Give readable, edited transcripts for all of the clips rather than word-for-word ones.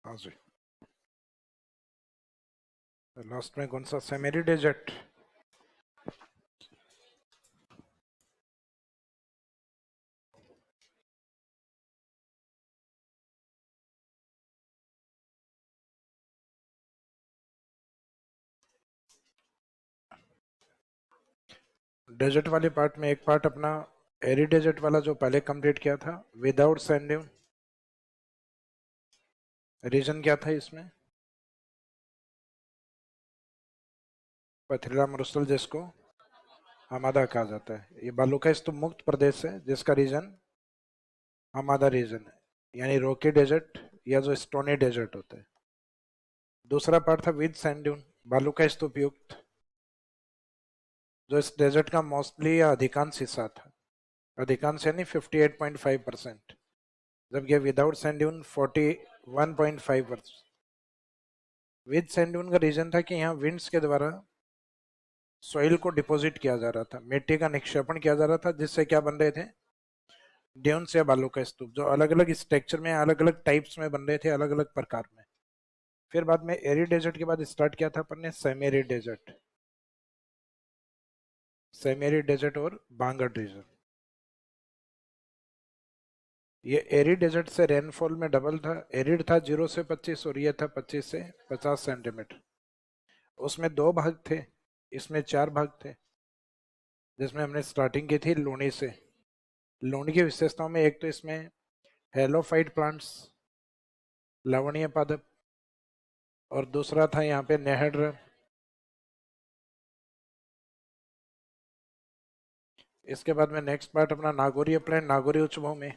हाँ जी। लास्ट में कौन सा सेमेरी डेजर्ट? डेजर्ट वाले पार्ट में एक पार्ट अपना एरी डेजर्ट वाला जो पहले कंप्लीट किया था विदाउट सैंड ड्यून। रीजन क्या था इसमें? पथरीला मरुस्थल, जिसको हमादा कहा जाता है। ये बालू का स्तूप मुक्त प्रदेश है जिसका रीजन हमादा रीजन है, यानी रॉकी डेजर्ट या जो स्टोनी डेजर्ट होता है। दूसरा पार्ट था विद सैंड ड्यून, बालू का स्तूप युक्त, जो इस डेजर्ट का मोस्टली या अधिकांश हिस्सा था। अधिकांश यानी 58.5%, जबकि without sand dune 41.5%। With sand dune का रीजन था कि यहाँ विंड्स के द्वारा सॉइल को डिपॉजिट किया जा रहा था, मिट्टी का निक्षेपण किया जा रहा था, जिससे क्या बन रहे थे? ड्यून्स या बालू का स्तूप, जो अलग अलग स्ट्रक्चर में अलग अलग टाइप्स में बन रहे थे, अलग अलग प्रकार में। फिर बाद में एरी डेजर्ट के बाद स्टार्ट किया था अपन ने semi arid desert, semi arid desert और बांगर डेजर्ट। ये एरिड डेजर्ट से रेनफॉल में डबल था। एरिड था 0 से 25 और ये था 25 से 50 सेंटीमीटर। उसमें दो भाग थे, इसमें चार भाग थे, जिसमें हमने स्टार्टिंग की थी लूनी से। लूनी की विशेषताओं में एक तो इसमें हेलोफाइट प्लांट्स, लवणीय पादप, और दूसरा था यहाँ पे नेहड्र। इसके बाद में नेक्स्ट पार्ट अपना नागोरी प्लांट, नागोरी उच्च भूमि।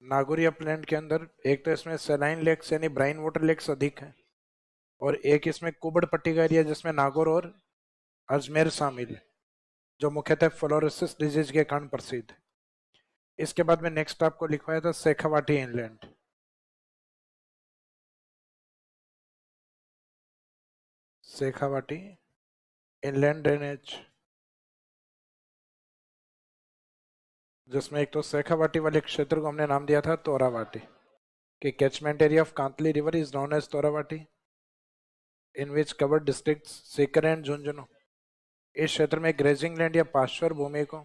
नागोरी प्लांट के अंदर एक तो इसमें सेलाइन लेक्स यानी ब्राइन वाटर लेक्स अधिक है, और एक इसमें कुबड़ पट्टी का एरिया जिसमें नागौर और अजमेर शामिल है, जो मुख्यतः फ्लोरोसिस डिजीज के कारण प्रसिद्ध है। इसके बाद में नेक्स्ट आपको लिखवाया था Shekhawati inland. Shekhawati inland drainage, जिसमें एक तो शेखावाटी वाले क्षेत्र को हमने नाम दिया था तोरावाटी, कि catchment area of Kantli river is known as Torawati, in which covered districts Sikar and Jhunjhunu. इस क्षेत्र में ग्रेजिंग लैंड या पाश्चर भूमि को,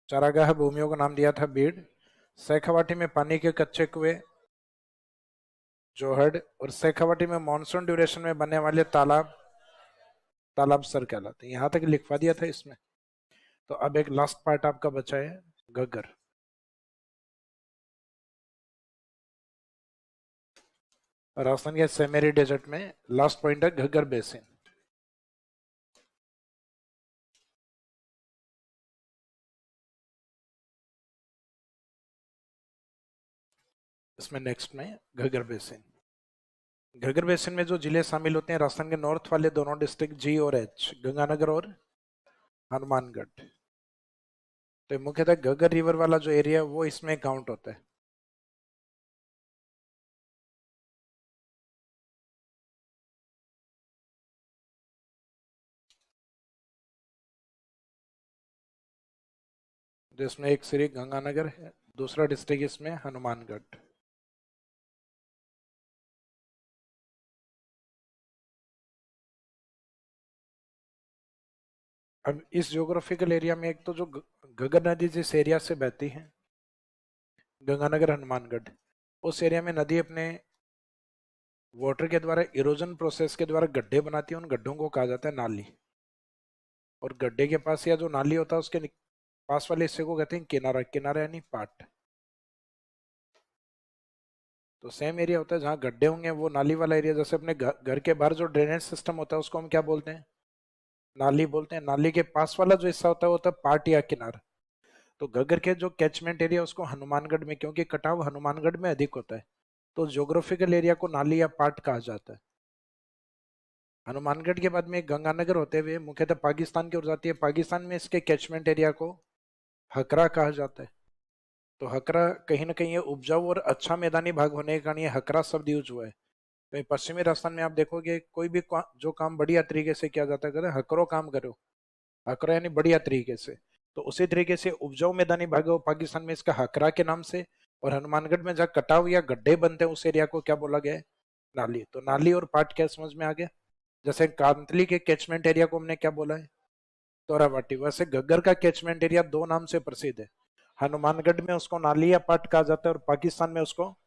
चारागाह भूमियों को नाम दिया था बीड। शेखावाटी में पानी के कच्चे कुएं जोहड़, और शेखावाटी में मानसून ड्यूरेशन में बनने वाले तालाब, तालाब सर कहलाते हैं। यहां तक लिखवा दिया था इसमें। तो अब एक लास्ट पार्ट आपका बचा है घग्गर। राजस्थान के सेमेरी डेजर्ट में लास्ट पॉइंट है घग्गर बेसिन। इसमें नेक्स्ट में घग्गर बेसिन। घग्गर बेसिन में जो जिले शामिल होते हैं राजस्थान के नॉर्थ वाले दोनों डिस्ट्रिक्ट जी और एच, गंगानगर और हनुमानगढ़। तो मुख्यतः घग्गर रिवर वाला जो एरिया वो इसमें काउंट होता है। जिसमें एक श्री गंगानगर है, दूसरा डिस्ट्रिक्ट इसमें हनुमानगढ़। अब इस ज्योग्राफिकल एरिया में एक तो जो घग्गर नदी जिस एरिया से बहती है, गंगानगर हनुमानगढ़, उस एरिया में नदी अपने वाटर के द्वारा इरोजन प्रोसेस के द्वारा गड्ढे बनाती है। उन गड्ढों को कहा जाता है नाली, और गड्ढे के पास या जो नाली होता है उसके पास वाले हिस्से को कहते हैं किनारा। किनारा यानी पाट। तो सेम एरिया होता है जहाँ गड्ढे होंगे वो नाली वाला एरिया। जैसे अपने घर के बाहर जो ड्रेनेज सिस्टम होता है उसको हम क्या बोलते हैं? नाली बोलते हैं। नाली के पास वाला जो हिस्सा होता है वो होता है पाट या किनारा। तो घग्गर के जो कैचमेंट एरिया उसको हनुमानगढ़ में, क्योंकि कटाव हनुमानगढ़ में अधिक होता है, तो ज्योग्राफिकल एरिया को नाली या पाट कहा जाता है। हनुमानगढ़ के बाद में गंगानगर होते हुए मुख्यतः पाकिस्तान की ओर जाती है। पाकिस्तान में इसके कैचमेंट एरिया को हकरा कहा जाता है। तो हकरा कहीं ना कहीं ये उपजाऊ और अच्छा मैदानी भाग होने के कारण ये हकरा शब्द यूज हुआ है। तो पश्चिमी राजस्थान में आप देखोगे कोई भी जो काम बढ़िया तरीके से किया जाता है, कहते हैं हकरो काम करो। हकरा यानी बढ़िया तरीके से। तो उसी तरीके से उपजाऊ मैदानी भाग है, पाकिस्तान में इसका हकरा के नाम से, और हनुमानगढ़ में जहाँ कटाव या गड्ढे बनते हैं उस एरिया को क्या बोला गया है? नाली। तो नाली और पाट क्या समझ में आ गया? जैसे कांतली के कैचमेंट एरिया को हमने क्या बोला है? तोराबाटी। वैसे घग्गर का कैचमेंट एरिया दो नाम से प्रसिद्ध है, हनुमानगढ़ में उसको नाली या पाट कहा जाता है और पाकिस्तान में उसको,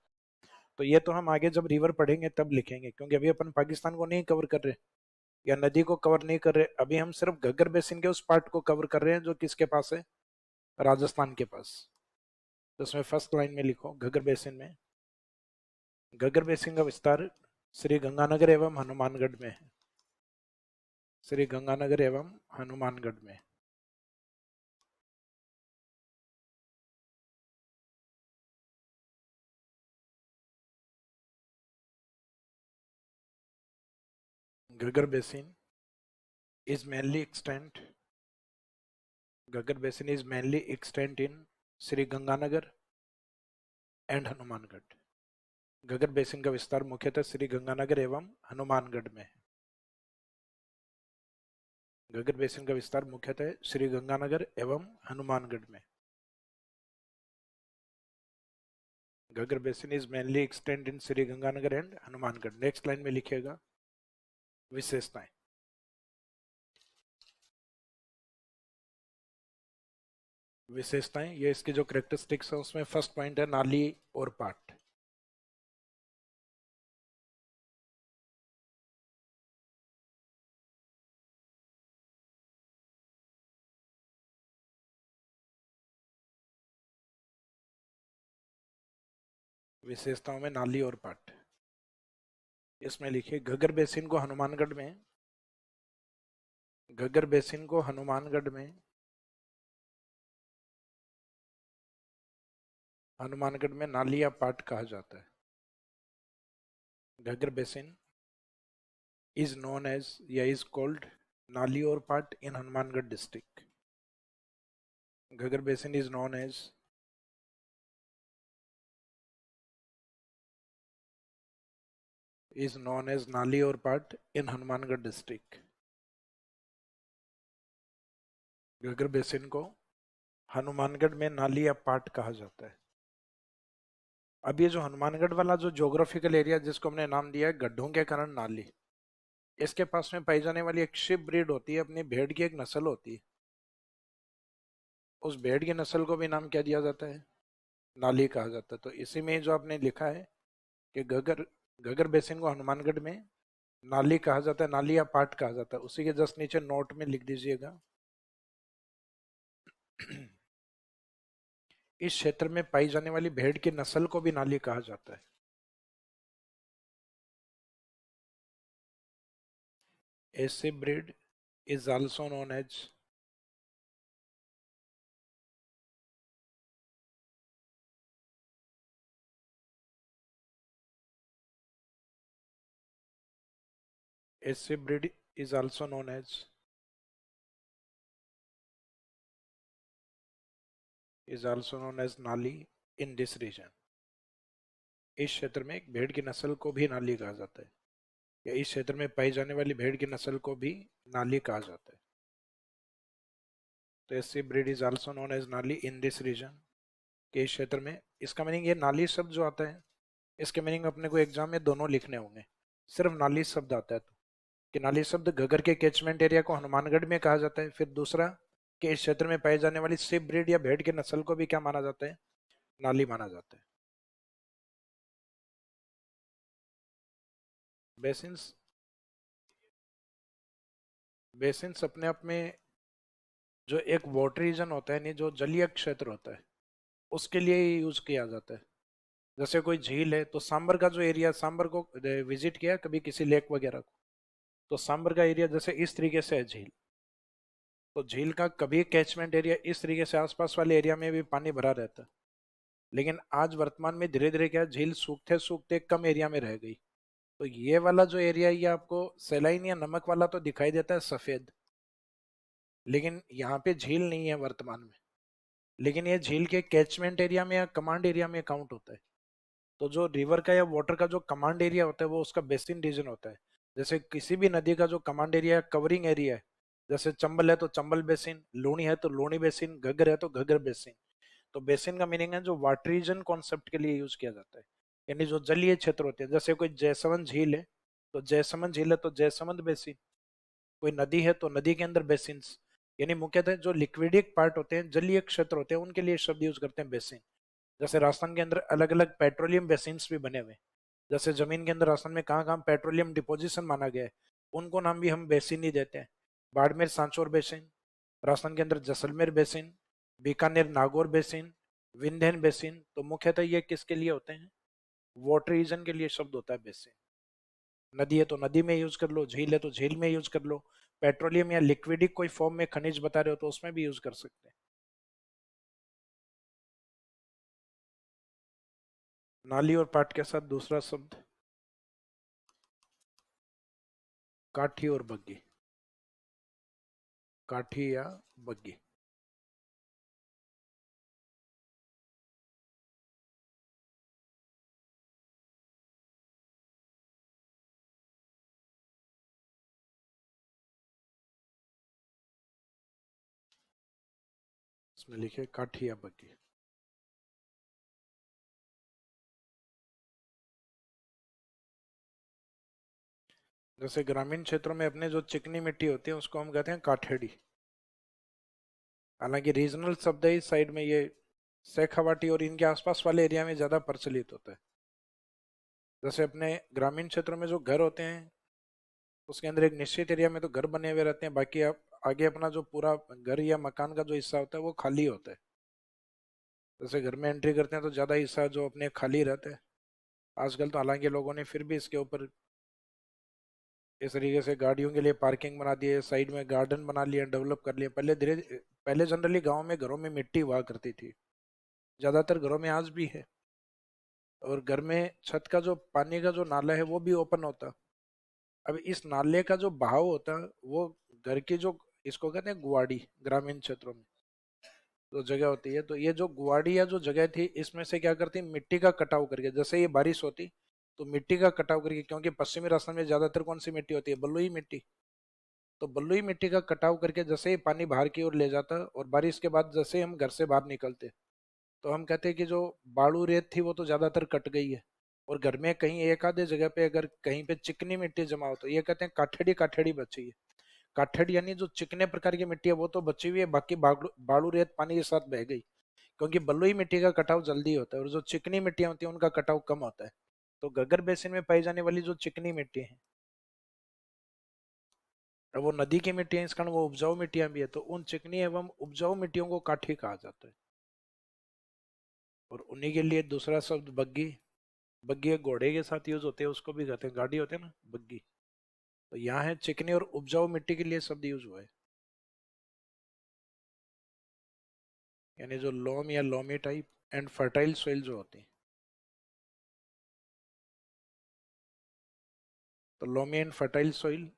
तो ये तो हम आगे जब रिवर पढ़ेंगे तब लिखेंगे, क्योंकि अभी अपन पाकिस्तान को नहीं कवर कर रहे या नदी को कवर नहीं कर रहे, अभी हम सिर्फ घग्गर बेसिन के उस पार्ट को कवर कर रहे हैं जो किसके पास है? राजस्थान के पास। तो उसमें फर्स्ट लाइन में लिखो घग्गर बेसिन में, घग्गर बेसिन का विस्तार श्री गंगानगर एवं हनुमानगढ़ में है, श्री गंगानगर एवं हनुमानगढ़ में। Ghaggar basin is mainly extent, Ghaggar basin is mainly extent in Sri Ganganagar and Hanumangarh. Ghaggar basin का विस्तार मुख्यतः श्री गंगानगर एवं हनुमानगढ़ में है। घग्गर बेसिन का विस्तार मुख्यतः श्री गंगानगर एवं हनुमानगढ़ में। Ghaggar basin is mainly extend in Shri Ganganagar and Hanumangarh. Next line में लिखिएगा विशेषताएं। विशेषताएं, ये इसकी जो करेक्टरिस्टिक्स है उसमें फर्स्ट पॉइंट है नाली और पाट। विशेषताओं में नाली और पाट। इसमें लिखिए घग्गर बेसिन को हनुमानगढ़ में, घग्गर बेसिन को हनुमानगढ़ में, हनुमानगढ़ में नाली या पाट कहा जाता है। Ghaggar basin is known as या is called नाली और पाट in Hanumangarh district. Ghaggar basin is known as नाली और पाट in Hanumangarh district. Ghaggar basin को हनुमानगढ़ में नाली या पाट कहा जाता है। अब ये जो हनुमानगढ़ वाला जो ज्योग्राफिकल एरिया जिसको हमने नाम दिया है गड्ढों के कारण नाली, इसके पास में पाई जाने वाली एक शिप ब्रीड होती है, अपनी भेड़ की एक नस्ल होती है, उस भेड़ की नस्ल को भी नाम क्या दिया जाता है? नाली कहा जाता है। तो इसी में जो आपने लिखा है कि घग्गर, घग्गर बेसिन को हनुमानगढ़ में नाली कहा जाता है, नाली या पाट कहा जाता है, उसी के जस्ट नीचे नोट में लिख दीजिएगा इस क्षेत्र में पाई जाने वाली भेड़ की नस्ल को भी नाली कहा जाता है। ऐसे breed is also known as, ऐसे breed is also known as, is also known as नाली in this region। इस क्षेत्र में एक भेड़ की नस्ल को भी नाली कहा जाता है, या इस क्षेत्र में पाई जाने वाली भेड़ की नस्ल को भी नाली कहा जाता है। तो ऐसी breed is also known as Nali in this reason, के इस क्षेत्र में। इसका मीनिंग ये नाली शब्द जो आता है इसके मीनिंग अपने को एग्जाम में दोनों लिखने होंगे। सिर्फ नाली शब्द आता है तो कि नाली शब्द घग्गर के कैचमेंट एरिया को हनुमानगढ़ में कहा जाता है, फिर दूसरा कि इस क्षेत्र में पाई जाने वाली शिप ब्रीड या भेड़ के नस्ल को भी क्या माना जाता है? नाली माना जाता है। बेसिन्स, बेसिन्स अपने आप में जो एक वाटर रीजन होता है, नहीं जो जलीय क्षेत्र होता है, उसके लिए ही यूज किया जाता है। जैसे कोई झील है तो सांबर का जो एरिया, सांबर को विजिट किया कभी किसी लेक वगैरह को, तो सांबर का एरिया जैसे इस तरीके से है झील, तो झील का कभी कैचमेंट एरिया इस तरीके से आसपास वाले एरिया में भी पानी भरा रहता है। लेकिन आज वर्तमान में धीरे धीरे क्या झील सूखते सूखते कम एरिया में रह गई, तो ये वाला जो एरिया ये आपको सलाइन या नमक वाला तो दिखाई देता है सफेद, लेकिन यहाँ पे झील नहीं है वर्तमान में, लेकिन ये झील के कैचमेंट एरिया में या कमांड एरिया में काउंट होता है। तो जो रिवर का या वाटर का जो कमांड एरिया होता है वो उसका बेसिन रीजन होता है। जैसे किसी भी नदी का जो कमांड एरिया कवरिंग एरिया है, जैसे चंबल है तो चंबल बेसिन, लूणी है तो लूणी बेसिन, घग्गर है तो घग्गर बेसिन। तो बेसिन का मीनिंग है जो वाटर रीजन कॉन्सेप्ट के लिए यूज किया जाता है, यानी जो जलीय क्षेत्र होते हैं। जैसे कोई जयसमंद झील है तो जयसमंद झील है तो जयसमंद बेसिन, कोई नदी है तो नदी के अंदर बेसिन्स, यानी मुख्यतः जो लिक्विडिक पार्ट होते हैं, जलीय क्षेत्र होते हैं, उनके लिए शब्द यूज करते हैं बेसिन। जैसे राजस्थान के अंदर अलग अलग पेट्रोलियम बेसिन्स भी बने हुए हैं। जैसे जमीन के अंदर राजस्थान में कहाँ कहाँ पेट्रोलियम डिपोजिशन माना गया है, उनको नाम भी हम बेसिन ही देते हैं। बाड़मेर सांचौर बेसिन, राजस्थान के अंदर Jaisalmer basin, Bikaner Nagaur basin, Vindhyan basin. तो मुख्यतः ये किसके लिए होते हैं? वाटर रीजन के लिए शब्द होता है बेसिन। नदी है तो नदी में यूज कर लो, झील है तो झील में यूज कर लो, पेट्रोलियम या लिक्विडिक कोई फॉर्म में खनिज बता रहे हो तो उसमें भी यूज कर सकते हैं। नाली और पाट के साथ दूसरा शब्द काठी और बग्गी, काठी या बग्गी। इसमें लिखे काठी या बग्गी। जैसे ग्रामीण क्षेत्रों में अपने जो चिकनी मिट्टी होती है उसको हम कहते हैं काठेड़ी। हालांकि रीजनल शब्द है, इस साइड में ये शेखावाटी और इनके आसपास वाले एरिया में ज्यादा प्रचलित होता है। जैसे अपने ग्रामीण क्षेत्रों में जो घर होते हैं उसके अंदर एक निश्चित एरिया में तो घर बने हुए रहते हैं, बाकी आप आगे अपना जो पूरा घर या मकान का जो हिस्सा होता है वो खाली होता है। जैसे घर में एंट्री करते हैं तो ज्यादा हिस्सा जो अपने खाली रहता है। आजकल तो हालांकि लोगों ने फिर भी इसके ऊपर इस तरीके से गाड़ियों के लिए पार्किंग बना दिए, साइड में गार्डन बना लिए, डेवलप कर लिए। पहले जनरली गांव में घरों में मिट्टी हुआ करती थी, ज्यादातर घरों में आज भी है। और घर में छत का जो पानी का जो नाला है वो भी ओपन होता। अब इस नाले का जो बहाव होता वो घर की जो, इसको कहते हैं गुआड़ी ग्रामीण क्षेत्रों में जो जगह होती है, तो ये जो गुआड़ी या जो जगह थी इसमें से क्या करती मिट्टी का कटाव करके, जैसे ये बारिश होती तो मिट्टी का कटाव करके, क्योंकि पश्चिमी राजस्थान में ज्यादातर कौन सी मिट्टी होती है? बलुई मिट्टी। तो बलुई मिट्टी का कटाव करके जैसे ही पानी बाहर की ओर ले जाता और बारिश के बाद जैसे ही हम घर से बाहर निकलते तो हम कहते हैं कि जो बालू रेत थी वो तो ज्यादातर कट गई है, और घर में कहीं एक आधे जगह पे अगर कहीं पे चिकनी मिट्टी जमा हो तो ये कहते हैं काठेड़ी, काठेड़ी बची है। काठेड़ी यानी जो चिकने प्रकार की मिट्टी है वो तो बची हुई है, बाकी बालू बालू रेत पानी के साथ बह गई। क्योंकि बलुई मिट्टी का कटाव जल्दी होता है और जो चिकनी मिट्टियां होती है उनका कटाव कम होता है। तो घग्गर बेसिन में पाई जाने वाली जो चिकनी मिट्टी है, अब वो नदी की मिट्टी है, इस कारण वो उपजाऊ मिट्टियां भी है, तो उन चिकनी एवं उपजाऊ मिट्टियों को काठी कहा जाता है। और उन्हीं के लिए दूसरा शब्द बग्गी। बग्गी एक घोड़े के साथ यूज होते हैं, उसको भी कहते हैं, गाड़ी होते हैं ना बग्गी। तो यहाँ है चिकनी और उपजाऊ मिट्टी के लिए शब्द यूज हुआ है, यानी जो लोम या loamy type and fertile soil जो होती है। तो loamy and fertile soil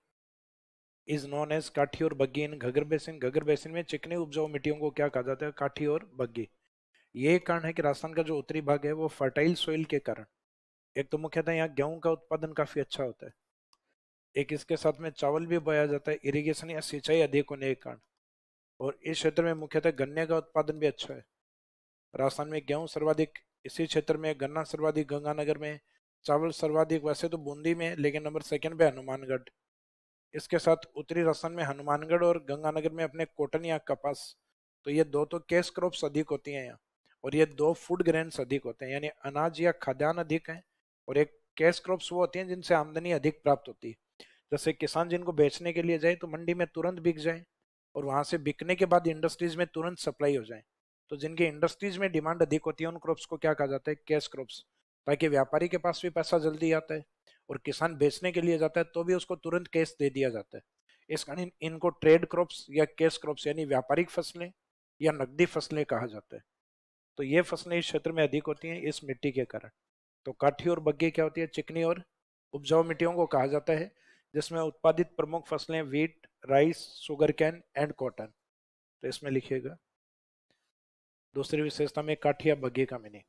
is known as Kathi और Baggi in Ghaggar basin. Ghaggar basin में चिकनी उपजाऊ मिट्टियों को क्या कहा जाता है? काठी और बग्गी। ये कारण है कि राजस्थान का जो उत्तरी भाग है वो फर्टाइल सोइल के कारण, एक तो मुख्यतः यहाँ गेहूं का उत्पादन काफी अच्छा होता है, एक इसके साथ में चावल भी बोया जाता है, इरिगेशन या सिंचाई अधिक होने के कारण। और इस क्षेत्र में मुख्यतः गन्ने का उत्पादन भी अच्छा है। राजस्थान में गेहूं सर्वाधिक इसी क्षेत्र में, गन्ना सर्वाधिक गंगानगर में, चावल सर्वाधिक वैसे तो बूंदी में, लेकिन नंबर सेकंड पे हनुमानगढ़। इसके साथ उत्तरी राजस्थान में हनुमानगढ़ और गंगानगर में अपने कॉटन या कपास। तो ये दो तो कैश क्रॉप्स अधिक होती हैं यहाँ, और ये दो फूड ग्रेन्स अधिक होते हैं, यानी अनाज या खाद्यान्न अधिक है। और एक कैश क्रॉप्स वो होती हैं जिनसे आमदनी अधिक प्राप्त होती है। जैसे किसान जिनको बेचने के लिए जाए तो मंडी में तुरंत बिक जाए, और वहां से बिकने के बाद इंडस्ट्रीज में तुरंत सप्लाई हो जाए। तो जिनके इंडस्ट्रीज में डिमांड अधिक होती है उन क्रॉप्स को क्या कहा जाता है? Cash crops. ताकि व्यापारी के पास भी पैसा जल्दी आता है, और किसान बेचने के लिए जाता है तो भी उसको तुरंत कैश दे दिया जाता है। इस कारण इनको ट्रेड क्रॉप्स या कैश क्रॉप्स यानी व्यापारिक फसलें या नकदी फसलें कहा जाता है। तो ये फसलें इस क्षेत्र में अधिक होती हैं इस मिट्टी के कारण। तो काठी और बग्गी क्या होती है? चिकनी और उपजाऊ मिट्टियों को कहा जाता है, जिसमें उत्पादित प्रमुख फसलें wheat, rice, sugar cane and cotton. तो इसमें लिखिएगा दूसरी विशेषता में काठी या बग्गी का मीनिंग।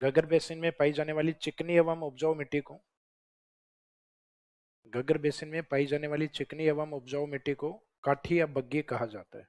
घग्गर बेसिन में पाई जाने वाली चिकनी एवं उपजाऊ मिट्टी को, घग्गर बेसिन में पाई जाने वाली चिकनी एवं उपजाऊ मिट्टी को काठी या बग्गी कहा जाता है।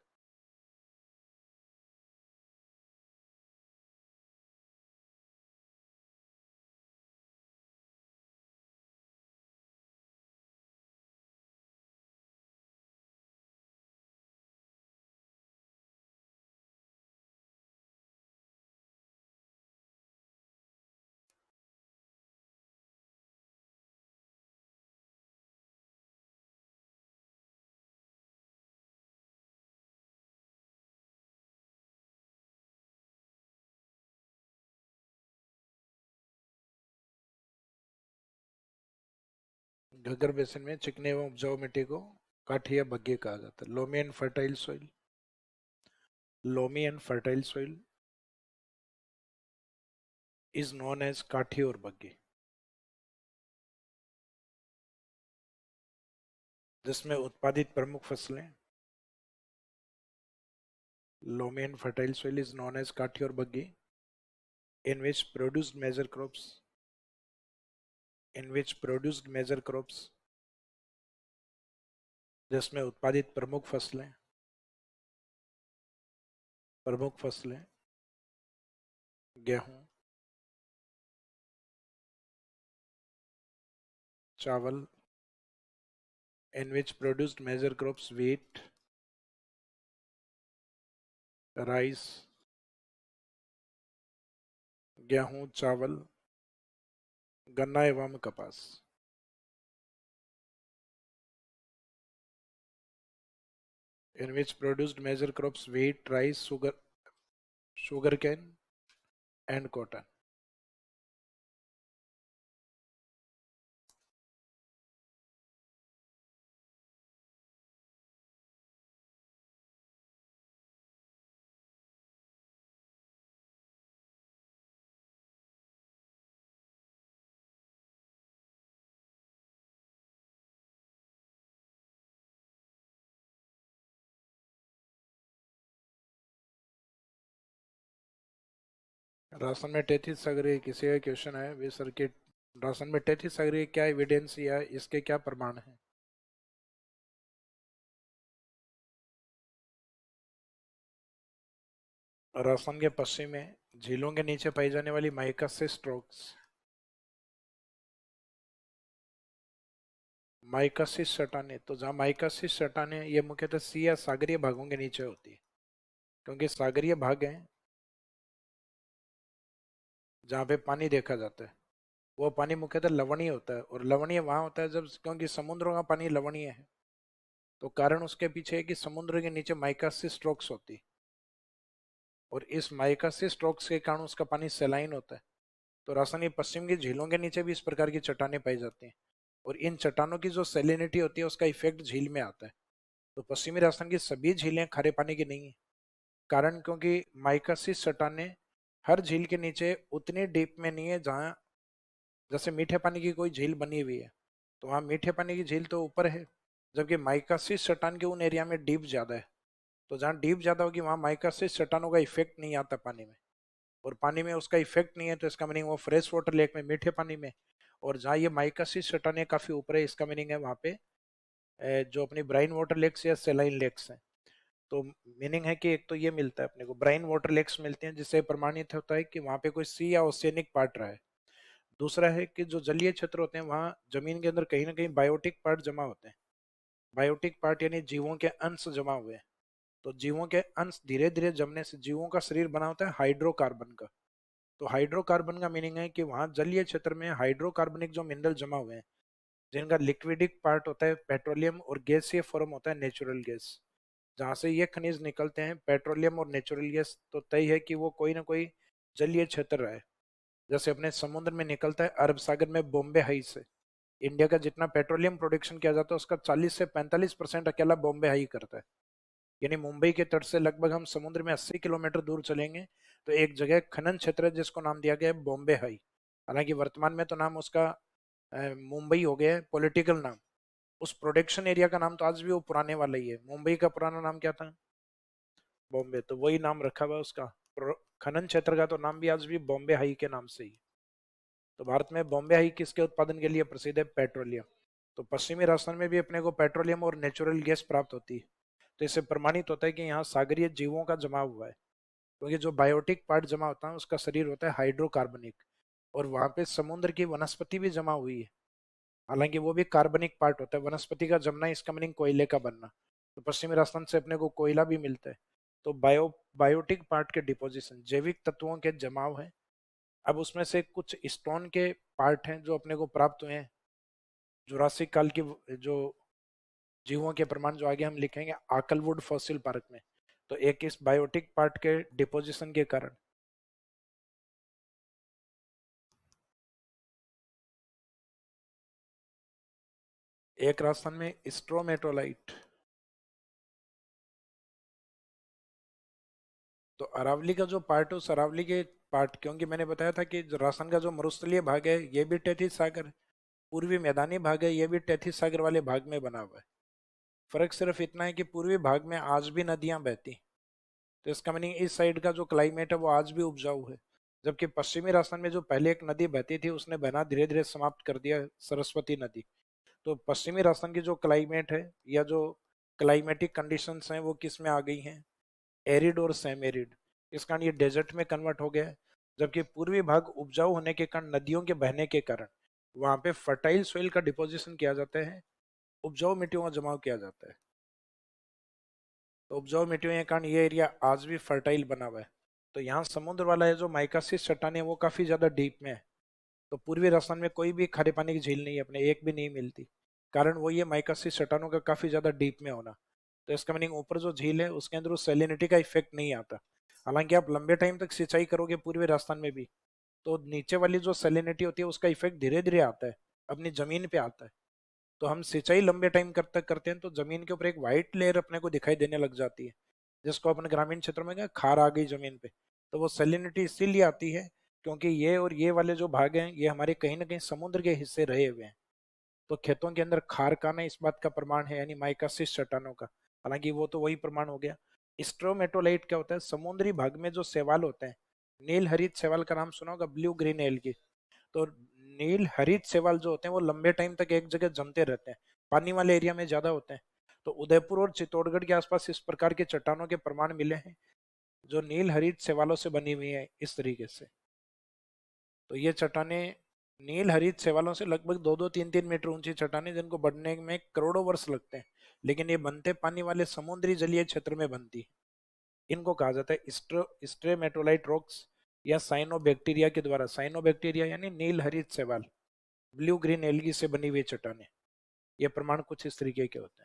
घग्गर बेसिन में चिकनी एवं उपजाऊ मिट्टी को काठी या बग्गी कहा जाता है। Loamy and fertile soil, loamy and fertile soil is known as Kathi और बग्गी, जिसमें उत्पादित प्रमुख फसलें। Loamy and fertile soil is known as Kathi और बग्गी in which produced major crops, जिसमें उत्पादित प्रमुख फसलें गेहूं, चावल, in which produced major crops wheat, rice, गेहूं, चावल, गन्ना एवं कपास। In which produced major crops wheat, rice, sugarcane and cotton. Ration में 33 सागरी किसी का क्वेश्चन है वे सर्किट, राशन में 33 सागरी क्या एविडेंस या इसके क्या प्रमाण है? राजस्थान के पश्चिम में झीलों के नीचे पाई जाने वाली माइकासिस स्ट्रोक्स, माइकासिस चट्टानें, तो जहाँ माइकासिस चट्टानें ये मुख्यतः सी या सागरीय भागों के नीचे होती है, क्योंकि सागरीय भाग हैं जहाँ पे पानी देखा जाता है, वो पानी मुख्यतः लवणीय होता है, और लवणीय वहां होता है जब, क्योंकि समुद्रों का पानी लवणीय है, तो कारण उसके पीछे है कि समुद्र के नीचे माइकासिस स्ट्रोक्स होती है, और इस माइकासिस स्ट्रोक्स के कारण उसका पानी सेलाइन होता है। तो राजस्थानी पश्चिम की झीलों के नीचे भी इस प्रकार की चट्टानें पाई जाती हैं, और इन चट्टानों की जो सेलिनिटी होती है उसका इफेक्ट झील में आता है। तो पश्चिमी राजस्थान की सभी झीलें खारे पानी की नहीं है, कारण क्योंकि माइकासिस चट्टानें हर झील के नीचे उतनी डीप में नहीं है जहाँ, जैसे मीठे पानी की कोई झील बनी हुई है तो वहाँ मीठे पानी की झील तो ऊपर है, जबकि माइकासिस चट्टान के उन एरिया में डीप ज्यादा है। तो जहाँ डीप ज्यादा होगी वहाँ माइकासिस चट्टानों का इफेक्ट नहीं आता पानी में, और पानी में उसका इफेक्ट नहीं है तो इसका मीनिंग वो फ्रेश वाटर लेक में मीठे पानी में। और जहाँ ये माइकासिस चट्टानें काफी ऊपर है, इसका मीनिंग है वहाँ पे जो अपनी ब्राइन वाटर लेक्स या सेलाइन लेक्स हैं। तो मीनिंग है कि एक तो ये मिलता है अपने को, ब्राइन वाटर लेक्स मिलते हैं जिससे प्रमाणित होता है कि वहाँ पे कोई सी या ओशियनिक पार्ट रहा है। दूसरा है कि जो जलीय क्षेत्र होते हैं वहाँ जमीन के अंदर कहीं ना कहीं बायोटिक पार्ट जमा होते हैं। बायोटिक पार्ट यानी जीवों के अंश जमा हुए हैं। तो जीवों के अंश धीरे धीरे जमने से जीवों का शरीर बना होता है हाइड्रोकार्बन का। तो हाइड्रोकार्बन का मीनिंग है कि वहाँ जलीय क्षेत्र में हाइड्रोकार्बनिक जो मिनरल जमा हुए हैं, जिनका लिक्विडिक पार्ट होता है पेट्रोलियम और गैसीय फॉर्म होता है नेचुरल गैस। जहाँ से ये खनिज निकलते हैं पेट्रोलियम और नेचुरल गैस, तो तय है कि वो कोई ना कोई जलीय क्षेत्र रहा है। जैसे अपने समुद्र में निकलता है अरब सागर में बॉम्बे हाई से, इंडिया का जितना पेट्रोलियम प्रोडक्शन किया जाता है उसका 40 से 45% अकेला बॉम्बे हाई करता है। यानी मुंबई के तट से लगभग हम समुद्र में 80 किलोमीटर दूर चलेंगे तो एक जगह खनन क्षेत्र है जिसको नाम दिया गया है बॉम्बे हाई। हालांकि वर्तमान में तो नाम उसका मुंबई हो गया है पॉलिटिकल नाम। उस प्रोडक्शन एरिया का नाम तो आज भी वो पुराने वाला ही है। मुंबई का पुराना नाम क्या था? बॉम्बे, तो वही नाम रखा हुआ है उसका। खनन क्षेत्र का तो नाम भी आज भी बॉम्बे हाई के नाम से ही। तो भारत में बॉम्बे हाई किसके उत्पादन के लिए प्रसिद्ध है? पेट्रोलियम। तो पश्चिमी राजस्थान में भी अपने को पेट्रोलियम और नेचुरल गैस प्राप्त होती है। तो इससे प्रमाणित होता है कि यहाँ सागरीय जीवों का जमा हुआ है, क्योंकि जो बायोटिक पार्ट जमा होता है उसका शरीर होता है हाइड्रोकार्बनिक, और वहां पे समुद्र की वनस्पति भी जमा हुई है। हालांकि वो भी कार्बनिक पार्ट होता है, वनस्पति का जमना इसका मीनिंग कोयले का बनना। तो पश्चिमी राजस्थान से अपने को कोयला भी मिलता है। तो बायोटिक पार्ट के डिपोजिशन जैविक तत्वों के जमाव है। अब उसमें से कुछ स्टोन के पार्ट हैं जो अपने को प्राप्त हुए हैं जुरासिक काल की, जो जीवों के प्रमाण जो आगे हम लिखेंगे आकलवुड फॉसिल पार्क में। तो एक इस बायोटिक पार्ट के डिपोजिशन के कारण एक राजस्थान में स्ट्रोमेटोलाइट। तो अरावली का जो पार्ट है उस अरावली के पार्ट, क्योंकि मैंने बताया था कि जो राजस्थान का जो मरुस्थलीय भाग है ये भी तैतीस सागर, पूर्वी मैदानी भाग है ये भी तैतीस सागर वाले भाग में बना हुआ है। फर्क सिर्फ इतना है कि पूर्वी भाग में आज भी नदियां बहती, तो इसका मीनिंग इस साइड का जो क्लाइमेट है वो आज भी उपजाऊ है। जबकि पश्चिमी राजस्थान में जो पहले एक नदी बहती थी उसने बहना धीरे धीरे समाप्त कर दिया, सरस्वती नदी। तो पश्चिमी राजस्थान की जो क्लाइमेट है या जो क्लाइमेटिक कंडीशंस हैं वो किस में आ गई हैं, एरिड और सेम एरिड। इस कारण ये डेजर्ट में कन्वर्ट हो गया है। जबकि पूर्वी भाग उपजाऊ होने के कारण, नदियों के बहने के कारण वहां पे फर्टाइल सोइल का डिपोजिशन किया जाता है, उपजाऊ मिट्टियों का जमाव किया जाता है। तो उपजाऊ मिट्टियों के कारण ये एरिया आज भी फर्टाइल बना हुआ है। तो यहाँ समुद्र वाला है जो माइकासिस चट्टान है वो काफी ज्यादा डीप में है। तो पूर्वी राजस्थान में कोई भी खारे पानी की झील नहीं है, अपने एक भी नहीं मिलती। कारण वो ये माइकासिस चट्टानों का काफी ज्यादा डीप में होना। तो इसका मीनिंग ऊपर जो झील है उसके अंदर उस सैलिनिटी का इफेक्ट नहीं आता। हालांकि आप लंबे टाइम तक सिंचाई करोगे पूर्वी राजस्थान में भी, तो नीचे वाली जो सैलिनिटी होती है उसका इफेक्ट धीरे धीरे आता है, अपनी जमीन पे आता है। तो हम सिंचाई लंबे टाइम तक करते हैं तो जमीन के ऊपर एक व्हाइट लेयर अपने को दिखाई देने लग जाती है, जिसको अपन ग्रामीण क्षेत्रों में क्या खार आ गई जमीन पे। तो वो सैलिनिटी इसीलिए आती है क्योंकि ये और ये वाले जो भाग हैं ये हमारे कहीं ना कहीं समुद्र के हिस्से रहे हुए हैं। तो खेतों के अंदर खार का आना इस बात का प्रमाण है, यानी माइकासिस चट्टानों का। हालांकि वो तो वही प्रमाण हो गया। स्ट्रोमेटोलाइट क्या होता है, समुद्री भाग में जो शैवाल होते हैं, नील हरित शैवाल का नाम सुना होगा, ब्लू ग्रीन एल्गी। तो नील हरित शैवाल जो होते हैं वो लंबे टाइम तक एक जगह जमते रहते हैं, पानी वाले एरिया में ज्यादा होते हैं। तो उदयपुर और चित्तौड़गढ़ के आसपास इस प्रकार के चट्टानों के प्रमाण मिले हैं जो नील हरित शैवालों से बनी हुई है इस तरीके से। तो ये चट्टाने नील हरित शैवालों से लगभग 2-2 3-3 मीटर ऊंची चट्टाने, जिनको बढ़ने में करोड़ों वर्ष लगते हैं, लेकिन ये बनते पानी वाले समुद्री जलीय क्षेत्र में बनती है। इनको कहा जाता है स्ट्रेमेटोलाइट रॉक्स या साइनोबैक्टीरिया के द्वारा। साइनोबैक्टीरिया यानी नील हरित शैवाल, ब्लू ग्रीन एल्गी से बनी हुई चट्टाने। ये प्रमाण कुछ इस तरीके के होते हैं।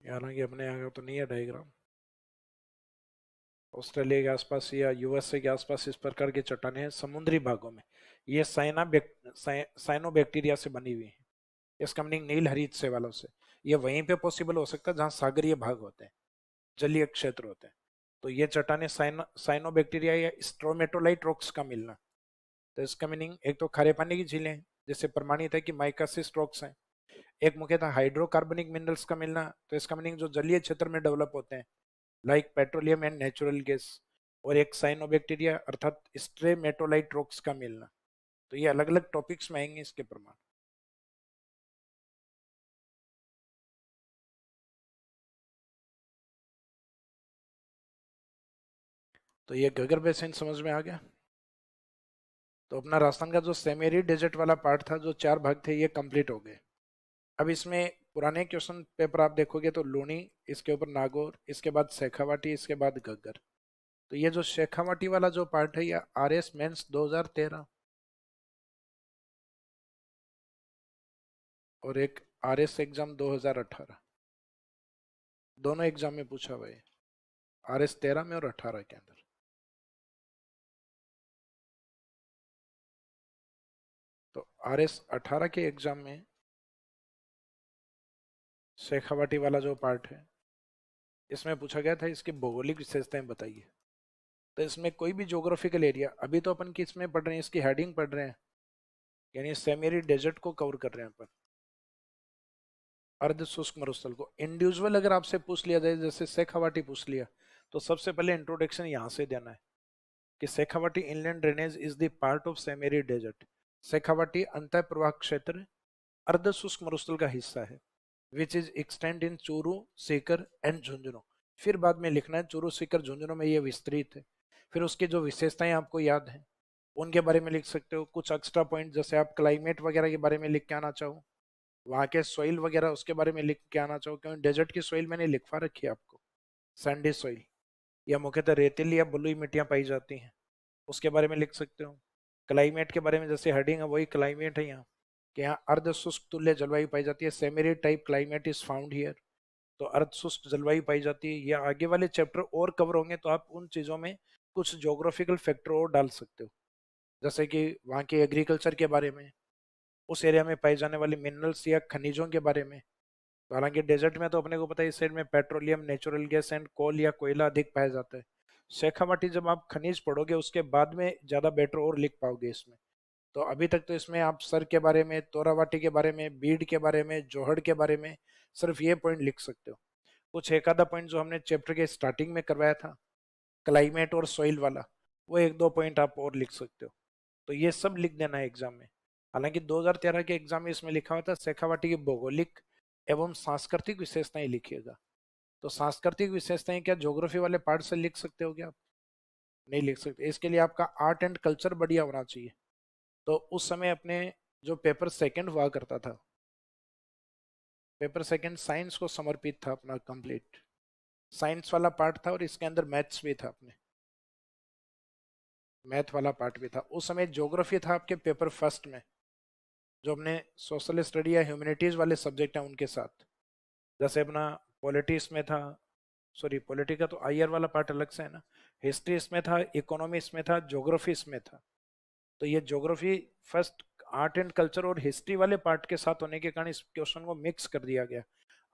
हालांकि अपने यहाँ तो नहीं है डायग्राम। ऑस्ट्रेलिया के आसपास या यूएसए के आसपास इस प्रकार की चट्टानें हैं समुद्री भागों में। ये साइनोबैक्टीरिया से बनी हुई है। इसका मीनिंग नील हरित शैवालों से। ये वहीं पे पॉसिबल हो सकता है जहाँ सागरीय भाग होते हैं, जलीय क्षेत्र होते हैं। तो ये चट्टाने साइनोबैक्टीरिया या स्ट्रोमेटोलाइट रॉक्स का मिलना। तो इसका मीनिंग एक तो खारे पानी की झीलें हैं जिससे प्रमाणित है कि माइकासिस रॉक्स हैं। एक मुख्यतः हाइड्रोकार्बनिक मिनरल्स का मिलना, तो इसका मीनिंग जो जलीय क्षेत्र में डेवलप होते हैं, like petroleum and natural gas. और एक साइनोबैक्टीरिया अर्थात स्ट्रेमेटोलाइट रॉक्स का मिलना। तो ये अलग अलग टॉपिक्स में आएंगे इसके प्रमाण। तो ये गगर बेसिन समझ में आ गया। तो अपना राजस्थान का जो सेमेरी डेजर्ट वाला पार्ट था, जो 4 भाग थे, ये कंप्लीट हो गए। अब इसमें पुराने क्वेश्चन पेपर आप देखोगे तो लूनी, इसके ऊपर नागौर, इसके बाद शेखावाटी, इसके बाद गग्गर। तो ये जो शेखावाटी वाला जो पार्ट है ये आर एस मेंस 2013 और एक आर एस एग्जाम 2018, दोनों एग्जाम में पूछा हुआ है, आर एस 13 में और 18 के अंदर। तो आर एस 18 के एग्जाम में शेखावाटी वाला जो पार्ट है इसमें पूछा गया था इसकी भौगोलिक विशेषताएं बताइए। तो इसमें कोई भी ज्योग्राफिकल एरिया, अभी तो अपन किस में पढ़ रहे हैं, इसकी हेडिंग पढ़ रहे हैं, यानी सेमेरी डेजर्ट को कवर कर रहे हैं अपन, अर्ध शुष्क मरुस्थल को। इंडिविजुअल अगर आपसे पूछ लिया जाए, जैसे शेखावाटी पूछ लिया, तो सबसे पहले इंट्रोडक्शन यहाँ से देना है कि Shekhawati inland drainage is the part of semiarid desert. Shekhawati अंतः प्रवाह क्षेत्र अर्ध शुष्क मरुस्थल का हिस्सा है, which is extend in Churu, Sikar and Jhunjhunu. फिर बाद में लिखना है चूरू, सीकर, झुंझुनू में ये विस्तृत है। फिर उसकी जो विशेषताएं आपको याद हैं उनके बारे में लिख सकते हो। कुछ एक्स्ट्रा पॉइंट जैसे आप क्लाइमेट वगैरह के बारे में लिख के आना चाहो, वहाँ के सॉइल वगैरह उसके बारे में लिख के आना चाहो, क्योंकि डेजर्ट की सॉइल मैंने लिखवा रखी है आपको, सैंडी सॉइल। या मुख्यतः रेतीली या बलुई मिट्टियां पाई जाती हैं, उसके बारे में लिख सकते हो। क्लाइमेट के बारे में, जैसे हेडिंग है वही क्लाइमेट है यहाँ, कि यहाँ अर्ध शुष्क तुल्य जलवायु पाई जाती है, semiarid type climate is found here. तो अर्ध शुष्क जलवायु पाई जाती है, या आगे वाले चैप्टर और कवर होंगे तो आप उन चीजों में कुछ ज्योग्राफिकल फैक्टर और डाल सकते हो, जैसे कि वहाँ के एग्रीकल्चर के बारे में, उस एरिया में पाए जाने वाले मिनरल्स या खनिजों के बारे में। तो हालांकि डेजर्ट में तो अपने को पता है इस साइड में petroleum, natural gas and coal या कोयला अधिक पाया जाता है। शेखावाटी जब आप खनिज पढ़ोगे उसके बाद में ज्यादा बेटर और लिख पाओगे इसमें। तो अभी तक तो इसमें आप सर के बारे में, तोरावाटी के बारे में, बीड के बारे में, जोहड़ के बारे में सिर्फ ये पॉइंट लिख सकते हो। कुछ एक आधा पॉइंट जो हमने चैप्टर के स्टार्टिंग में करवाया था, क्लाइमेट और सॉइल वाला, वो एक दो पॉइंट आप और लिख सकते हो। तो ये सब लिख देना है एग्जाम में। हालांकि 2013 के एग्जाम में इसमें लिखा हुआ था शेखावाटी की भौगोलिक एवं सांस्कृतिक विशेषताएं लिखिएगा। तो सांस्कृतिक विशेषताएं क्या ज्योग्राफी वाले पार्ट से लिख सकते हो क्या आप? नहीं लिख सकते। इसके लिए आपका आर्ट एंड कल्चर बढ़िया होना चाहिए। तो उस समय अपने जो पेपर सेकंड हुआ करता था, पेपर सेकंड साइंस को समर्पित था अपना कंप्लीट, साइंस वाला पार्ट था और इसके अंदर मैथ्स भी था, अपने मैथ वाला पार्ट भी था। उस समय ज्योग्राफी था आपके पेपर फर्स्ट में, जो अपने सोशल स्टडी या ह्यूमैनिटीज वाले सब्जेक्ट हैं उनके साथ। जैसे अपना पॉलिटिक्स में था, सॉरी पॉलिटी का तो आईआर वाला पार्ट अलग से है ना, हिस्ट्री इसमें था, इकोनॉमी इसमें था, ज्योग्राफी इसमें था। तो ये geography first art and culture और हिस्ट्री वाले पार्ट के साथ होने के कारण इस क्वेश्चन को मिक्स कर दिया गया।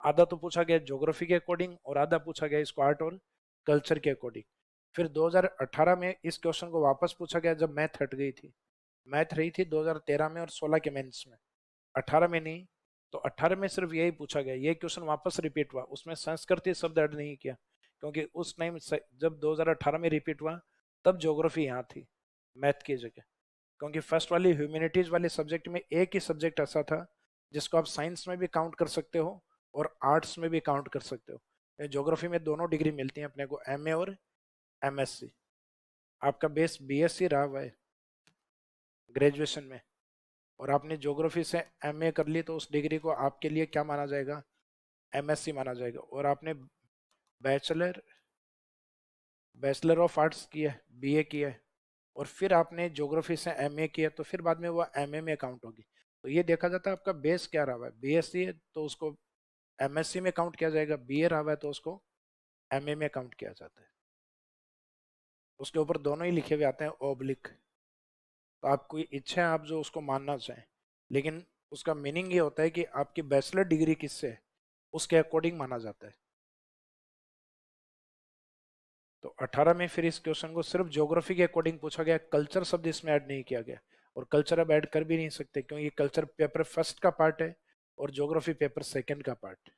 आधा तो पूछा गया ज्योग्राफी के अकॉर्डिंग और आधा पूछा गया इसको आर्ट और कल्चर के अकॉर्डिंग। फिर 2018 में इस क्वेश्चन को वापस पूछा गया जब मैथ हट गई थी। मैथ रही थी 2013 में और 16 के मेंस में, 18 में नहीं। तो 18 में सिर्फ यही पूछा गया, ये क्वेश्चन वापस रिपीट हुआ, उसमें संस्कृत शब्द ऐड नहीं किया, क्योंकि उस टाइम जब 2018 में रिपीट हुआ तब ज्योग्राफी यहाँ थी मैथ की जगह। क्योंकि फर्स्ट वाली ह्यूमैनिटीज वाले सब्जेक्ट में एक ही सब्जेक्ट ऐसा था जिसको आप साइंस में भी काउंट कर सकते हो और आर्ट्स में भी काउंट कर सकते हो। ज्योग्राफी में दोनों डिग्री मिलती है अपने को, एमए और एमएससी। आपका बेस बीएससी रहा हुआ है ग्रेजुएशन में, और आपने ज्योग्राफी से एमए कर ली तो उस डिग्री को आपके लिए क्या माना जाएगा, एमएससी माना जाएगा। और आपने बैचलर बैचलर ऑफ आर्ट्स किया है, बीए किया है, और फिर आपने ज्योग्राफी से एमए किया, तो फिर बाद में वो एमए में काउंट होगी। तो ये देखा जाता है आपका बेस क्या रहा है, बीएससी है तो उसको एमएससी में काउंट किया जाएगा, बीए रहा है तो उसको एमए में काउंट किया जाता है। उसके ऊपर दोनों ही लिखे हुए आते हैं ओब्लिक। तो आपकी इच्छा है आप जो उसको मानना चाहें, लेकिन उसका मीनिंग ये होता है कि आपकी बैचलर डिग्री किससे है उसके अकॉर्डिंग माना जाता है। तो 18 में फिर इस क्वेश्चन को सिर्फ ज्योग्राफी के अकॉर्डिंग पूछा गया, कल्चर शब्द इसमें ऐड नहीं किया गया। और कल्चर अब ऐड कर भी नहीं सकते क्योंकि कल्चर पेपर फर्स्ट का पार्ट है और ज्योग्राफी पेपर सेकंड का पार्ट है।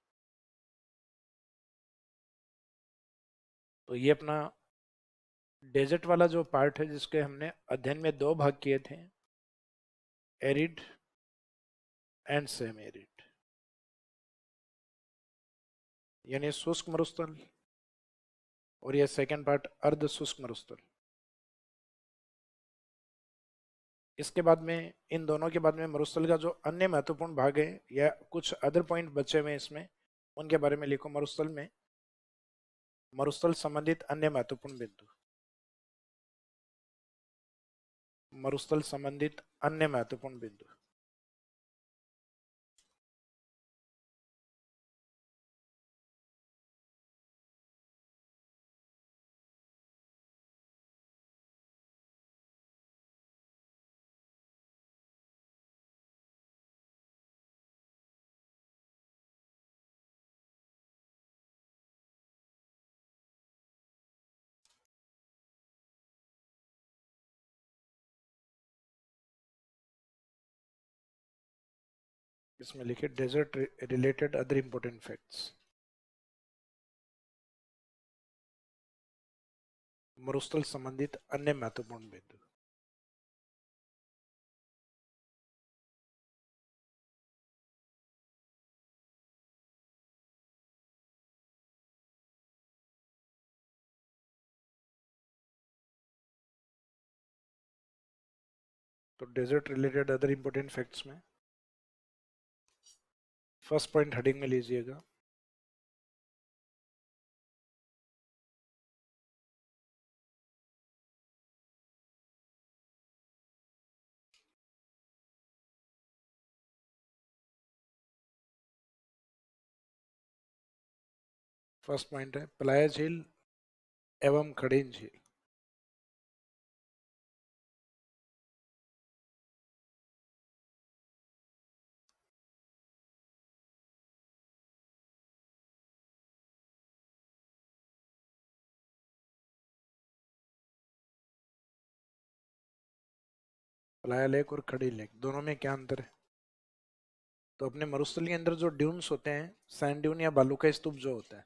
तो ये अपना डेजर्ट वाला जो पार्ट है जिसके हमने अध्ययन में दो भाग किए थे, एरिड एंड सेम एरिड, यानी शुष्क मरुस्थल, और ये सेकंड पार्ट अर्ध शुष्क मरुस्थल। इसके बाद में, इन दोनों के बाद में मरुस्थल का जो अन्य महत्वपूर्ण भाग है या कुछ अदर पॉइंट बचे हुए इसमें, उनके बारे में लिखो। मरुस्थल में मरुस्थल संबंधित अन्य महत्वपूर्ण बिंदु, मरुस्थल संबंधित अन्य महत्वपूर्ण बिंदु। इसमें लिखे desert related other important facts, मरुस्थल संबंधित अन्य महत्वपूर्ण बिंदु। तो desert related other important facts में फर्स्ट पॉइंट हेडिंग में लीजिएगा, फर्स्ट पॉइंट है पलाया झील एवं खड़ीन झील। पलाया लेक और खड़ी लेक दोनों में क्या अंतर है? तो अपने मरुस्थल के अंदर जो ड्यून्स होते हैं, सैंड ड्यून या बालू का स्तूप जो होता है,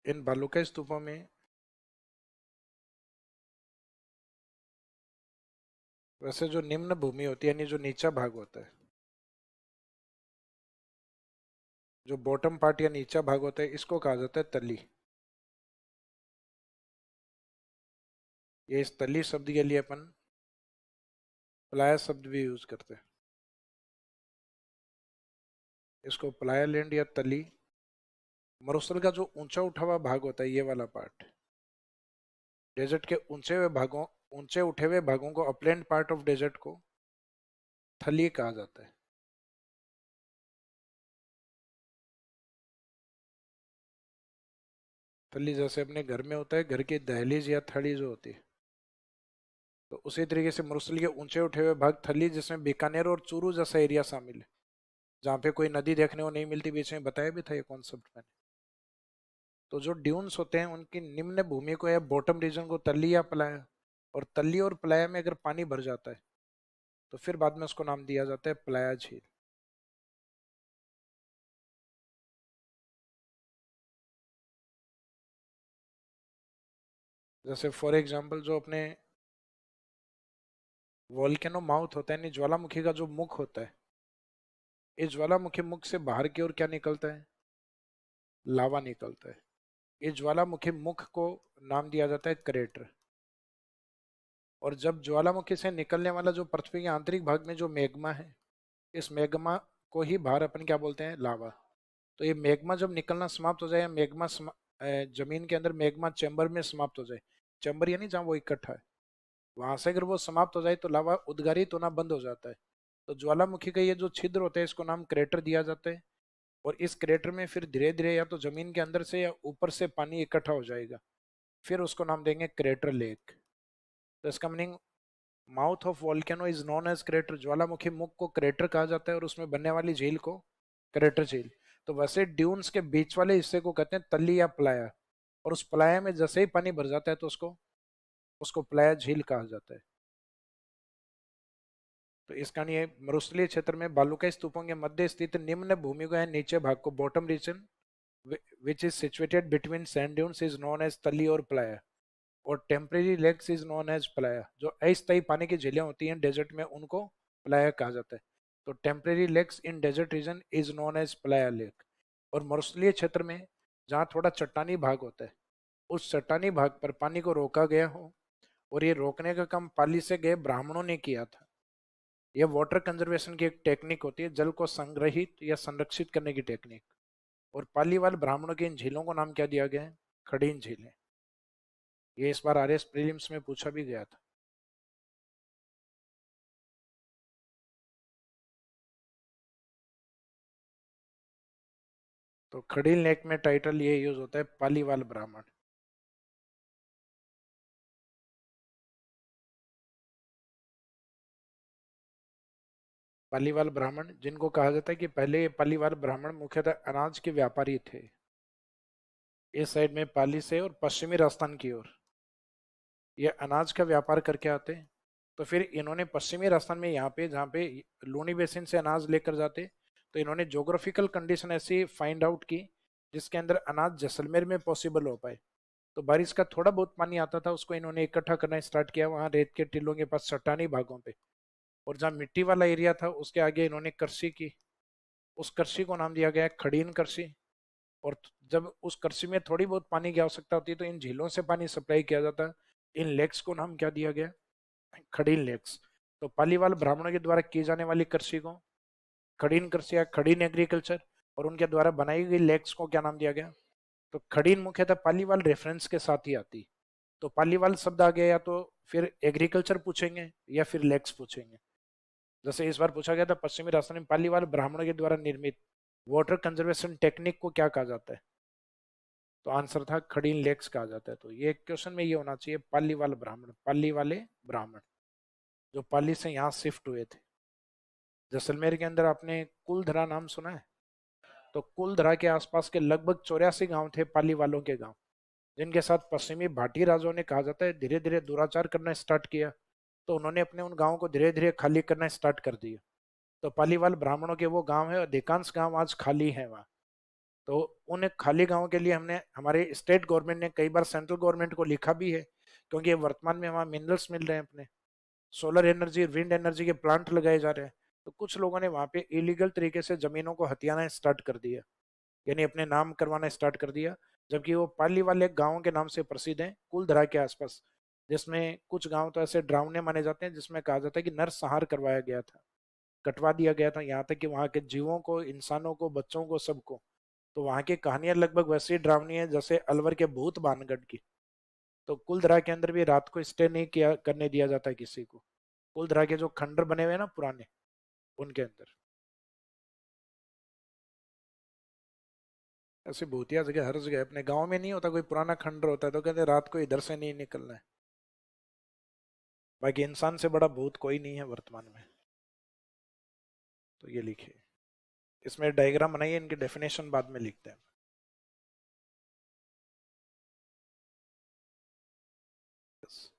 इन बालू का स्तूपों में वैसे जो निम्न भूमि होती है यानी जो नीचा भाग होता है, जो बॉटम पार्ट या नीचा भाग होता है, इसको कहा जाता है तली। ये इस तली शब्द के लिए अपन प्लाया शब्द भी यूज करते हैं। इसको प्लाया लैंड या तली, मरुस्थल का जो ऊंचा उठा हुआ भाग होता है, ये वाला पार्ट, डेजर्ट के ऊंचे उठे हुए भागों को, अपलैंड पार्ट ऑफ डेजर्ट को थली कहा जाता है। थली जैसे अपने घर में होता है, घर की दहलीज या थड़ी जो होती है, तो उसी तरीके से मरुस्थल के ऊंचे उठे हुए भाग थली, जिसमें बीकानेर और चूरू जैसा एरिया शामिल है, जहाँ पे कोई नदी देखने को नहीं मिलती, बीच में बताया भी था ये कॉन्सेप्ट मैंने। तो जो ड्यून्स होते हैं उनकी निम्न भूमि को या बॉटम रीजन को तली या पलाया, और तली और पलाया में अगर पानी भर जाता है तो फिर बाद में उसको नाम दिया जाता है पलाया झील। जैसे फॉर एग्जाम्पल जो अपने वोल्केनो माउथ होता है, यानी ज्वालामुखी का जो मुख होता है, इस ज्वालामुखी मुख से बाहर की ओर क्या निकलता है? लावा निकलता है। इस ज्वालामुखी मुख को नाम दिया जाता है क्रेटर। और जब ज्वालामुखी से निकलने वाला जो पृथ्वी के आंतरिक भाग में जो मैग्मा है, इस मैग्मा को ही बाहर अपन क्या बोलते हैं? लावा। तो ये मैग्मा जब निकलना समाप्त हो जाए, या जमीन के अंदर मैग्मा चैम्बर में समाप्त हो जाए, चैम्बर यानी जहाँ वो इकट्ठा है, वहां से अगर वो समाप्त हो जाए तो लावा उद्गारित होना बंद हो जाता है। तो ज्वालामुखी का ये जो छिद्र होता है, इसको नाम क्रेटर दिया जाता है। और इस क्रेटर में फिर धीरे धीरे या तो जमीन के अंदर से या ऊपर से पानी इकट्ठा हो जाएगा, फिर उसको नाम देंगे क्रेटर लेक। तो इसका meaning, mouth of volcano is known as crater, ज्वालामुखी मुख को क्रेटर कहा जाता है और उसमें बनने वाली झील को क्रेटर झील। तो वैसे ड्यून्स के बीच वाले हिस्से को कहते हैं तली या प्लाया, और उस प्लाया में जैसे ही पानी भर जाता है तो उसको उसको प्लाया झील कहा जाता है। तो इसका नहीं है, मरुस्थलीय क्षेत्र में बालू के स्तूपों के मध्य स्थित निम्न भूमि को या नीचे भाग को, bottom region which is situated between sand dunes is known as tali और प्लाया, और temporary lakes is known as playa. जो अस्थायी पानी की झीलें होती हैं डेजर्ट में, उनको प्लाया कहा जाता है। तो temporary lakes in desert region is known as playa lake. और मरुस्थलीय क्षेत्र में जहाँ थोड़ा चट्टानी भाग होता है, उस चट्टानी भाग पर पानी को रोका गया हो, और ये रोकने का काम पाली से गए ब्राह्मणों ने किया था। यह वाटर कंजर्वेशन की एक टेक्निक होती है, जल को संग्रहित या संरक्षित करने की टेक्निक। और पालीवाल ब्राह्मणों की इन झीलों को नाम क्या दिया गया है? खड़ीन झीलें। ये इस बार आरएस प्रीलिम्स में पूछा भी गया था। तो खड़ीन लेक में टाइटल ये यूज होता है पालीवाल ब्राह्मण। पालीवाल ब्राह्मण, जिनको कहा जाता है कि पहले ये पालीवाल ब्राह्मण मुख्यतः अनाज के व्यापारी थे, इस साइड में पाली से और पश्चिमी राजस्थान की ओर ये अनाज का व्यापार करके आते। तो फिर इन्होंने पश्चिमी राजस्थान में, यहाँ पे जहाँ पे लूनी बेसिन से अनाज लेकर जाते, तो इन्होंने जोग्राफिकल कंडीशन ऐसी फाइंड आउट की जिसके अंदर अनाज जैसलमेर में पॉसिबल हो पाए। तो बारिश का थोड़ा बहुत पानी आता था, उसको इन्होंने इकट्ठा करना स्टार्ट किया वहाँ रेत के टीलों के पास चट्टानी भागों पे। और जहाँ मिट्टी वाला एरिया था उसके आगे इन्होंने कृषि की, उस कृषि को नाम दिया गया खड़ीन कृषि। और जब उस कृषि में थोड़ी बहुत पानी की आवश्यकता होती है तो इन झीलों से पानी सप्लाई किया जाता है। इन लेक्स को नाम क्या दिया गया? खड़ीन लेक्स। तो पालीवाल ब्राह्मणों के द्वारा की जाने वाली कृषि को खड़ीन कृषि या खड़ीन एग्रीकल्चर, और उनके द्वारा बनाई गई लेक्स को क्या नाम दिया गया? तो खड़ीन मुख्यतः पालीवाल रेफरेंस के साथ ही आती। तो पालीवाल शब्द आ गया, या तो फिर एग्रीकल्चर पूछेंगे या फिर लेक्स पूछेंगे। जैसे इस बार पूछा गया था पश्चिमी राजस्थान में पालीवाल ब्राह्मणों के द्वारा निर्मित वाटर कंजर्वेशन टेक्निक को क्या कहा जाता है? तो आंसर था खड़ीन लेक्स कहा जाता है। तो ये क्वेश्चन में ये होना चाहिए पालीवाल ब्राह्मण, पाली वाले ब्राह्मण जो पाली से यहाँ शिफ्ट हुए थे। जैसलमेर के अंदर आपने कुलधरा नाम सुना है? तो कुलधरा के आसपास के लगभग 84 गांव थे पाली वालों के गांव, जिनके साथ पश्चिमी भाटी राजाओं ने, कहा जाता है, धीरे धीरे दुराचार करना स्टार्ट किया। तो उन्होंने अपने उन गांवों को धीरे धीरे खाली करना स्टार्ट कर दिया। तो पालीवाल ब्राह्मणों के वो गांव है, अधिकांश गांव आज खाली है वहाँ। तो उन खाली गांवों के लिए हमने, हमारे स्टेट गवर्नमेंट ने कई बार सेंट्रल गवर्नमेंट को लिखा भी है, क्योंकि वर्तमान में वहाँ मिनरल्स मिल रहे हैं, अपने सोलर एनर्जी, विंड एनर्जी के प्लांट लगाए जा रहे हैं। तो कुछ लोगों ने वहाँ पे इलीगल तरीके से जमीनों को हथियाना स्टार्ट कर दिया, यानी अपने नाम करवाना स्टार्ट कर दिया। जबकि वो पाली वाले गांवों के नाम से प्रसिद्ध हैं कुलधरा के आसपास, जिसमें कुछ गांव तो ऐसे डरावने माने जाते हैं, जिसमें कहा जाता है कि नरसंहार करवाया गया था, कटवा दिया गया था, यहाँ तक कि वहाँ के जीवों को, इंसानों को, बच्चों को, सबको। तो वहाँ की कहानियां लगभग वैसे ही डरावनी है जैसे अलवर के भूत बानगढ़ की। तो कुलधरा के अंदर भी रात को स्टे नहीं किया करने दिया जाता है किसी को। कुलधरा के जो खंडर बने हुए हैं ना पुराने, उनके अंदर ऐसी भूतिया जगह हर जगह। अपने गांव में नहीं होता कोई पुराना खंडर होता है तो कहते हैं रात को इधर से नहीं निकलना है। बाकी इंसान से बड़ा भूत कोई नहीं है वर्तमान में। तो ये लिखिए, इसमें डायग्राम बनाइए, इनकी डेफिनेशन बाद में लिखते हैं। Yes.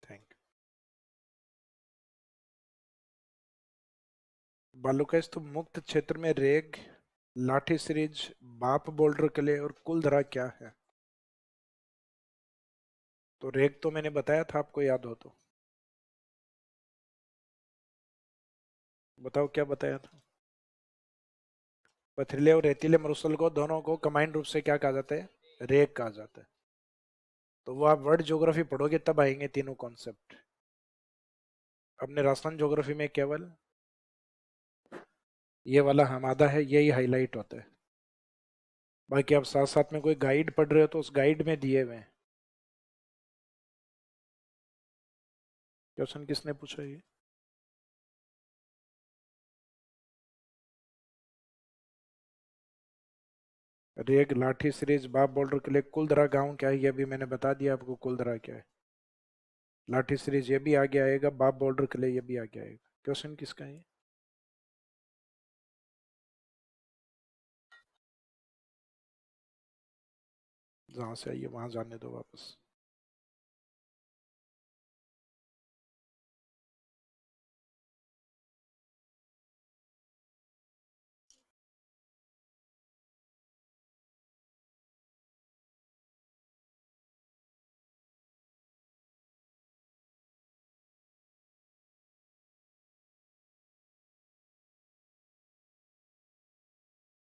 Thank you. बालूका स्तूप मुक्त क्षेत्र में रेग, लाठी सीरीज, बाप बोल्डर किले और कुलधरा क्या है? तो रेग तो मैंने बताया था, आपको याद हो तो बताओ क्या बताया था। पथरीले और रेतीले मरुस्थल को, दोनों को कंबाइंड रूप से क्या कहा जाता है? रेग कहा जाता है। तो वो आप वर्ल्ड ज्योग्राफी पढ़ोगे तब आएंगे तीनों कॉन्सेप्ट। अपने राजस्थान ज्योग्राफी में केवल ये वाला हमादा है, यही हाईलाइट होता है। बाकी आप साथ साथ में कोई गाइड पढ़ रहे हो तो उस गाइड में दिए हुए हैं। क्वेश्चन किसने पूछा ये? रेग, लाठी सीरीज, बाप बॉर्डर के लिए, कुलधरा गांव क्या है ये भी मैंने बता दिया आपको, कुलधरा क्या है। लाठी सीरीज ये भी आगे आएगा, बाप बॉर्डर के लिए ये भी आगे आएगा। क्वेश्चन किसका है? जहां से आइए वहां जाने दो वापस।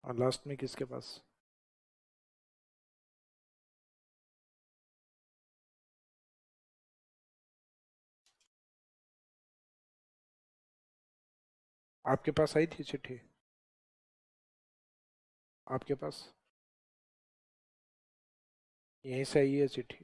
और लास्ट में किसके पास? आपके पास आई थी चिट्ठी? आपके पास यहीं से आई है चिट्ठी?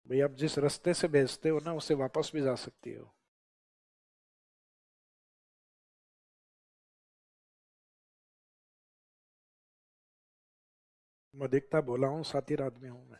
भाई आप जिस रास्ते से भेजते हो ना उससे वापस भी जा सकती हो। मैं दिखता बोला हूँ, सातिर आदमी हूँ मैं।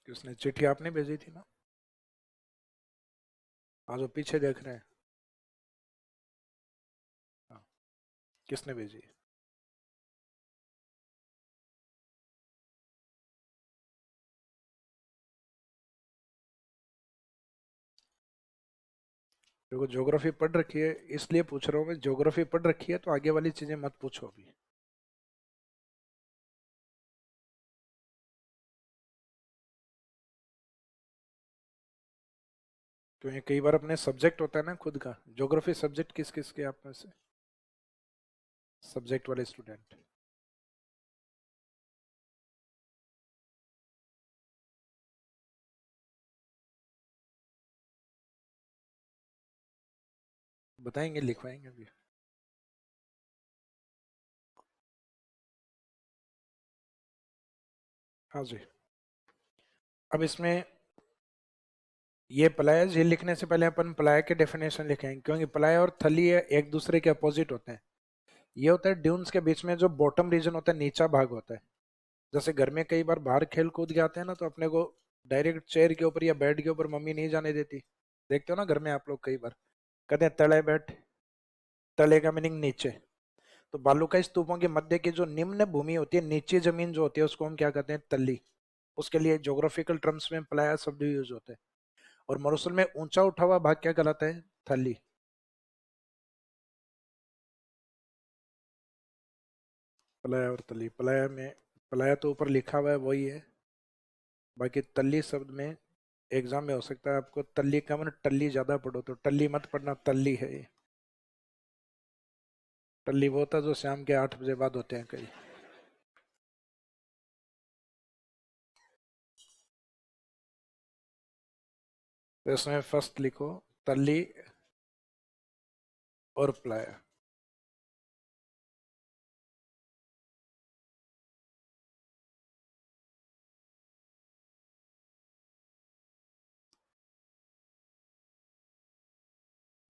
किसने चिट्ठी आपने भेजी थी ना? हाँ जो पीछे देख रहे हैं। हाँ, किसने भेजी? देखो ज्योग्राफी पढ़ रखी है इसलिए पूछ रहा हूँ मैं, ज्योग्राफी पढ़ रखी है तो आगे वाली चीजें मत पूछो अभी। क्योंकि कई बार अपने सब्जेक्ट होता है ना खुद का। ज्योग्राफी सब्जेक्ट किस किस के आप में से? सब्जेक्ट वाले स्टूडेंट बताएंगे, लिखवाएंगे अभी। हाँ जी। अब इसमें ये प्लायज, ये लिखने से पहले अपन प्लाय के डेफिनेशन लिखेंगे, क्योंकि प्लाय और थली एक दूसरे के अपोजिट होते हैं। ये होता है ड्यून्स के बीच में जो बॉटम रीजन होता है, नीचा भाग होता है। जैसे घर में कई बार बाहर खेल कूद के आते हैं ना, तो अपने को डायरेक्ट चेयर के ऊपर या बेड के ऊपर मम्मी नहीं जाने देती। देखते हो ना घर में आप लोग, कई बार कहते हैं तले बैठ। तले का मीनिंग नीचे। तो बालूकाई स्तूपों के मध्य की जो निम्न भूमि होती है, नीचे जमीन जो होती है, उसको हम क्या कहते हैं? तल्ली। उसके लिए ज्योग्राफिकल टर्म्स में प्लाया शब्द यूज होते हैं। और मरुस्थल में ऊंचा उठा हुआ भाग क्या कहलाता है? थली। प्लाया और तली, प्लाया में, प्लाया तो ऊपर लिखा हुआ है वही है। बाकी तल्ली शब्द में एग्जाम में हो सकता है आपको तल्ली का मतलब टल्ली ज्यादा पढ़ो, तो टल्ली मत पढ़ना, तल्ली है ये। टल्ली वो होता है जो शाम के 8 बजे बाद होते हैं कई। तो इसमें फर्स्ट लिखो तल्ली और प्लाया।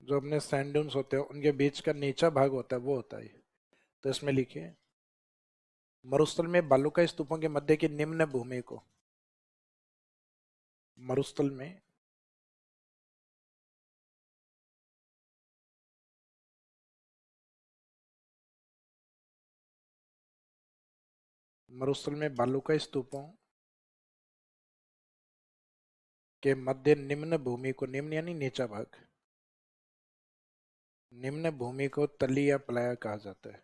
जो अपने सैंड ड्यून्स होते हैं उनके बीच का नीचा भाग होता है, वो होता है। तो इसमें लिखिए मरुस्थल में बालूकाई स्तूपों के मध्य की निम्न भूमि को। मरुस्थल में, मरुस्थल में बालूकाई स्तूपों के मध्य निम्न भूमि को, निम्न यानी नीचा भाग, निम्न भूमि को तली या प्लाया कहा जाता है।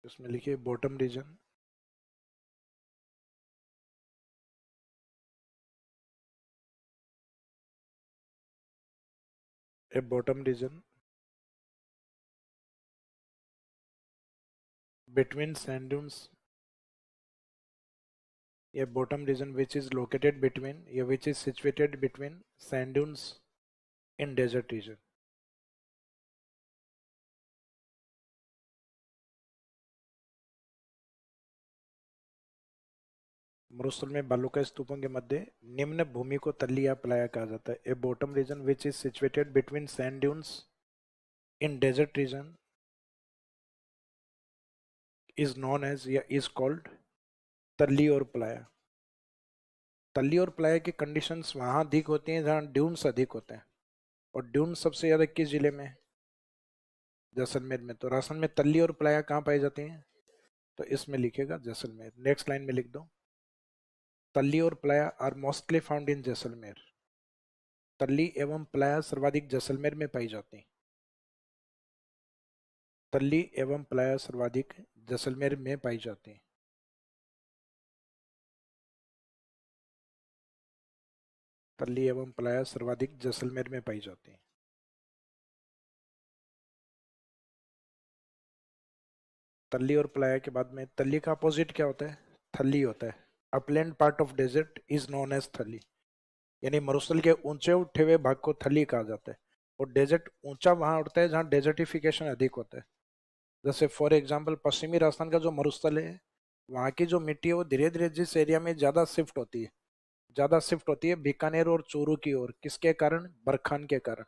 इसमें लिखिए bottom region, a bottom region between sand dunes, a bottom region which is located between, yeah, which is situated between sand dunes in desert region। मरुस्थल में बालू का स्तूपों के मध्य निम्न भूमि को तल्ली या प्लाया कहा जाता है। A bottom region which is situated between sand dunes in desert region is known as, या इज कॉल्ड, तल्ली और प्लाया। तल्ली और प्लाया की कंडीशंस वहां अधिक होती हैं जहां ड्यून्स अधिक होते हैं। और ड्यून्स सबसे ज्यादा किस जिले में? जैसलमेर में। तो राजस्थान में तल्ली और प्लाया कहाँ पाई जाती हैं? तो इसमें लिखेगा जैसलमेर। नेक्स्ट लाइन में लिख दो तल्ली और playa are mostly found in Jaisalmer. तल्ली एवं प्लाया सर्वाधिक जैसलमेर में पाई जाती हैं। तल्ली एवं प्लाया सर्वाधिक जैसलमेर में पाई जाती हैं। तल्ली एवं प्लाया सर्वाधिक जैसलमेर में पाई जाती हैं। तल्ली और प्लाया के बाद में तल्ली का अपोजिट क्या होता है? थली होता है। Upland part of desert is known as Thali. यानी मरुस्थल के ऊंचे उठे हुए भाग को थली कहा जाता है। और डेजर्ट ऊंचा वहां उठता है जहां डेजर्टिफिकेशन अधिक होता है। जैसे फॉर एग्जाम्पल पश्चिमी राजस्थान का जो मरुस्थल है वहां की जो मिट्टी है वो धीरे धीरे जिस एरिया में ज्यादा शिफ्ट होती है बीकानेर और चूरू की ओर, किसके कारण? बरखान के कारण।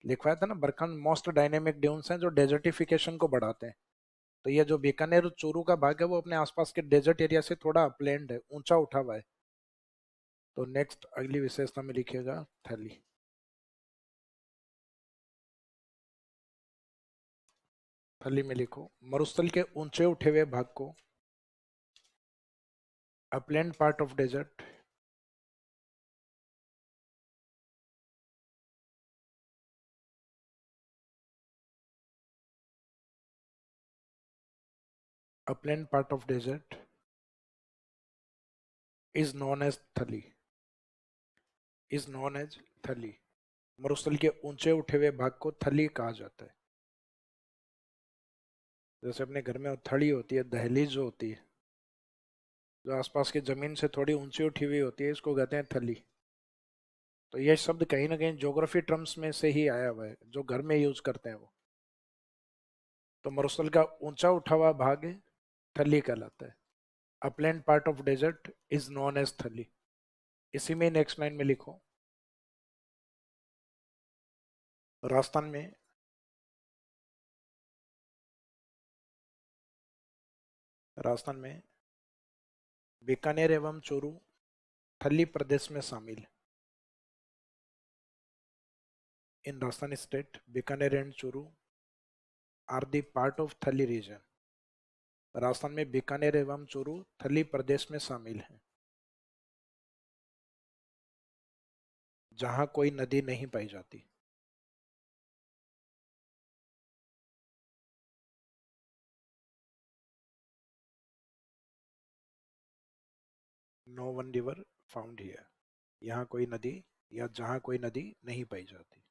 लिखवाया था ना, बरखान मोस्ट डायनेमिक ड्यून्स हैं जो डेजर्टिफिकेशन को बढ़ाते हैं। तो ये जो बीकानेर और चूरू का भाग है वो अपने आसपास के डेजर्ट एरिया से थोड़ा अपलैंड है, ऊंचा उठा हुआ है। तो नेक्स्ट अगली विशेषता में लिखिएगा थैली। थैली में लिखो मरुस्थल के ऊंचे उठे हुए भाग को upland part of desert upland part of desert is known as Thali is known as Thali. मरुस्थल के ऊंचे उठे हुए भाग को थली कहा जाता है। जैसे अपने घर में थड़ी होती है, दहलीज जो होती है, जो आसपास की जमीन से थोड़ी ऊंची उठी हुई होती है, इसको कहते हैं थली। तो यह शब्द कहीं ना कहीं ज्योग्राफी टर्म्स में से ही आया हुआ है, जो घर में यूज करते हैं वो। तो मरुस्थल का ऊंचा उठा हुआ भाग थली कहलाता है। Upland part of desert is known as Thali. इसी में नेक्स्ट लाइन में लिखो राजस्थान में राजस्थान में बीकानेर एवं चूरू थली प्रदेश में शामिल। In Rajasthan state Bikaner and Churu are the part of Thali region. Rajasthan में बीकानेर एवं चूरू थली प्रदेश में शामिल हैं, जहां कोई नदी नहीं पाई जाती। No one river found here. यहाँ कोई नदी या जहां कोई नदी नहीं पाई जाती।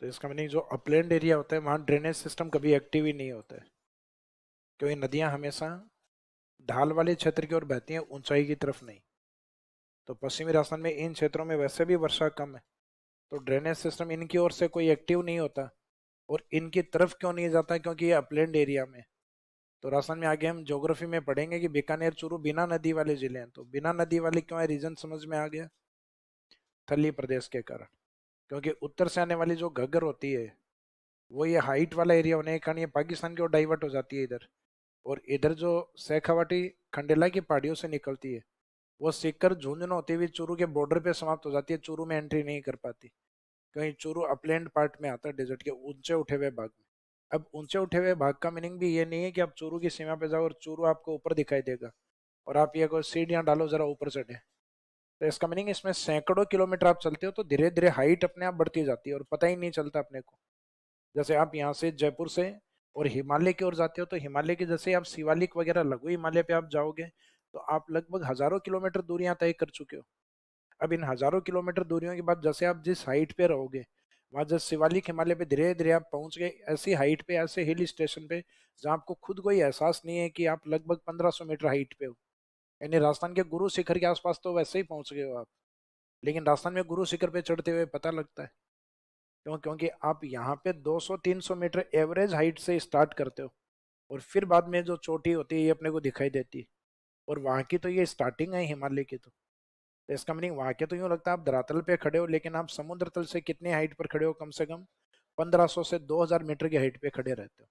तो इसका मीनिंग जो अपलैंड एरिया होता है वहां ड्रेनेज सिस्टम कभी एक्टिव ही नहीं होता है, क्योंकि नदियां हमेशा ढाल वाले क्षेत्र की ओर बहती हैं, ऊंचाई की तरफ नहीं। तो पश्चिमी राजस्थान में इन क्षेत्रों में वैसे भी वर्षा कम है, तो ड्रेनेज सिस्टम इनकी ओर से कोई एक्टिव नहीं होता। और इनकी तरफ क्यों नहीं जाता? क्योंकि ये अपलैंड एरिया में। तो राजस्थान में आगे हम ज्योग्राफी में पढ़ेंगे कि बीकानेर चूरू बिना नदी वाले जिले हैं। तो बिना नदी वाले क्यों है, रीजन समझ में आ गया? थली प्रदेश के कारण। क्योंकि उत्तर से आने वाली जो घग्गर होती है वो ये हाइट वाला एरिया होने के कारण ये पाकिस्तान की ओर डाइवर्ट हो जाती है इधर। और इधर जो शेखावाटी खंडेला की पहाड़ियों से निकलती है वो सीकर झुंझुनू होती हुई चूरू के बॉर्डर पे समाप्त हो जाती है, चूरू में एंट्री नहीं कर पाती। कहीं चूरू अपलैंड पार्ट में आता है, डेजर्ट के ऊंचे उठे हुए भाग में। अब ऊंचे उठे हुए भाग का मीनिंग भी ये नहीं है कि आप चूरू की सीमा पे जाओ और चूरू आपको ऊपर दिखाई देगा और आप ये कोई सीढ़ियां डालो जरा ऊपर चढ़े। तो इसका मीनिंग इसमें सैकड़ों किलोमीटर आप चलते हो तो धीरे धीरे हाइट अपने आप बढ़ती जाती है और पता ही नहीं चलता अपने को। जैसे आप यहाँ से जयपुर से और हिमालय की ओर जाते हो तो हिमालय के जैसे आप शिवालिक वगैरह लघु हिमालय पे आप जाओगे तो आप लगभग हजारों किलोमीटर दूरियां तय कर चुके हो। अब इन हजारों किलोमीटर दूरियों के बाद जैसे आप जिस हाइट पे रहोगे वहां जब शिवालिक हिमालय पे धीरे धीरे आप पहुंच गए ऐसी हाइट पे, ऐसे हिल स्टेशन पे जहां आपको खुद कोई एहसास नहीं है कि आप लगभग 1500 मीटर हाइट पे हो। यानी राजस्थान के गुरु शिखर के आसपास तो वैसे ही पहुंच गए हो आप, लेकिन राजस्थान में गुरु शिखर पे चढ़ते हुए पता लगता है। क्यों? क्योंकि आप यहाँ पे 200-300 मीटर एवरेज हाइट से स्टार्ट करते हो और फिर बाद में जो चोटी होती है ये अपने को दिखाई देती है। और वहां की तो ये स्टार्टिंग है हिमालय की। तो इसका मीनिंग वहां के तो यूं लगता है आप धरातल पे खड़े हो, लेकिन आप समुद्र तल से कितनी हाइट पर खड़े हो? कम से कम 1500 से 2000 मीटर की हाइट पे खड़े रहते हो।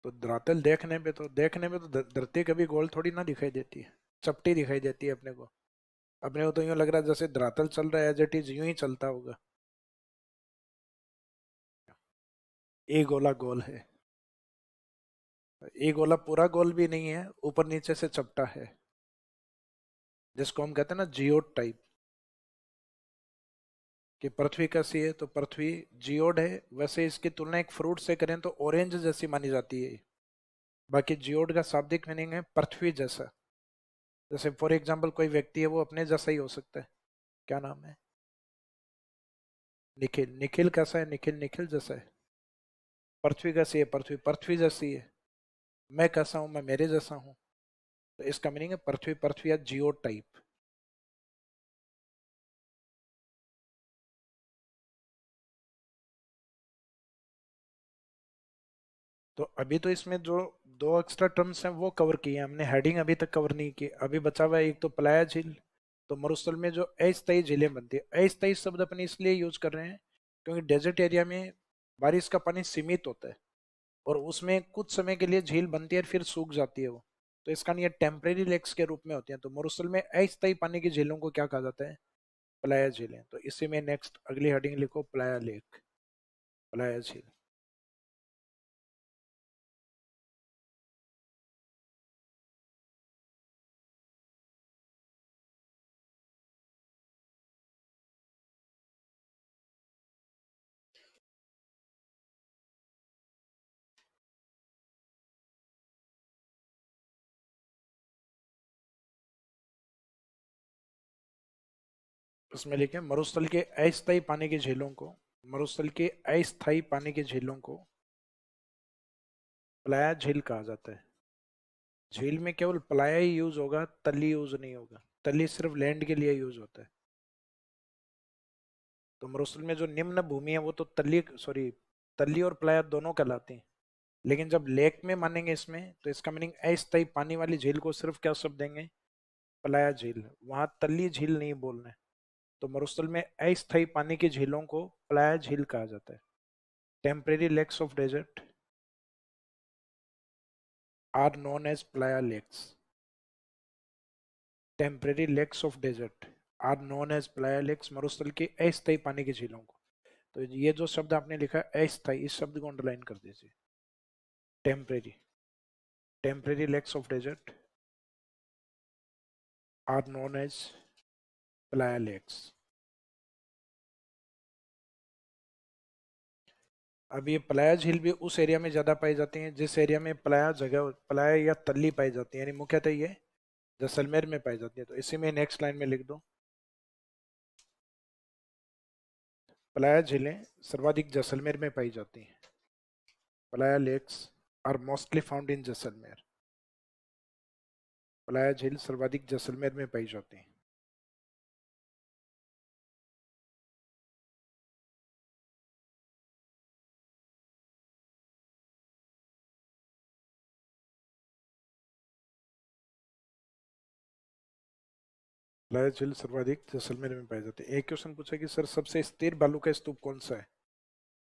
तो धरातल देखने पे तो धरती कभी गोल थोड़ी ना दिखाई देती है, चपटी दिखाई देती है अपने को। अपने को तो यूं लग रहा है जैसे धरातल चल रहा है, एज इट इज यूं ही चलता होगा। एक गोला गोल है। एक गोला पूरा गोल भी नहीं है, ऊपर नीचे से चपटा है, जिसको हम कहते हैं ना जियोड टाइप। कि पृथ्वी कैसी है? तो पृथ्वी जियोड है। वैसे इसकी तुलना एक फ्रूट से करें तो ऑरेंज जैसी मानी जाती है। बाकी जियोड का शाब्दिक मीनिंग है पृथ्वी जैसा। जैसे फॉर एग्जाम्पल कोई व्यक्ति है वो अपने जैसा ही हो सकता है। क्या नाम है? निखिल। निखिल कैसा है? निखिल निखिल जैसा है। पृथ्वी कैसी है? पृथ्वी पृथ्वी जैसी है। मैं कैसा हूं? मैं मेरे जैसा हूं। तो इसका मीनिंग है पृथ्वी पृथ्वी या जियोड टाइप। तो अभी तो इसमें जो दो एक्स्ट्रा टर्म्स हैं वो कवर किए हैं हमने, हेडिंग अभी तक कवर नहीं की। अभी बचा हुआ है एक तो प्लाया झील। तो मरुस्थल में जो अस्थायी झीलें बनती है, अस्थायी शब्द अपन इसलिए यूज कर रहे हैं क्योंकि डेजर्ट एरिया में बारिश का पानी सीमित होता है और उसमें कुछ समय के लिए झील बनती है फिर सूख जाती है वो। तो इसका नहीं, टेम्परेरी लेक्स के रूप में होती हैं। तो मरुस्थल में अस्थायी पानी की झीलों को क्या कहा जाता है? प्लाया झीलें। तो इसी में नेक्स्ट अगली हेडिंग लिखो, प्लाया लेक, प्लाया झील। उसमें लिखे मरुस्थल के अस्थायी पानी की झीलों को, मरुस्थल के अस्थायी पानी की झीलों को प्लाया झील कहा जाता है। झील में केवल प्लाया ही यूज होगा, तली यूज नहीं होगा। तली सिर्फ लैंड के लिए यूज होता है। तो मरुस्थल में जो निम्न भूमि है वो तो तली, सॉरी, तली और प्लाया दोनों कहलाती हैं। लेकिन जब लेक में मानेंगे इसमें तो इसका मीनिंग अस्थायी पानी वाली झील को सिर्फ क्या शब्द देंगे? प्लाया झील। वहां तली झील नहीं बोलना है। तो मरुस्थल में अस्थायी पानी की झीलों को प्लाया झील कहा जाता है। Temporary lakes of desert are known as playa lakes. Temporary lakes of desert are known as playa lakes, मरुस्थल की अस्थायी पानी की झीलों को। तो ये जो शब्द आपने लिखा है अस्थायी, इस शब्द को अंडरलाइन कर दीजिए। Temporary, temporary lakes of desert are known as playa lakes. अब ये प्लाया झील भी उस एरिया में ज्यादा पाई जाती है जिस एरिया में प्लाया जगह, प्लाया या तल्ली पाई जाती है, यानी मुख्यतः ये जैसलमेर में पाई जाती है। तो इसी में नेक्स्ट लाइन में लिख दो, प्लाया झीलें सर्वाधिक जैसलमेर में पाई जाती हैं। Playa lakes are mostly found in Jaisalmer. Playa झील सर्वाधिक जैसलमेर में पाई जाती हैं। प्लाया झील सर्वाधिक जैसलमेर में पाई जाती है। एक क्वेश्चन पूछा कि सर सबसे स्थिर बालू का स्तूप कौन सा है?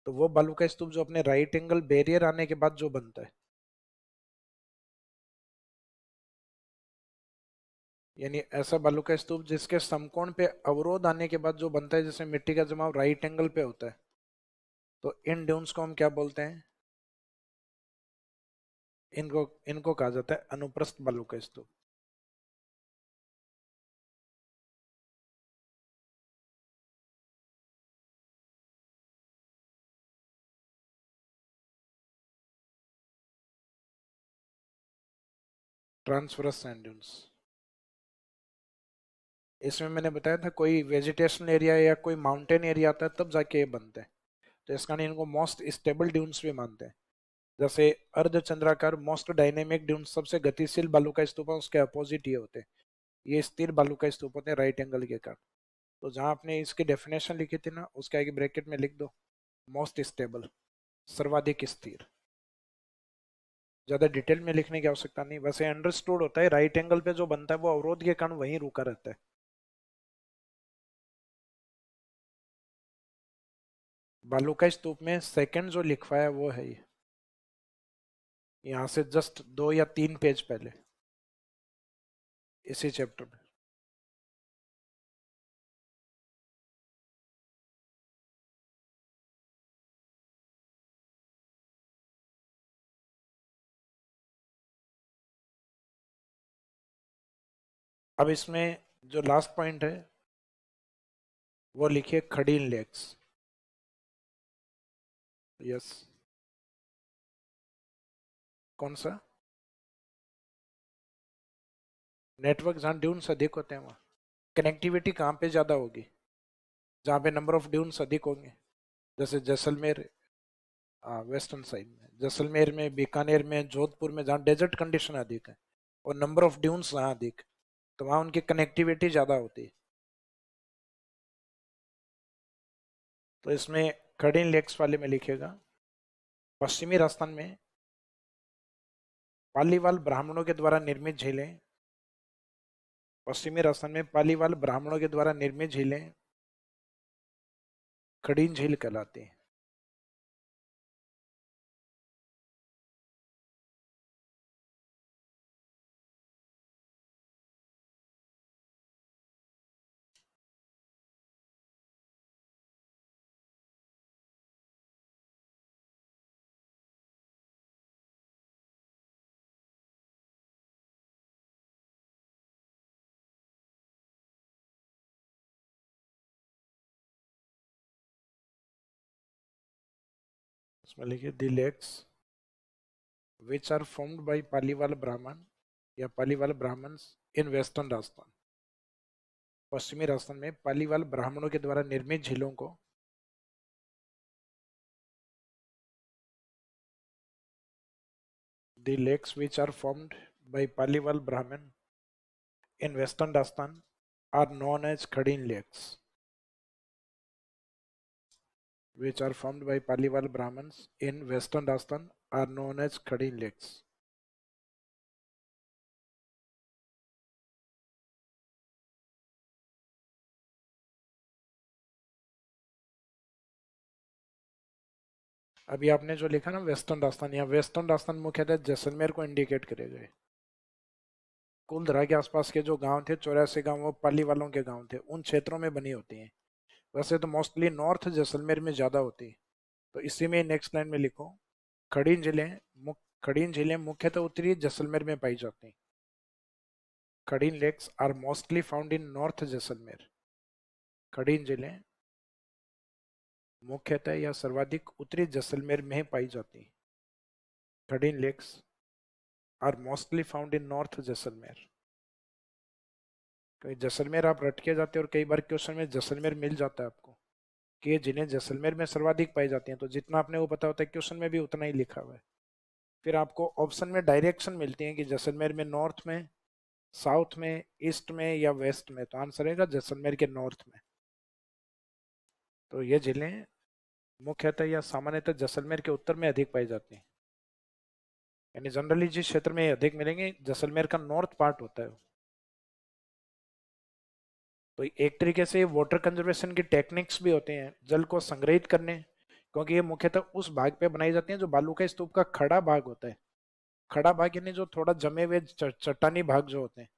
तो वो बालू का स्तूप जो अपने राइट एंगल बैरियर आने के बाद जो बनता है, यानी ऐसा बालू का स्तूप जिसके समकोण पे अवरोध आने के बाद जो बनता है, जैसे मिट्टी का जमाव राइट एंगल पे होता है, तो इन ड्यून्स को हम क्या बोलते हैं? इनको इनको कहा जाता है अनुप्रस्थ बालू का स्तूप। Transverse sand dunes. इसमें मैंने बताया था कोई वेजिटेशन एरिया या कोई माउंटेन एरिया आता है तब जाके ये बनते हैं। तो इसका नहीं, इनको मोस्ट स्टेबल ड्यून्स भी मानते हैं। जैसे अर्धचंद्राकार मोस्ट डायनेमिक ड्यून्स, सबसे गतिशील बालू का स्तूप है, उसके अपोजिट ये होते हैं। ये स्थिर बालू का स्तूप होते हैं राइट एंगल के कारण। तो जहां आपने इसकी डेफिनेशन लिखी थी ना, उसके आगे ब्रैकेट में लिख दो मोस्ट स्टेबल, सर्वाधिक स्थिर। ज्यादा डिटेल में लिखने की आवश्यकता नहीं, वैसे अंडरस्टूड होता है राइट एंगल पे जो बनता है वो अवरोध के कारण वहीं रुका रहता है। बालू का स्तूप में सेकंड जो लिखवाया है वो है ये, यहाँ से जस्ट 2 या 3 पेज पहले, इसी चैप्टर में। अब इसमें जो लास्ट पॉइंट है वो लिखिए खड़ीन लेक्स। यस। कौन सा? नेटवर्क जहाँ ड्यून्स अधिक होते हैं वहाँ। कनेक्टिविटी कहाँ पे ज्यादा होगी? जहाँ पे नंबर ऑफ ड्यून्स अधिक होंगे। जैसे जैसलमेर, वेस्टर्न साइड में, जैसलमेर में, बीकानेर में, जोधपुर में, जहाँ डेजर्ट कंडीशन अधिक है और नंबर ऑफ ड्यून्स जहाँ अधिक, तो वहाँ उनकी कनेक्टिविटी ज्यादा होती है। तो इसमें खड़ीन लेक्स वाले में लिखेगा पश्चिमी राजस्थान में पालीवाल ब्राह्मणों के द्वारा निर्मित झीलें, पश्चिमी राजस्थान में पालीवाल ब्राह्मणों के द्वारा निर्मित झीलें खड़ीन झील कहलाती हैं। उसमें लिखिए the lakes which are formed by Paliwal Brahmin या पालीवाल ब्राह्मण्स इन वेस्टर्न राजस्थान। पश्चिमी राजस्थान में पालीवाल ब्राह्मणों के द्वारा निर्मित झीलों को the lakes which are formed by Paliwal Brahmin in western Rajasthan are known as Khadin lakes which are formed by Paliwal Brahmins in western Rajasthan are known as Khadin lakes. अभी आपने जो लिखा ना वेस्टर्न राजस्थान, या वेस्टर्न राजस्थान मुख्यतः जैसलमेर को इंडिकेट करेगा। कुलधरा के आसपास के जो गांव थे, 84 गांव, वो पाली वालों के गांव थे, उन क्षेत्रों में बनी होती हैं। वैसे तो मोस्टली नॉर्थ जैसलमेर में ज्यादा होती है। तो इसी में नेक्स्ट लाइन में लिखो खड़ीन झीलें खड़ीन झीलें मुख्यतः उत्तरी जैसलमेर में पाई जाती हैं। Khadin lakes are mostly found in north Jaisalmer. Khadin झीलें मुख्यतः या सर्वाधिक उत्तरी जैसलमेर में पाई जाती हैं। Khadin lakes are mostly found in north Jaisalmer. तो जैसलमेर आप रट के जाते हैं और कई बार क्वेश्चन में जैसलमेर मिल जाता है आपको कि जिन्हें जैसलमेर में सर्वाधिक पाई जाती हैं, तो जितना आपने वो पता होता है क्वेश्चन में भी उतना ही लिखा हुआ है। फिर आपको ऑप्शन में डायरेक्शन मिलती है कि जैसलमेर में नॉर्थ में, साउथ में, ईस्ट में या वेस्ट में। तो आंसर रहेगा जैसलमेर के नॉर्थ में। तो ये झीलें मुख्यतः या सामान्यतः जैसलमेर के उत्तर में अधिक पाई जाती हैं। यानी जनरली जिस क्षेत्र में अधिक मिलेंगे जैसलमेर का नॉर्थ पार्ट होता है। तो एक तरीके से वाटर कंजर्वेशन की टेक्निक्स भी होते हैं जल को संग्रहित करने, क्योंकि ये मुख्यतः उस भाग पे बनाई जाती हैं जो बालू का स्तूप का खड़ा भाग होता है। खड़ा भाग यानी जो थोड़ा जमे हुए चट्टानी भाग जो होते हैं,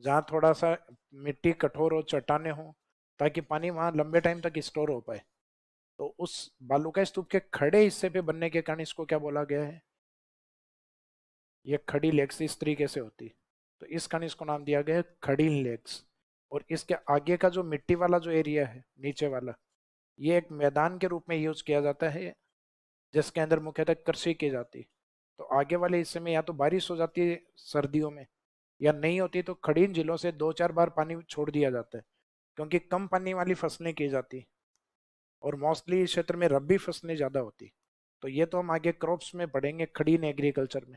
जहाँ थोड़ा सा मिट्टी कठोर हो, चट्टाने हो, ताकि पानी वहां लंबे टाइम तक स्टोर हो पाए। तो उस बालू का स्तूप के खड़े हिस्से पे बनने के कारण इसको क्या बोला गया है, ये खड़ी लेक्स इस तरीके से होती। तो इस कारण इसको नाम दिया गया है खड़ी लेक्स। और इसके आगे का जो मिट्टी वाला जो एरिया है नीचे वाला, ये एक मैदान के रूप में यूज किया जाता है जिसके अंदर मुख्यतः कृषि की जाती है। तो आगे वाले हिस्से में या तो बारिश हो जाती है सर्दियों में, या नहीं होती तो खड़ीन झीलों से 2-4 बार पानी छोड़ दिया जाता है, क्योंकि कम पानी वाली फसलें की जाती और मोस्टली इस क्षेत्र में रबी फसलें ज्यादा होती। तो ये तो हम आगे क्रॉप्स में पढ़ेंगे खड़ीन एग्रीकल्चर में।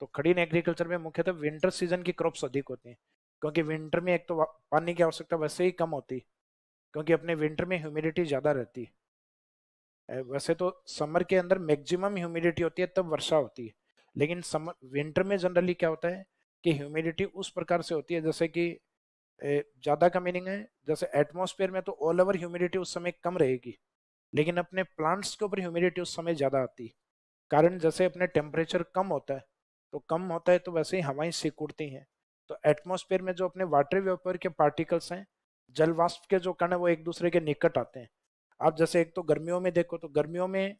तो खड़ीन एग्रीकल्चर में मुख्यतः विंटर सीजन की क्रॉप्स अधिक होती हैं, क्योंकि विंटर में एक तो पानी की आवश्यकता वैसे ही कम होती, क्योंकि अपने विंटर में ह्यूमिडिटी ज्यादा रहती है। वैसे तो समर के अंदर मैक्सिमम ह्यूमिडिटी होती है, तब वर्षा होती है। लेकिन समर विंटर में जनरली क्या होता है कि ह्यूमिडिटी उस प्रकार से होती है, जैसे कि ज्यादा का मीनिंग है जैसे एटमॉस्फेयर में तो ऑल ओवर ह्यूमिडिटी उस समय कम रहेगी, लेकिन अपने प्लांट्स के ऊपर ह्यूमिडिटी उस समय ज्यादा आती है। कारण जैसे अपने टेम्परेचर कम होता है, तो कम होता है तो वैसे ही हवाएं सिकुड़ती हैं। तो एटमॉस्फेयर में जो अपने वाटर वेपर के पार्टिकल्स हैं, जल वाष्प के जो कण है, वो एक दूसरे के निकट आते हैं। आप जैसे एक तो गर्मियों में देखो तो गर्मियों में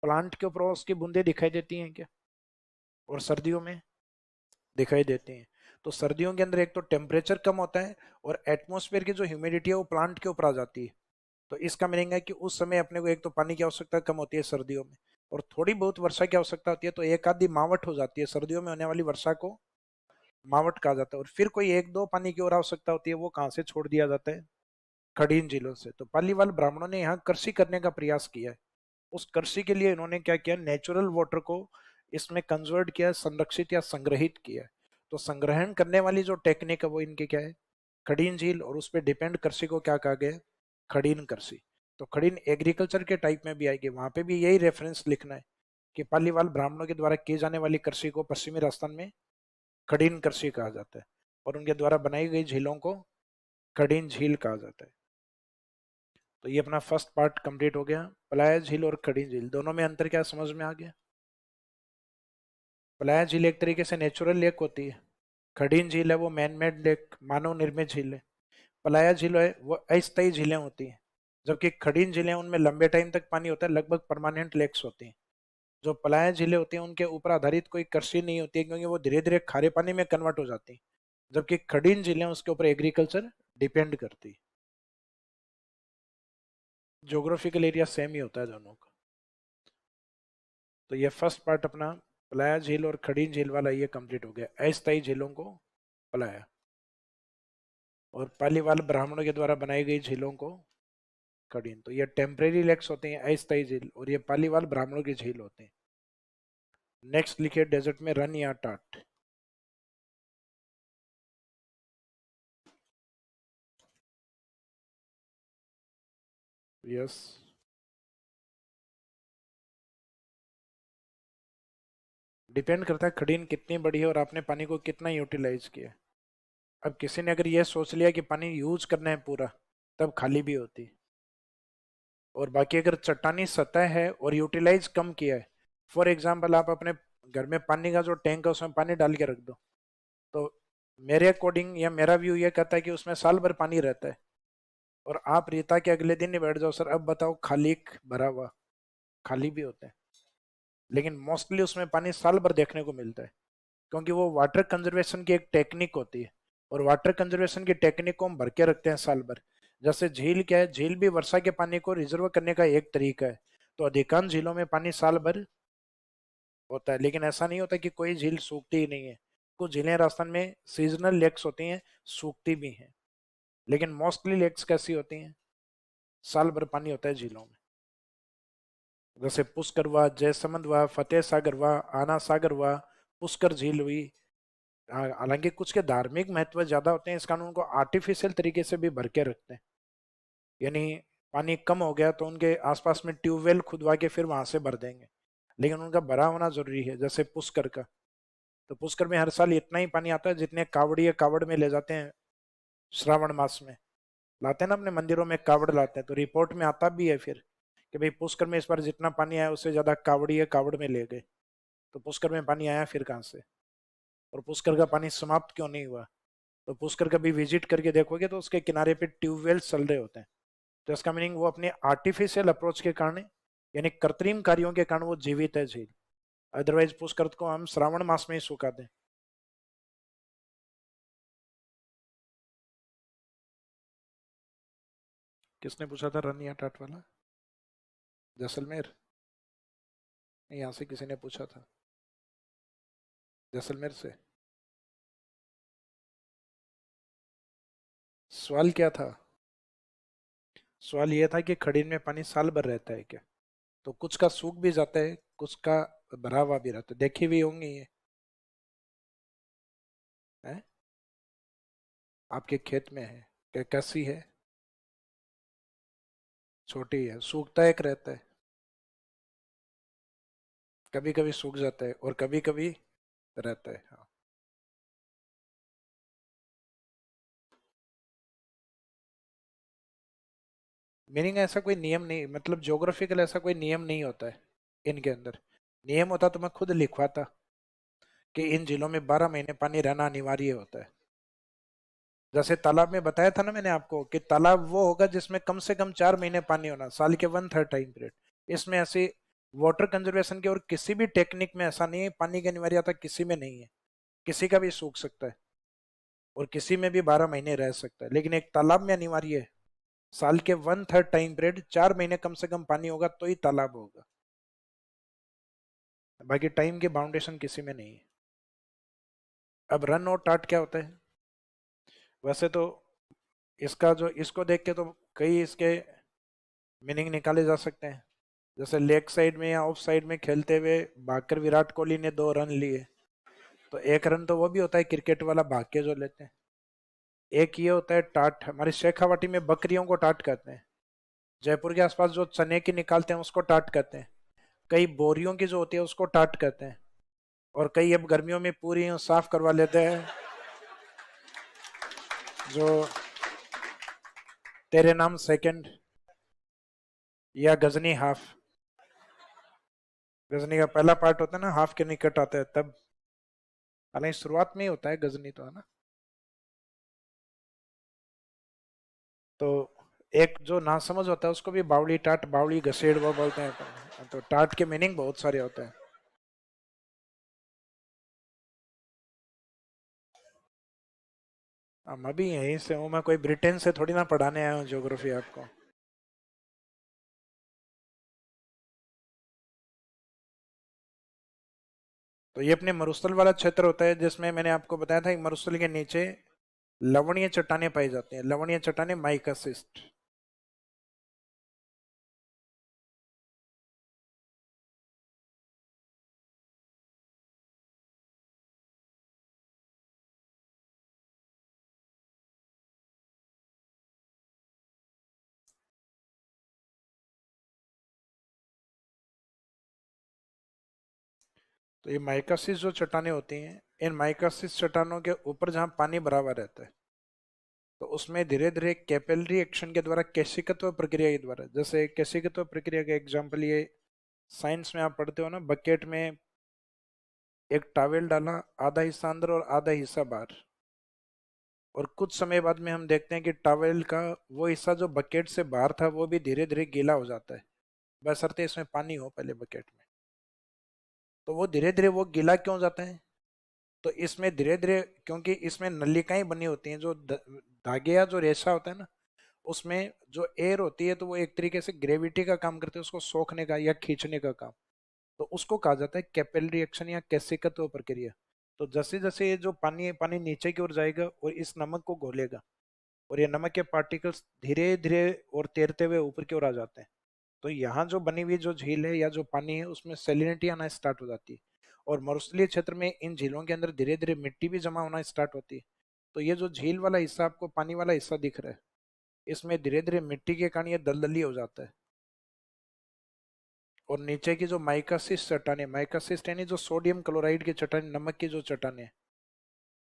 प्लांट के ऊपर उसकी बूंदे दिखाई देती हैं क्या, और सर्दियों में दिखाई देती हैं। तो सर्दियों के अंदर एक तो टेम्परेचर कम होता है और एटमॉस्फेयर की जो ह्यूमिडिटी है वो प्लांट के ऊपर आ जाती है। तो इसका मीनिंग है कि उस समय अपने को एक तो पानी की आवश्यकता कम होती है सर्दियों में, और थोड़ी बहुत वर्षा की आवश्यकता होती है। तो एक आधी मावट हो जाती है, सर्दियों में होने वाली वर्षा को मावट कहा जाता है। और फिर कोई एक दो पानी की और आवश्यकता होती है, वो कहाँ से छोड़ दिया जाता है, खड़ीन झीलों से। तो पालीवाल ब्राह्मणों ने यहाँ कृषि करने का प्रयास किया है। उस कृषि के लिए इन्होंने क्या किया, नेचुरल वाटर को इसमें कंजर्ट किया, संरक्षित या संग्रहित किया। तो संग्रहण करने वाली जो टेक्निक है वो इनकी क्या है, खड़ीन झील। और उस पर डिपेंड कृषि को क्या कहा गया, खड़ीन कृषि। तो खड़ीन एग्रीकल्चर के टाइप में भी आएगी, वहां पे भी यही रेफरेंस लिखना है कि पालीवाल ब्राह्मणों के द्वारा की जाने वाली कृषि को पश्चिमी राजस्थान में खड़ीन कृषि कहा जाता है, और उनके द्वारा बनाई गई झीलों को खड़ीन झील कहा जाता है। तो ये अपना फर्स्ट पार्ट कंप्लीट हो गया। पलाया झील और खड़ीन झील दोनों में अंतर क्या समझ में आ गया? पलाया झील एक तरीके से नेचुरल लेक होती है, खड़ीन झील है वो मैन मेड लेक, मानव निर्मित झील है। पलाया झील है वो अस्थायी झीलें होती हैं, जबकि खड़ीन झीलें उनमें लंबे टाइम तक पानी होता है, लगभग परमानेंट लेक्स होती हैं। जो पलायन झीलें होती हैं उनके ऊपर आधारित कोई कृषि नहीं होती है, क्योंकि वो धीरे धीरे खारे पानी में कन्वर्ट हो जाती हैं, जबकि खड़ीन झीलें उसके ऊपर एग्रीकल्चर डिपेंड करती है। ज्योग्राफिकल एरिया सेम ही होता है दोनों का। तो ये फर्स्ट पार्ट अपना पलाया झील और खड़ीन झील वाला ये कंप्लीट हो गया, अस्थायी झीलों को पलाया, और पालीवाल ब्राह्मणों के द्वारा बनाई गई झीलों को खड़ीन। तो ये टेम्परेरी लेक्स होते हैं अस्थायी झील, और ये पालीवाल ब्राह्मणों की झील होते हैं। नेक्स्ट लिखिए डेजर्ट में रन या टाट। यस, डिपेंड करता है खड़ीन कितनी बड़ी है और आपने पानी को कितना यूटिलाइज किया। अब किसी ने अगर ये सोच लिया कि पानी यूज करना है पूरा, तब खाली भी होती। और बाकी अगर चट्टानी सतह है और यूटिलाइज कम किया है, फॉर एग्जाम्पल आप अपने घर में पानी का जो टैंक है उसमें पानी डाल के रख दो, तो मेरे अकॉर्डिंग या मेरा व्यू ये कहता है कि उसमें साल भर पानी रहता है, और आप रीता के अगले दिन ही बैठ जाओ सर अब बताओ खाली भरा हुआ, खाली भी होता है, लेकिन मोस्टली उसमें पानी साल भर देखने को मिलता है, क्योंकि वो वाटर कंजर्वेशन की एक टेक्निक होती है, और वाटर कंजर्वेशन की टेक्निक को हम भर के रखते हैं साल भर। जैसे झील क्या है, झील भी वर्षा के पानी को रिजर्व करने का एक तरीका है। तो अधिकांश झीलों में पानी साल भर होता है, लेकिन ऐसा नहीं होता कि कोई झील सूखती ही नहीं है। कुछ झीलें राजस्थान में सीजनल लेक्स होती हैं, सूखती भी हैं, लेकिन मोस्टली लेक्स कैसी होती हैं, साल भर पानी होता है झीलों में। जैसे पुष्कर हुआ, जयसमंद हुआ, फतेह सागर हुआ, आना सागर हुआ, पुष्कर झील हुई। हालांकि कुछ के धार्मिक महत्व ज्यादा होते हैं, इस कारण उनको आर्टिफिशियल तरीके से भी भर के रखते हैं। यानी पानी कम हो गया तो उनके आसपास में ट्यूबवेल खुदवा के फिर वहां से भर देंगे, लेकिन उनका भरा होना जरूरी है। जैसे पुष्कर का, तो पुष्कर में हर साल इतना ही पानी आता है जितने कावड़िए कावड़ में ले जाते हैं। श्रावण मास में लाते हैं ना अपने मंदिरों में कावड़ लाते हैं, तो रिपोर्ट में आता भी है फिर कि भाई पुष्कर में इस बार जितना पानी आया उससे ज्यादा कावड़िए कावड़ में ले गए। तो पुष्कर में पानी आया फिर कहाँ से, और पुष्कर का पानी समाप्त क्यों नहीं हुआ? तो पुष्कर कभी विजिट करके देखोगे तो उसके किनारे पे ट्यूबवेल चल रहे होते हैं। तो इसका मीनिंग वो अपने आर्टिफिशियल अप्रोच के कारण, यानी कृत्रिम कार्यों के कारण वो जीवित है झील। अदरवाइज पुष्कर को हम श्रावण मास में ही सुखा दें। किसने पूछा था रन या टाट वाला? जैसलमेर? नहीं, यहाँ से किसी ने पूछा था, जैसलमेर से। सवाल क्या था? सवाल ये था कि खड़ीन में पानी साल भर रहता है क्या? तो कुछ का सूख भी जाता है, कुछ का भरा हुआ भी रहता है, देखी हुई होंगी ये है? आपके खेत में है क्या? कैसी है? छोटी है, सूखता एक रहता है। कभी कभी सूख जाता है और कभी कभी रहता है, हाँ। मीनिंग ऐसा कोई नियम नहीं, मतलब ज्योग्राफिकल ऐसा कोई नियम नहीं होता है इनके अंदर। नियम होता तो मैं खुद लिखवाता कि इन जिलों में 12 महीने पानी रहना अनिवार्य होता है। जैसे तालाब में बताया था ना मैंने आपको कि तालाब वो होगा जिसमें कम से कम 4 महीने पानी होना, साल के 1/3 टाइम पीरियड। इसमें ऐसी वाटर कंजर्वेशन की और किसी भी टेक्निक में ऐसा नहीं है, पानी की अनिवार्यता किसी में नहीं है। किसी का भी सूख सकता है और किसी में भी 12 महीने रह सकता है, लेकिन एक तालाब में अनिवार्य है। साल के 1/3 टाइम पीरियड 4 महीने कम से कम पानी होगा तो ही तालाब होगा, बाकी टाइम के बाउंडेशन किसी में नहीं है। अब रन और टाट क्या होता है? वैसे तो इसका जो, इसको देख के तो कई इसके मीनिंग निकाले जा सकते हैं। जैसे लेग साइड में या ऑफ साइड में खेलते हुए भागकर विराट कोहली ने 2 रन लिए, तो 1 रन तो वो भी होता है क्रिकेट वाला भाग के जो लेते हैं। एक ये होता है टाट, हमारी शेखावाटी में बकरियों को टाट कहते हैं। जयपुर के आसपास जो चने की निकालते हैं उसको टाट कहते हैं। कई बोरियों की जो होती है उसको टाट कहते हैं, और कई अब गर्मियों में पूरी साफ करवा लेते हैं, जो तेरे नाम सेकंड या गजनी हाफ। गजनी का पहला पार्ट होता है ना, हाफ के निकट आता है तब, हालांकि शुरुआत में ही होता है गजनी तो, है ना। तो एक जो नासमझ होता है उसको भी बावली टाट, बावली घसेड़ वो बोलते हैं। तो टाट के मीनिंग बहुत सारे होते हैं। मैं भी यहीं से हूँ, मैं कोई ब्रिटेन से थोड़ी ना पढ़ाने आया हूँ ज्योग्राफी आपको। तो ये अपने मरुस्थल वाला क्षेत्र होता है, जिसमें मैंने आपको बताया था कि मरुस्थल के नीचे लवणीय चट्टानें पाई जाती हैं। लवणीय चट्टानें माइका सिस्ट। तो ये माइकासिस जो चट्टानें होती हैं, इन माइकासिस चट्टानों के ऊपर जहाँ पानी भरा हुआ रहता है, तो उसमें धीरे धीरे कैपिलरी एक्शन के द्वारा, केशिकत्व प्रक्रिया के द्वारा, जैसे केशिकत्व प्रक्रिया का एग्जाम्पल ये साइंस में आप पढ़ते हो ना, बकेट में एक टॉवेल डाला, आधा हिस्सा अंदर और आधा हिस्सा बाहर, और कुछ समय बाद में हम देखते हैं कि टॉवेल का वो हिस्सा जो बकेट से बाहर था वो भी धीरे धीरे गीला हो जाता है, बशर्ते इसमें पानी हो पहले बकेट में। तो वो धीरे धीरे वो गीला क्यों हो जाता है? तो इसमें धीरे धीरे, क्योंकि इसमें नलिकाएं बनी होती हैं, जो धागे या जो रेशा होता है ना, उसमें जो एयर होती है, तो वो एक तरीके से ग्रेविटी का काम करते हैं, उसको सोखने का या खींचने का काम। तो उसको कहा जाता है कैपिलरी एक्शन या केशिकत्व प्रक्रिया। तो जैसे जैसे ये जो पानी है, पानी नीचे की ओर जाएगा और इस नमक को घोलेगा, और ये नमक के पार्टिकल्स धीरे धीरे और तैरते हुए ऊपर की ओर आ जाते हैं। तो यहाँ जो बनी हुई जो झील है या जो पानी है, उसमें सेलिनिटी आना स्टार्ट हो जाती है, और मरुस्थलीय क्षेत्र में इन झीलों के अंदर धीरे धीरे मिट्टी भी जमा होना स्टार्ट होती है। तो ये जो झील वाला हिस्सा आपको पानी वाला हिस्सा दिख रहा है, इसमें धीरे धीरे मिट्टी के कारण ये दलदली हो जाता है। और नीचे की जो माइकासिस चट्टाने, माइकासिस यानी जो सोडियम क्लोराइड की चट्टाने, नमक की जो चट्टाने,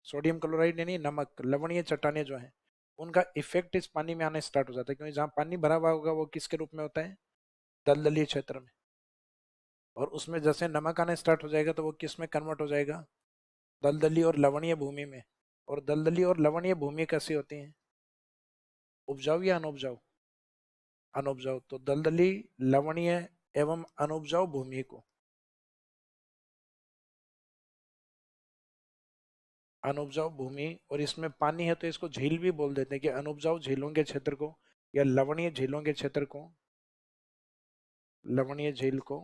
सोडियम क्लोराइड यानी नमक, लवणीय चट्टाने जो है, उनका इफेक्ट इस पानी में आने स्टार्ट हो जाता है, क्योंकि जहाँ पानी भरा हुआ होगा वो किसके रूप में होता है? दलदली क्षेत्र में। और उसमें जैसे नमक आने स्टार्ट हो जाएगा तो वो किस में कन्वर्ट हो जाएगा? दलदली और लवणीय भूमि में। और दलदली और लवणीय भूमि कैसी होती है? उपजाऊ या अनउपजाऊ? अनउपजाऊ। तो दलदली, लवणीय एवं अनउपजाऊ भूमि को, अनउपजाऊ भूमि, और इसमें पानी है तो इसको झील भी बोल देते हैं, कि अनउपजाऊ झीलों के क्षेत्र को या लवणीय झीलों के क्षेत्र को, लवणीय झील को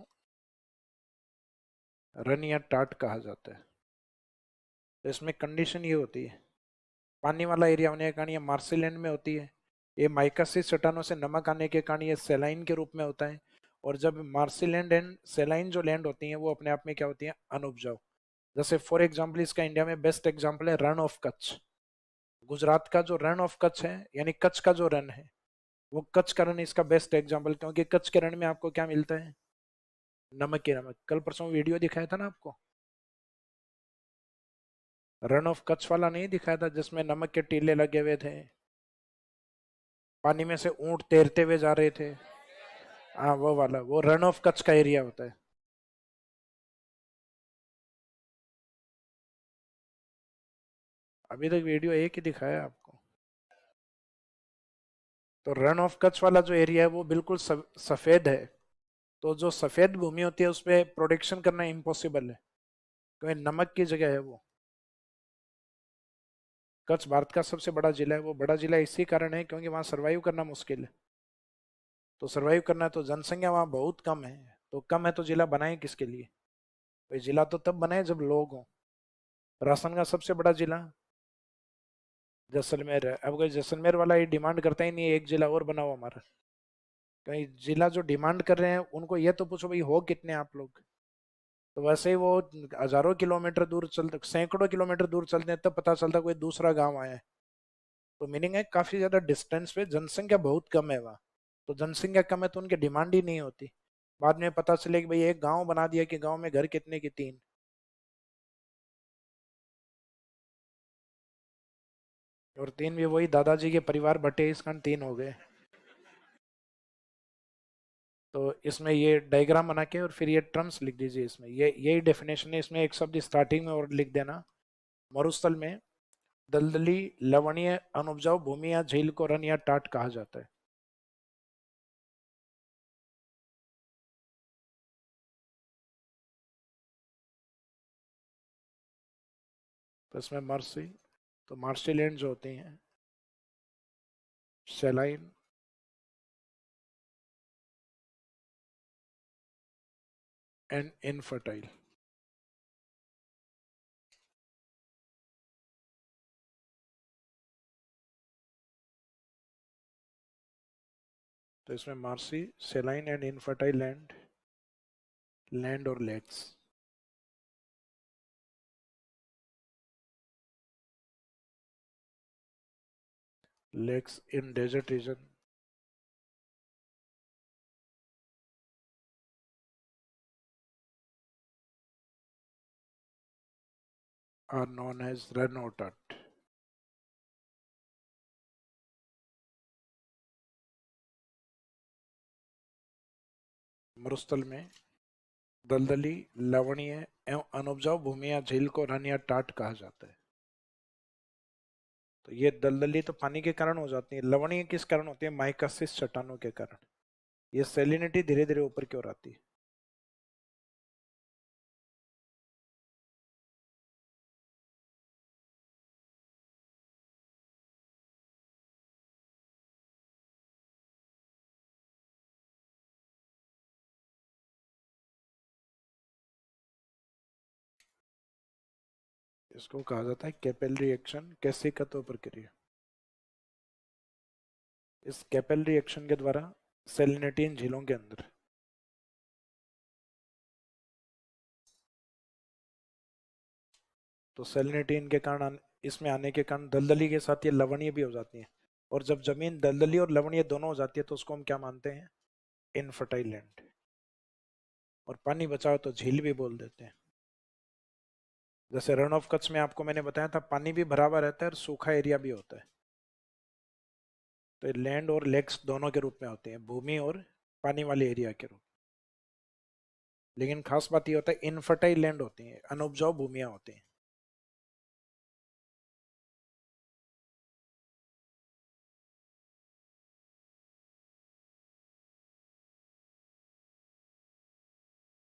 रन या टाट कहा जाता है। तो इसमें कंडीशन ये होती है, पानी वाला एरिया होने के कारण ये मार्सीलैंड में होती है, ये माइकासिस चट्टानों से नमक आने के कारण ये सेलाइन के रूप में होता है। और जब मार्सीलैंड एंड सेलाइन जो लैंड होती हैं वो अपने आप में क्या होती हैं? अनउपजाऊ। जैसे फॉर एग्जाम्पल, इसका इंडिया में बेस्ट एग्जाम्पल है रन ऑफ कच्छ। गुजरात का जो रन ऑफ कच्छ है, यानी कच्छ का जो रन है, वो कच्छ का रण इसका बेस्ट एग्जाम्पल, क्योंकि कच्छ के रण में आपको क्या मिलता है? नमक के नमक। कल परसों वीडियो दिखाया था ना आपको, रन ऑफ कच्छ वाला नहीं दिखाया था, जिसमें नमक के टीले लगे हुए थे, पानी में से ऊंट तैरते हुए जा रहे थे। हाँ वो वाला, वो रन ऑफ कच्छ का एरिया होता है। अभी तक वीडियो एक ही दिखाया आपको। तो रन ऑफ कच्छ वाला जो एरिया है वो बिल्कुल सफेद है। तो जो सफेद भूमि होती है उस पर प्रोडक्शन करना इम्पॉसिबल है, क्योंकि नमक की जगह है वो। कच्छ भारत का सबसे बड़ा जिला है, वो बड़ा जिला इसी कारण है क्योंकि वहाँ सरवाइव करना मुश्किल है। तो सरवाइव करना है तो जनसंख्या वहाँ बहुत कम है, तो कम है तो जिला बनाए किसके लिए? भाई जिला तो तब बनाए जब लोग हों। राजस्थान का सबसे बड़ा जिला जैसलमेर है। अब कोई जैसलमेर वाला ये डिमांड करता ही नहीं है एक जिला और बनाओ हमारा। कहीं जिला जो डिमांड कर रहे हैं उनको ये तो पूछो भाई हो कितने आप लोग। तो वैसे ही वो हजारों किलोमीटर दूर चलते, सैकड़ों किलोमीटर दूर चलते हैं, तब पता चलता कोई दूसरा गांव आया है। तो मीनिंग है काफी ज्यादा डिस्टेंस पे जनसंख्या बहुत कम है वहाँ। तो जनसंख्या कम है तो उनकी डिमांड ही नहीं होती। बाद में पता चले कि भाई एक गांव बना दिया कि गांव में घर कितने की 3। और 3 भी वही दादाजी के परिवार बटे इस कारण 3 हो गए। तो इसमें ये डायग्राम बना के और फिर ये टर्म्स लिख दीजिए इसमें, ये यही डेफिनेशन है। इसमें एक शब्द स्टार्टिंग में और लिख देना, मरुस्थल में दलदली लवणीय अनुपजाऊ भूमि या झील को रन या टाट कहा जाता है। तो इसमें मर्सी, तो मार्शी लैंड जो होती हैं सेलाइन एंड इनफर्टाइल। तो इसमें marshy saline and infertile land, land और lakes. Lakes in desert region are known as Rann और टट। मरुस्थल में दलदली लवणीय एवं अनुपजाऊ भूमि या झील को रन या टाट कहा जाता है। तो ये दलदली तो पानी के कारण हो जाती है, लवणीय किस कारण होती है, माइकासिस चट्टानों के कारण। ये सेलिनिटी धीरे धीरे ऊपर की ओर आती है। इसको कहा जाता है कैपिलरी एक्शन, कैसिकतो प्रक्रिया। इस कैपिलरी एक्शन के द्वारा सेलिनिटी इन झीलों के अंदर, तो सेलिनिटी इनके कारण इसमें आने के कारण दलदली के साथ ये लवणीय भी हो जाती है। और जब जमीन दलदली और लवणीय दोनों हो जाती है तो उसको हम क्या मानते हैं, इनफर्टाइल लैंड। और पानी बचाओ तो झील भी बोल देते हैं। जैसे रन ऑफ कच्छ में आपको मैंने बताया था पानी भी भरा हुआ रहता है और सूखा एरिया भी होता है। तो लैंड और लेक्स दोनों के रूप में होते हैं, भूमि और पानी वाले एरिया के रूप। लेकिन खास बात ये होता है इनफर्टाइल लैंड होती है, अनउपजाऊ भूमियां होती हैं।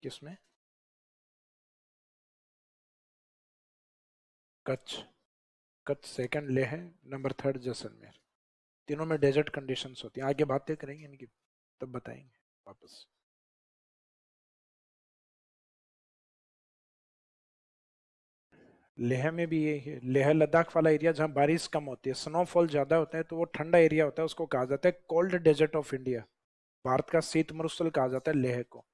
किसमें, कच्छ। कच्छ सेकंड लेह है, नंबर थर्ड जैसलमेर। तीनों में डेजर्ट कंडीशंस होती हैं। आगे बातें करेंगे इनकी, तब बताएंगे वापस। लेह में भी ये है, लेह लद्दाख वाला एरिया जहाँ बारिश कम होती है, स्नोफॉल ज्यादा होता है, तो वो ठंडा एरिया होता है, उसको कहा जाता है cold desert of India. Bharat का शीत मरुस्थल कहा जाता है लेह को।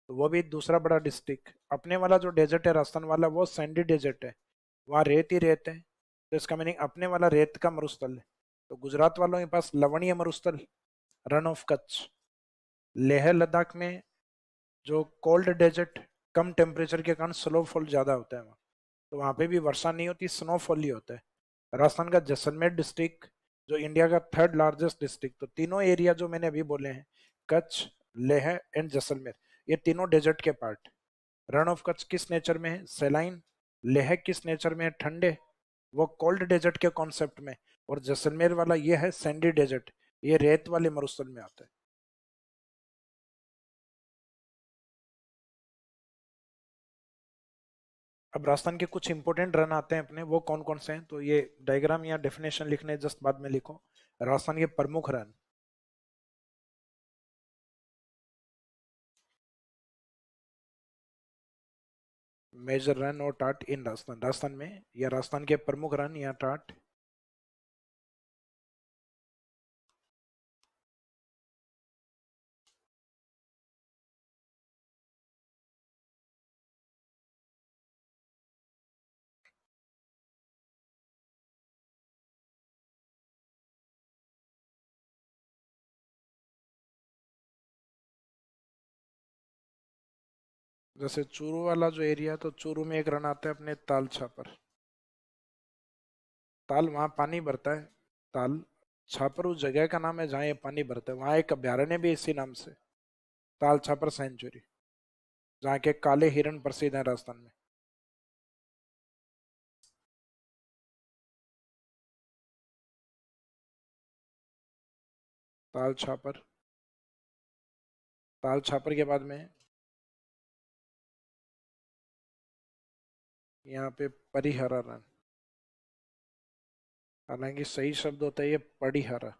तो वो भी दूसरा बड़ा डिस्ट्रिक्ट। अपने वाला जो डेजर्ट है राजस्थान वाला, वो सैंडी डेजर्ट है, वहाँ रेत ही रेत है। तो इसका मीनिंग अपने वाला रेत का मरुस्थल है। तो गुजरात वालों के पास लवणीय मरुस्थल, रन ऑफ कच्छ। लेह लद्दाख में जो कोल्ड डेजर्ट, कम टेम्परेचर के कारण स्नोफॉल ज्यादा होता है वहाँ। तो वहाँ पे भी वर्षा नहीं होती, स्नोफॉल ही होता है। राजस्थान का जैसलमेर डिस्ट्रिक्ट जो इंडिया का थर्ड लार्जेस्ट डिस्ट्रिक्ट, तो तीनों एरिया जो मैंने अभी बोले हैं, कच्छ, लेह एंड जैसलमेर, ये तीनों डेजर्ट के पार्ट। रण ऑफ कच्छ किस नेचर में है, सेलाइन। लेह किस नेचर में है, ठंडे, वो कोल्ड डेजर्ट के कॉन्सेप्ट में। और जैसलमेर वाला ये है सैंडी डेजर्ट, ये रेत वाले मरुस्थल में आता है। अब राजस्थान के कुछ इंपोर्टेंट रन आते हैं अपने, वो कौन कौन से हैं, तो ये डायग्राम या डेफिनेशन लिखने जस्ट बाद में लिखो। राजस्थान के प्रमुख रन, मेजर रन और टाट इन राजस्थान, राजस्थान में या राजस्थान के प्रमुख रन या टाट। जैसे चूरू वाला जो एरिया, तो चूरू में एक रण आता है अपने ताल छापर। ताल वहाँ पानी भरता है। ताल छापर उस जगह का नाम है जहाँ ये पानी भरता है। वहाँ एक अभ्यारण्य भी इसी नाम से, ताल छापर सेंचुरी, जहाँ के काले हिरण प्रसिद्ध हैं राजस्थान में। ताल छापर, ताल छापर के बाद में यहाँ पे परिहरा रन। हालांकि सही शब्द होता है ये पड़ीहरा।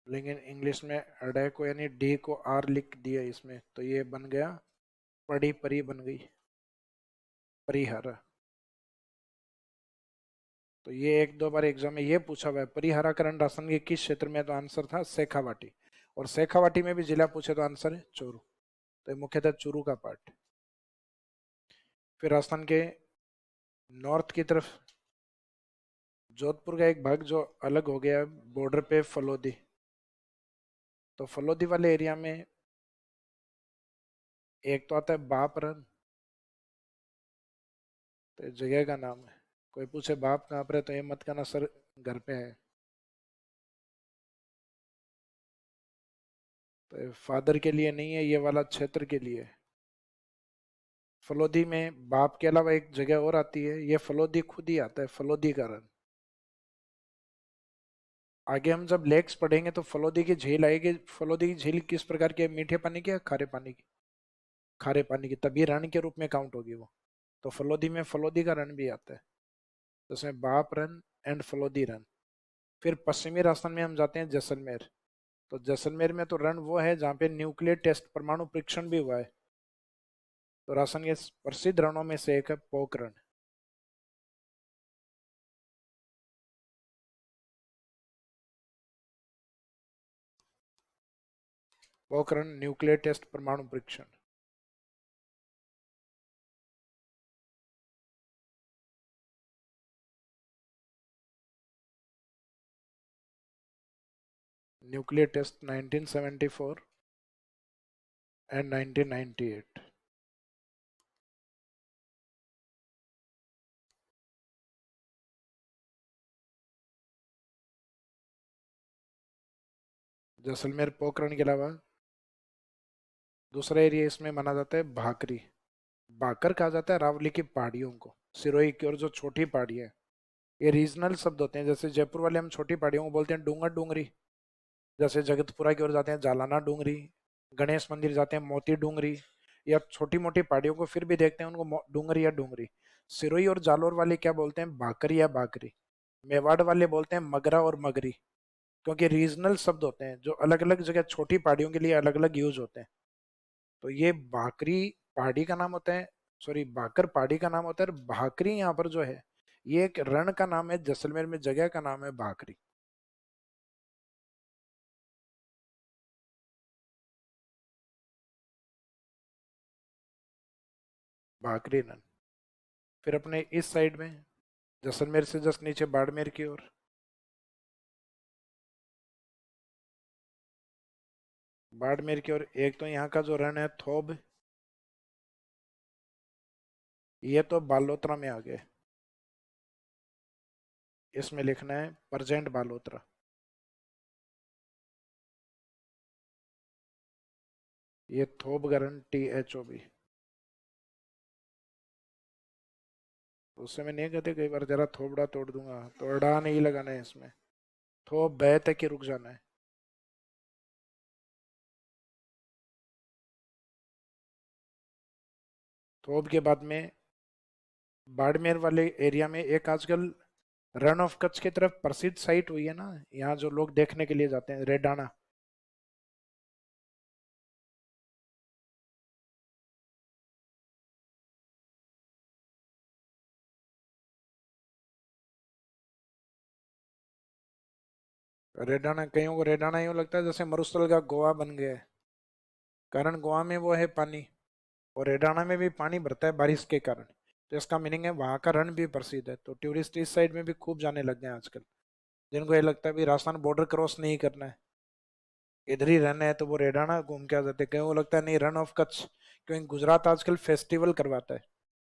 लेकिन इंग्लिश में अडे को यानी डी को आर लिख दिया इसमें, तो ये बन गया पड़ी, परी बन गई, परिहरा। तो ये एक दो बार एग्जाम में ये पूछा हुआ है, परिहरा करण राजस्थान के किस क्षेत्र में, तो आंसर था शेखावाटी। और शेखावाटी में भी जिला पूछे तो आंसर है चूरू। तो ये मुख्यतः चूरू का पार्ट। फिर राजस्थान के नॉर्थ की तरफ जोधपुर का एक भाग जो अलग हो गया बॉर्डर पे, फलोदी। तो फलोदी वाले एरिया में एक तो आता है बापरन, तो जगह का नाम है। कोई पूछे बाप कहाँ पर है, तो ये मत कहना सर घर पे है। तो फादर के लिए नहीं है, ये वाला क्षेत्र के लिए है। फलोदी में बाप के अलावा एक जगह और आती है, ये फलोदी खुद ही आता है, फलोदी का रन। आगे हम जब लेक्स पढ़ेंगे तो फलोदी की झील आएगी। फलोदी की झील किस प्रकार की है, मीठे पानी की या खारे पानी की? खारे पानी की, तभी रण के रूप में काउंट होगी वो। तो फलोदी में फलोदी का रण भी आता है, तो उसमें बाप रन एंड फलोदी रन। फिर पश्चिमी राजस्थान में हम जाते हैं जैसलमेर। तो जैसलमेर में तो रण वो है जहाँ पे न्यूक्लियर टेस्ट, परमाणु परीक्षण भी हुआ है। तो राजस्थान के प्रसिद्ध रणों में से एक है पोखरण। पोखरण न्यूक्लियर टेस्ट, परमाणु परीक्षण। Nuclear test 1974 and 1998। Jaisalmer Pokhran के अलावा दूसरा एरिया इसमें माना जाता है भाकरी। भाकर कहा जाता है रावली की पहाड़ियों को, सिरोही की और जो छोटी पहाड़ियां हैं। ये रीजनल शब्द होते हैं। जैसे जयपुर वाले हम छोटी पहाड़ियों को बोलते हैं डूंगर डूंगरी। जैसे जगतपुरा की ओर जाते हैं जालाना डूंगरी, गणेश मंदिर जाते हैं मोती डूंगरी। या छोटी मोटी पहाड़ियों को फिर भी देखते हैं उनको डूंगरी या डूंगरी। सिरोही और जालोर वाले क्या बोलते हैं, भाकरी या भाकरी। मेवाड़ वाले बोलते हैं मगरा और मगरी। क्योंकि रीजनल शब्द होते हैं जो अलग अलग जगह छोटी पहाड़ियों के लिए अलग अलग यूज होते हैं। तो ये भाकरी पहाड़ी का नाम होता है, सॉरी भाकर पहाड़ी का नाम होता है, और भाकरी यहाँ पर जो है ये एक रण का नाम है, जैसलमेर में जगह का नाम है भाकरी। भाकरी रण। फिर अपने इस साइड में जैसलमेर से जस्ट नीचे बाड़मेर की ओर, बाड़मेर की ओर एक तो यहाँ का जो रण है थोब, ये तो बालोतरा में आ गए। इसमें लिखना है परजेंट बालोतरा। ये थोब गरन THOB। उससे मैं नहीं कहते कई बार जरा थोबड़ा तोड़ दूंगा, तो अड़ा नहीं लगाना है इसमें, थोब बह तक ही रुक जाना है। थोब के बाद में बाड़मेर वाले एरिया में एक आजकल रन ऑफ कच्छ की तरफ प्रसिद्ध साइट हुई है ना, यहाँ जो लोग देखने के लिए जाते हैं, रेडाना। रेडाना, कईयों को रेडाना यूं लगता है जैसे मरुस्थल का गोवा बन गया है। कारण गोवा में वो है पानी, और रेडाना में भी पानी भरता है बारिश के कारण। तो इसका मीनिंग है वहाँ का रण भी प्रसिद्ध है। तो टूरिस्ट इस साइड में भी खूब जाने लग गए हैं आजकल, जिनको ये लगता है भी राजस्थान बॉर्डर क्रॉस नहीं करना है। इधर ही रन है तो वो रेडाना घूम के आ जाते, कहीं वो लगता है नहीं रन ऑफ कच्छ, क्योंकि गुजरात आजकल फेस्टिवल करवाता है,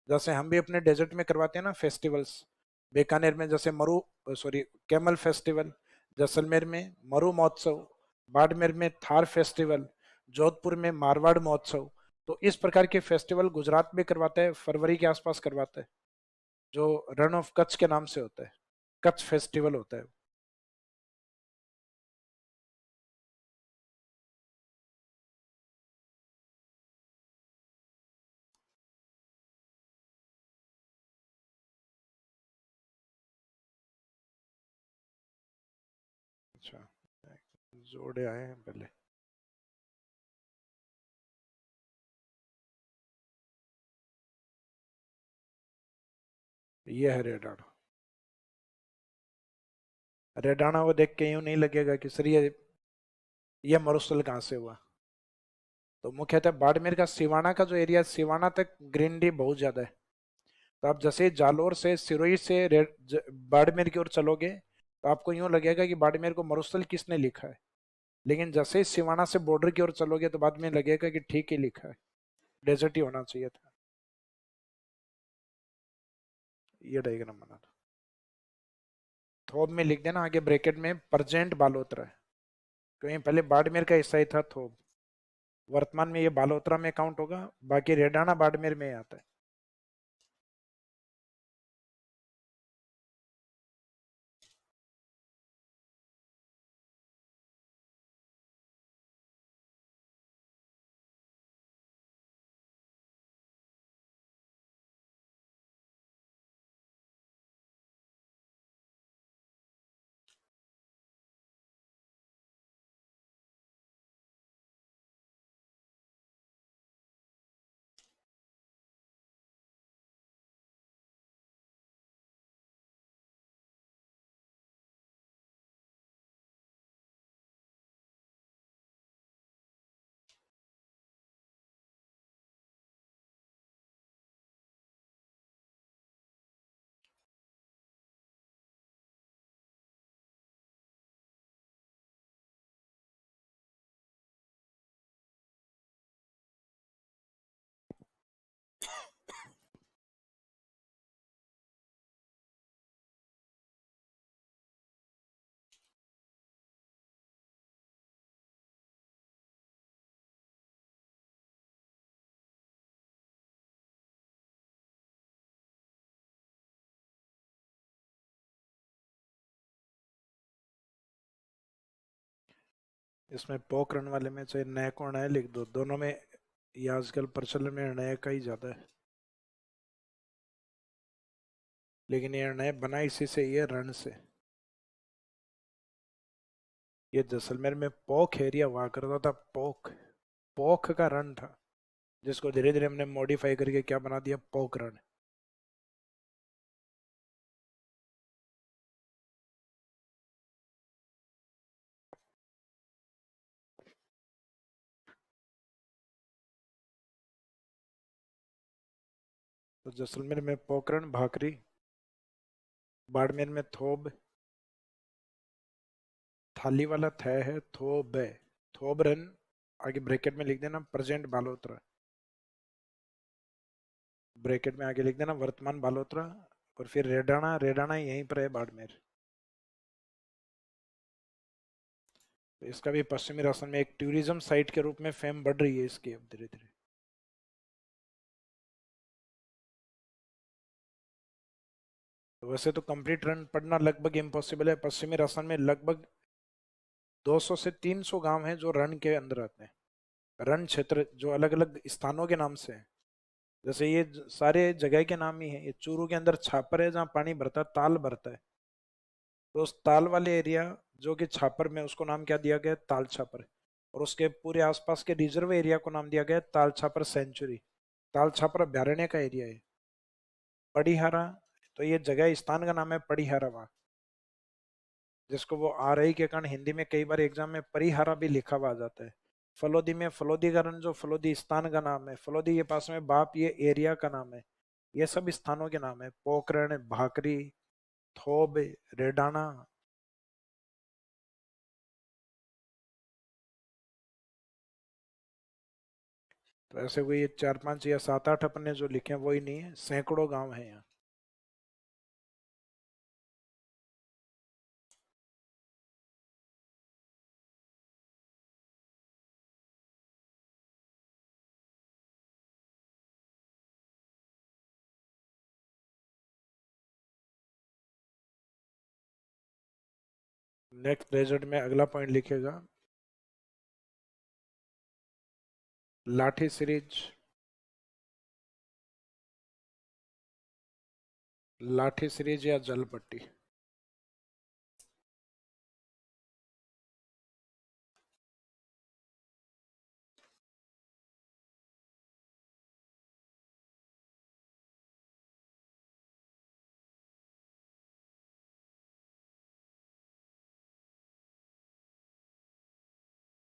जैसे हम भी अपने डेजर्ट में करवाते हैं ना फेस्टिवल्स। बीकानेर में जैसे मरु, सॉरी, कैमल फेस्टिवल, जैसलमेर में मरु महोत्सव, बाड़मेर में थार फेस्टिवल, जोधपुर में मारवाड़ महोत्सव। तो इस प्रकार के फेस्टिवल गुजरात में करवाता है, फरवरी के आसपास करवाता है, जो रन ऑफ कच्छ के नाम से होता है, कच्छ फेस्टिवल होता है। अच्छा, जोड़े आए हैं पहले। ये है रेडाना। रेडाना को देख के यूं नहीं लगेगा कि सर ये मरुस्थल कहाँ से हुआ। तो मुख्यतः बाड़मेर का सिवाना का जो एरिया, सिवाना तक ग्रीनरी बहुत ज्यादा है। तो आप जैसे जालोर से सिरोही से बाड़मेर की ओर चलोगे तो आपको यूं लगेगा कि बाड़मेर को मरुस्थल किसने लिखा है, लेकिन जैसे ही सिवाना से बॉर्डर की ओर चलोगे तो बाद में लगेगा कि ठीक ही लिखा है, डेजर्ट ही होना चाहिए था। ये डायग्राम बना था। थोब में लिख देना आगे ब्रैकेट में प्रेजेंट बालोतरा है, क्योंकि पहले बाड़मेर का हिस्सा ही था थोब। वर्तमान में ये बालोतरा में काउंट होगा, बाकी रेडाना बाड़मेर में आता है। इसमें पोखरण वाले में चाहे नए को नए लिख दो, दोनों में ये आजकल प्रचलन में नए का ही ज्यादा है। लेकिन ये नए बना इसी से, ये रण से। ये जैसलमेर में पोख एरिया हुआ करता था, पोख, पोख का रण था, जिसको धीरे धीरे हमने मॉडिफाई करके क्या बना दिया, पोखरण। तो जैसलमेर में पोखरण भाकरी, बाड़मेर में थोब, थाली वाला थ है, थोब है, थोब रन, आगे ब्रैकेट में लिख देना प्रेजेंट बालोतरा, ब्रैकेट में आगे लिख देना वर्तमान बालोतरा, और फिर रेडाना, रेडाना यहीं पर है बाड़मेर। तो इसका भी पश्चिमी राजस्थान में एक टूरिज्म साइट के रूप में फेम बढ़ रही है इसकी अब धीरे धीरे। तो वैसे तो कंप्लीट रन पढ़ना लगभग इम्पॉसिबल है, पश्चिमी राजस्थान में लगभग 200 से 300 गांव हैं जो रन के अंदर आते हैं। रन क्षेत्र जो अलग अलग स्थानों के नाम से है, जैसे ये सारे जगह के नाम ही है। ये चूरू के अंदर छापर है जहाँ पानी भरता है, ताल भरता है, तो उस ताल वाले एरिया जो कि छापर में, उसको नाम क्या दिया गया है, ताल छापर। और उसके पूरे आसपास के रिजर्व एरिया को नाम दिया गया है ताल छापर सेंचुरी। ताल छापर अभ्यारण्य का एरिया है। पड़ीहारा, तो ये जगह स्थान का नाम है पड़ीहारा वहाँ, जिसको वो आर आई के कारण हिंदी में कई बार एग्जाम में परिहारा भी लिखा हुआ आ जाता है। फलोदी में फलोदी का रन, जो फलोदी स्थान का नाम है, फलोदी के पास में बाप, ये एरिया का नाम है। ये सब स्थानों के नाम है, पोखरण, भाकरी, थोब, रेडाना। तो ऐसे कोई 4-5 या 7-8 अपन ने जो लिखे हैं वही नहीं है, सैकड़ों गांव है यहाँ। नेक्स्ट डेजर्ट में अगला पॉइंट लिखेगा लाठी सीरीज। लाठी सीरीज या जलपट्टी।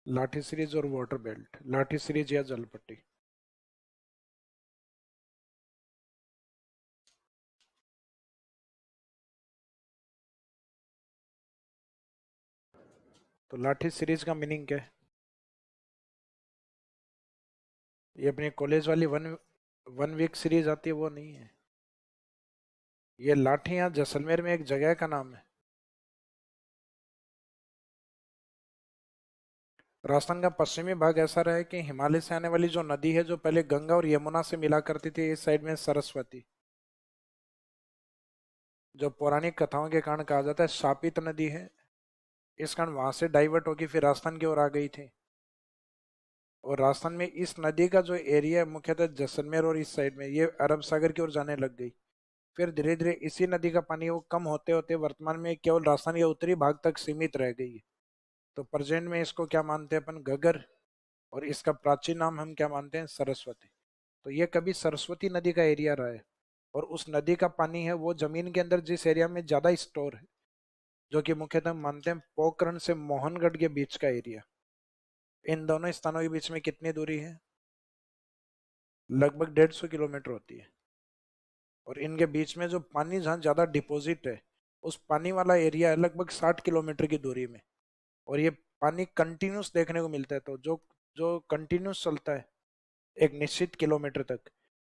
लाठी सीरीज और वाटर बेल्ट, लाठी सीरीज या जलपट्टी। तो लाठी सीरीज का मीनिंग क्या है? ये अपनी कॉलेज वाली वन वन वीक सीरीज आती है वो नहीं है। ये लाठियां जैसलमेर में एक जगह का नाम है। राजस्थान का पश्चिमी भाग ऐसा रहा है कि हिमालय से आने वाली जो नदी है, जो पहले गंगा और यमुना से मिला करती थी, इस साइड में सरस्वती, जो पौराणिक कथाओं के कारण कहा जाता है शापित नदी है, इस कारण वहां से डाइवर्ट होकर फिर राजस्थान की ओर आ गई थी। और राजस्थान में इस नदी का जो एरिया है मुख्यतः जैसलमेर और इस साइड में, ये अरब सागर की ओर जाने लग गई। फिर धीरे धीरे इसी नदी का पानी वो कम होते होते वर्तमान में केवल राजस्थान के उत्तरी भाग तक सीमित रह गई है। तो प्रेजेंट में इसको क्या मानते हैं अपन? घग्गर। और इसका प्राचीन नाम हम क्या मानते हैं? सरस्वती। तो ये कभी सरस्वती नदी का एरिया रहा है। और उस नदी का पानी है वो जमीन के अंदर जिस एरिया में ज्यादा स्टोर है, जो कि मुख्यतः हम मानते हैं पोखरण से मोहनगढ़ के बीच का एरिया। इन दोनों स्थानों के बीच में कितनी दूरी है? लगभग 150 किलोमीटर होती है। और इनके बीच में जो पानी जहाँ ज्यादा डिपॉजिट है, उस पानी वाला एरिया है लगभग 60 किलोमीटर की दूरी में। और ये पानी कंटिन्यूस देखने को मिलता है। तो जो जो कंटिन्यूस चलता है एक निश्चित किलोमीटर तक,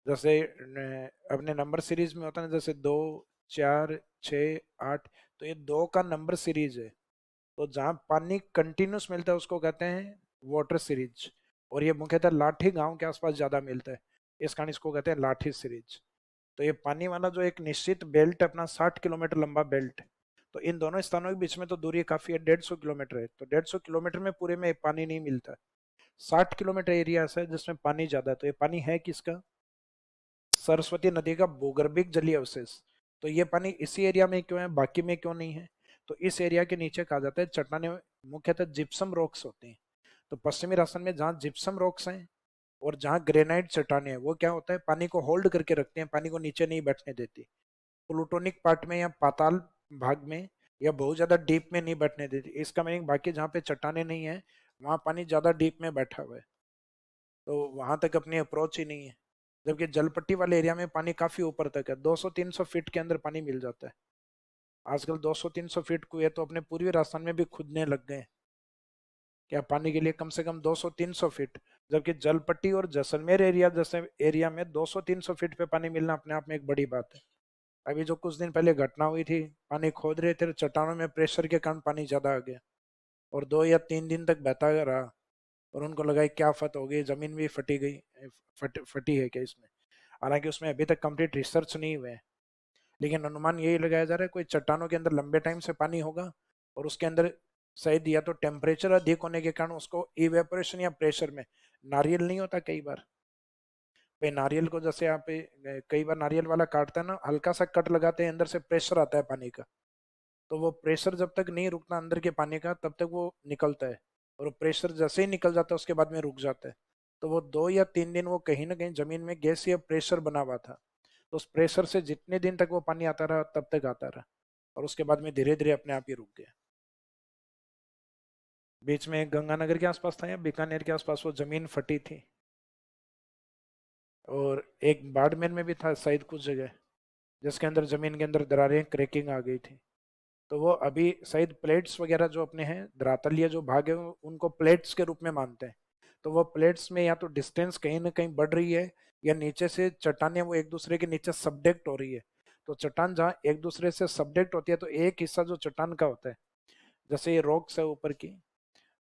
जैसे अपने नंबर सीरीज में होता है ना, जैसे 2, 4, 6, 8, तो ये 2 का नंबर सीरीज है। तो जहाँ पानी कंटिन्यूस मिलता है उसको कहते हैं वाटर सीरीज। और ये मुख्यतः लाठी गांव के आसपास ज्यादा मिलता है, इस कारण इसको कहते हैं लाठी सीरीज। तो ये पानी वाला जो एक निश्चित बेल्ट अपना 60 किलोमीटर लंबा बेल्ट है। तो इन दोनों स्थानों के बीच में तो दूरी काफी है, 150 किलोमीटर है। तो 150 किलोमीटर में पूरे में पानी नहीं मिलता। 60 किलोमीटर एरिया ऐसा है जिसमें पानी ज्यादा है। तो ये पानी है किसका? सरस्वती नदी का भूगर्भिक जलीय अवशेष। तो ये पानी इसी एरिया में क्यों है, बाकी में क्यों नहीं है? तो इस एरिया के नीचे कहा जाता है चट्टाने, मुख्यतः जिप्सम रॉक्स होते हैं। तो पश्चिमी राजस्थान में जहाँ जिप्सम रॉक्स हैं और जहाँ ग्रेनाइट चट्टाने हैं, वो क्या होता है, पानी को होल्ड करके रखते हैं, पानी को नीचे नहीं बैठने देती। प्लूटोनिक पार्ट में या पाताल भाग में या बहुत ज्यादा डीप में नहीं बैठने देती। इसका मीनिंग बाकी जहाँ पे चट्टाने नहीं है वहां पानी ज्यादा डीप में बैठा हुआ है, तो वहां तक अपनी अप्रोच ही नहीं है। जबकि जलपट्टी वाले एरिया में पानी काफी ऊपर तक है, 200-300 फीट के अंदर पानी मिल जाता है। आजकल 200-300 फीट कुएं तो अपने पूर्वी राजस्थान में भी खुदने लग गए हैं, क्या पानी के लिए कम से कम 200-300 फीट। जबकि जलपट्टी और जैसलमेर एरिया जैसे एरिया में 200-300 फीट पे पानी मिलना अपने आप में एक बड़ी बात है। अभी जो कुछ दिन पहले घटना हुई थी, पानी खोद रहे थे, चट्टानों में प्रेशर के कारण पानी ज्यादा आ गया और 2 या 3 दिन तक बहता रहा। और उनको लगा क्या आफत हो गई, जमीन भी फटी गई, फटी है क्या इसमें? हालांकि उसमें अभी तक कंप्लीट रिसर्च नहीं हुए हैं, लेकिन अनुमान यही लगाया जा रहा है कोई चट्टानों के अंदर लंबे टाइम से पानी होगा और उसके अंदर शायद या तो टेम्परेचर अधिक होने के कारण उसको इवेपोरेशन या प्रेशर में, नारियल नहीं होता कई बार, भाई नारियल को जैसे आप कई बार नारियल वाला काटता है ना, हल्का सा कट लगाते हैं, अंदर से प्रेशर आता है पानी का। तो वो प्रेशर जब तक नहीं रुकना अंदर के पानी का तब तक वो निकलता है। और प्रेशर जैसे ही निकल जाता है उसके बाद में रुक जाता है। तो वो 2 या 3 दिन वो कहीं ना कहीं जमीन में गैस या प्रेशर बना हुआ था। तो उस प्रेशर से जितने दिन तक वो पानी आता रहा तब तक आता रहा, और उसके बाद में धीरे धीरे अपने आप ही रुक गया। बीच में गंगानगर के आसपास था या बीकानेर के आसपास वो जमीन फटी थी। और एक बाड़मेर में भी था शायद कुछ जगह, जिसके अंदर जमीन के अंदर दरारें क्रैकिंग आ गई थी। तो वो अभी शायद प्लेट्स वगैरह जो अपने हैं धरातलीय जो भाग है उनको प्लेट्स के रूप में मानते हैं। तो वो प्लेट्स में या तो डिस्टेंस कहीं ना कहीं बढ़ रही है, या नीचे से चट्टानें वो एक दूसरे के नीचे सबडेक्ट हो रही है। तो चट्टान जहाँ एक दूसरे से सबडेक्ट होती है तो एक हिस्सा जो चट्टान का होता है, जैसे ये रॉक्स है ऊपर की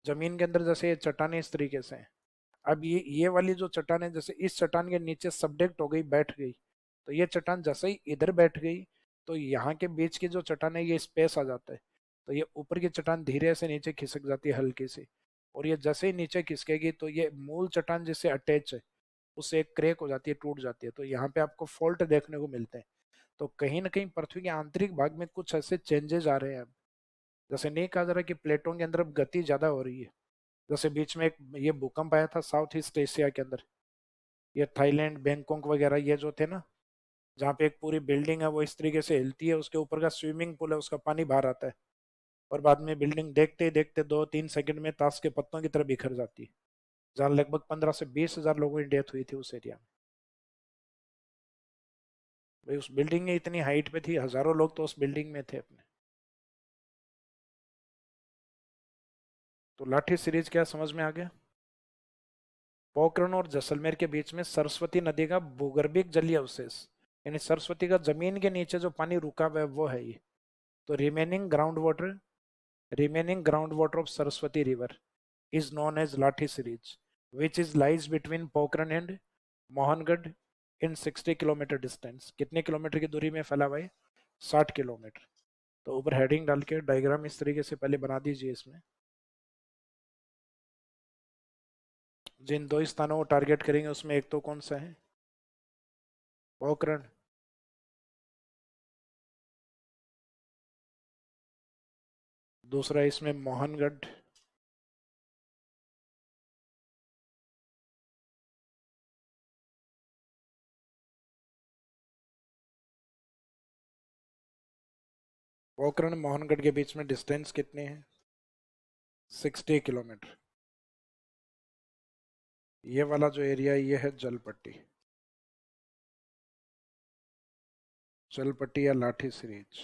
जमीन के अंदर, जैसे ये चट्टानें इस तरीके से हैं। अब ये वाली जो चट्टान है, जैसे इस चट्टान के नीचे सबडेक्ट हो गई, बैठ गई, तो ये चट्टान जैसे ही इधर बैठ गई, तो यहाँ के बीच की जो चट्टान है ये स्पेस आ जाता है, तो ये ऊपर की चट्टान धीरे से नीचे खिसक जाती है हल्की सी। और ये जैसे ही नीचे खिसकेगी तो ये मूल चट्टान जिससे अटैच है उससे एक क्रैक हो जाती है, टूट जाती है, तो यहाँ पे आपको फॉल्ट देखने को मिलते हैं। तो कहीं ना कहीं पृथ्वी के आंतरिक भाग में कुछ ऐसे चेंजेस आ रहे हैं अब। जैसे नहीं कहा जा रहा कि प्लेटों के अंदर अब गति ज्यादा हो रही है। जैसे बीच में एक ये भूकंप आया था साउथ ईस्ट एशिया के अंदर, ये थाईलैंड बैंकॉक वगैरह ये जो थे ना, जहाँ पे एक पूरी बिल्डिंग है वो इस तरीके से हिलती है, उसके ऊपर का स्विमिंग पूल है, उसका पानी बाहर आता है, और बाद में बिल्डिंग देखते ही देखते 2-3 सेकंड में ताश के पत्तों की तरह बिखर जाती है। जहाँ लगभग 15 से 20 हजार लोगों की डेथ हुई थी उस एरिया में। भाई उस बिल्डिंग में इतनी हाइट पे थी, हजारों लोग तो उस बिल्डिंग में थे अपने। तो लाठी सीरीज क्या समझ में आ गया? पोखरण और जैसलमेर के बीच में सरस्वती नदी का भूगर्भिक जलीय अवशेष, यानी सरस्वती का जमीन के नीचे जो पानी रुका हुआ है वो है ये। तो remaining ground water of Saraswati river is known as Lathi series, which is lies between Pokhran and Mohangarh in 60 kilometre distance. कितने किलोमीटर की दूरी में फैला हुआ है? 60 किलोमीटर। तो ऊपर हेडिंग डाल के डायग्राम इस तरीके से पहले बना दीजिए इसमें। जिन दो स्थानों को टारगेट करेंगे उसमें एक तो कौन सा है? पोखरण। दूसरा इसमें मोहनगढ़। पोखरण मोहनगढ़ के बीच में डिस्टेंस कितनी है? 60 किलोमीटर। ये वाला जो एरिया ये है जलपट्टी, जलपट्टी या लाठी सीरीज।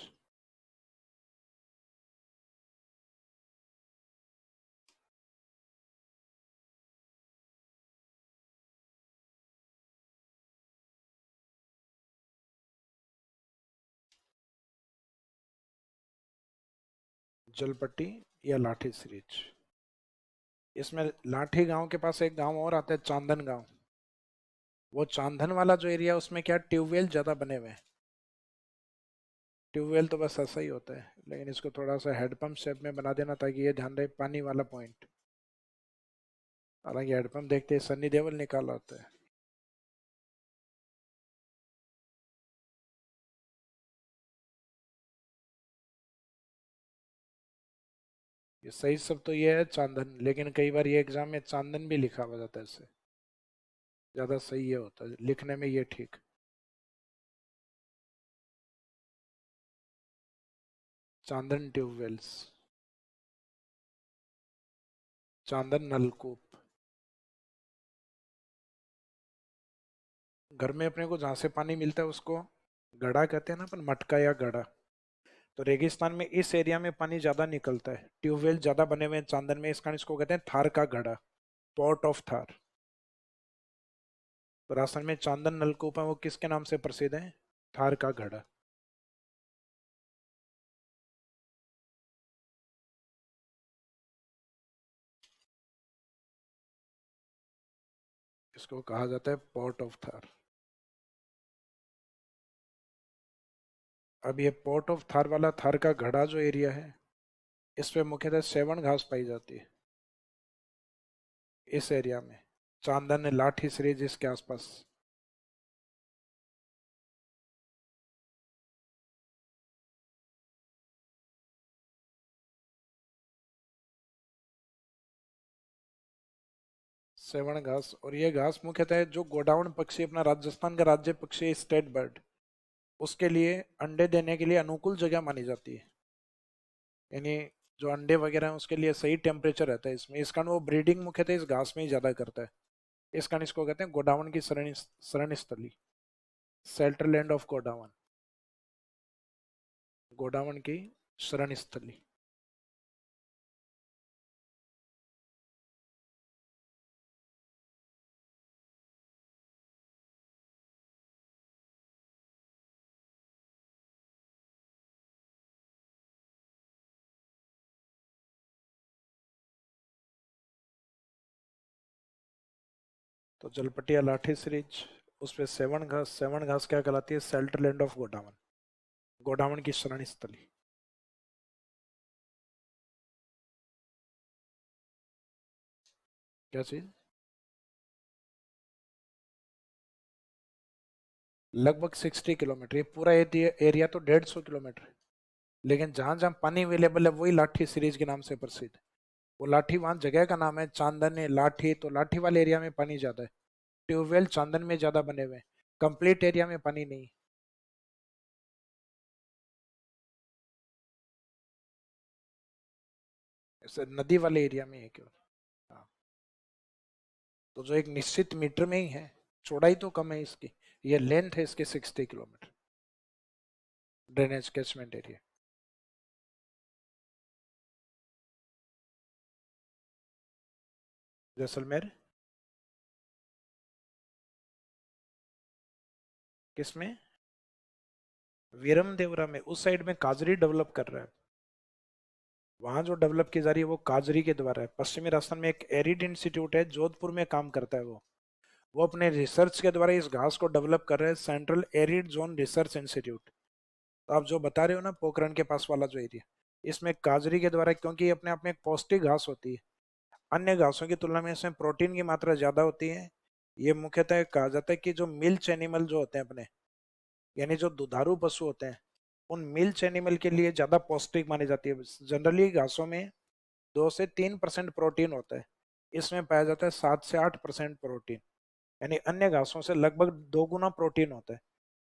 जलपट्टी या लाठी सीरीज। इसमें लाठी गांव के पास एक गांव और आता है चांदन गांव। वो चांदन वाला जो एरिया उसमें क्या ट्यूबवेल ज्यादा बने हुए हैं। ट्यूबवेल तो बस ऐसा ही होता है, लेकिन इसको थोड़ा सा हेडपंप शेप में बना देना ताकि ये ध्यान रहे पानी वाला पॉइंट। हालांकि हेडपंप देखते ही सन्नी देओल निकाला होता है। ये सही सब तो ये है चांदन, लेकिन कई बार ये एग्जाम में चांदन भी लिखा हुआ जाता है, इससे ज्यादा सही ये होता है लिखने में ये ठीक। चांदन ट्यूबवेल्स, चांदन नलकूप। घर में अपने को जहाँ से पानी मिलता है उसको गड़ा कहते हैं ना अपन, मटका या गड़ा। तो रेगिस्तान में इस एरिया में पानी ज्यादा निकलता है, ट्यूबवेल ज्यादा बने हुए हैं चांदन में, इस कारण इसको कहते हैं थार का गड़ा, पोर्ट ऑफ थार। तो राजस्थान में चांदन नलकूप है वो किसके नाम से प्रसिद्ध है? थार का गड़ा। इसको कहा जाता है पोर्ट ऑफ थार। अब ये पोर्ट ऑफ थार वाला थार का गड़ा जो एरिया है, इस पे मुख्यतः सेवन घास पाई जाती है इस एरिया में। चांदन लाठी सीरीज इसके आसपास। सेवन घास, और ये घास मुख्यतः जो गोडाउन पक्षी, अपना राजस्थान का राज्य पक्षी स्टेट बर्ड, उसके लिए अंडे देने के लिए अनुकूल जगह मानी जाती है। यानी जो अंडे वगैरह हैं उसके लिए सही टेम्परेचर रहता है इसमें, इस कारण वो ब्रीडिंग मुख्यतः इस घास में ही ज्यादा करता है। इस कारण इसको कहते हैं गोडाउन की शरण स्थली, shelter land of godown, godown की शरण स्थली। तो जलपटिया लाठी सीरीज, उस पे सेवन घास क्या कहलाती है? Shelter land of godown, godown की शरण स्थली। क्या चीज? लगभग 60 किलोमीटर, ये पूरा एरिया तो 150 किलोमीटर है। लेकिन जहां जहां पानी अवेलेबल है वही लाठी सीरीज के नाम से प्रसिद्ध है। वो लाठी वहां जगह का नाम है, चांदन है लाठी, तो लाठी वाले एरिया में पानी ज्यादा है। ट्यूबवेल चांदन में ज्यादा बने हुए हैं, कंप्लीट एरिया में पानी नहीं। ऐसे नदी वाले एरिया में है केवल। हाँ, तो जो एक निश्चित मीटर में ही है, चौड़ाई तो कम है इसकी, ये लेंथ है इसके 60 kilometre, drainage catchment area. Jaisalmer? किसमें? वीरम देवरा में, उस साइड में काजरी डेवलप कर रहा है। वहां जो डेवलप की जा रही है वो काजरी के द्वारा है। पश्चिमी राजस्थान में एक एरिड इंस्टीट्यूट है, जोधपुर में काम करता है वो अपने रिसर्च के द्वारा इस घास को डेवलप कर रहे हैं, central arid zone research institute. तो आप जो बता रहे हो ना, पोखरण के पास वाला जो एरिया, इसमें काजरी के द्वारा, क्योंकि ये अपने आप में एक पौष्टिक घास होती है, अन्य घासों की तुलना में इसमें प्रोटीन की मात्रा ज्यादा होती है। ये मुख्यतः कहा जाता है कि जो मिल्च एनिमल जो होते हैं अपने, यानी जो दुधारू पशु होते हैं, उन मिल्च एनिमल के लिए ज्यादा पौष्टिक मानी जाती है। जनरली घासों में 2 से 3% प्रोटीन होता है, इसमें पाया जाता है 7 से 8% प्रोटीन, यानी अन्य घासों से लगभग 2 गुना प्रोटीन होता है।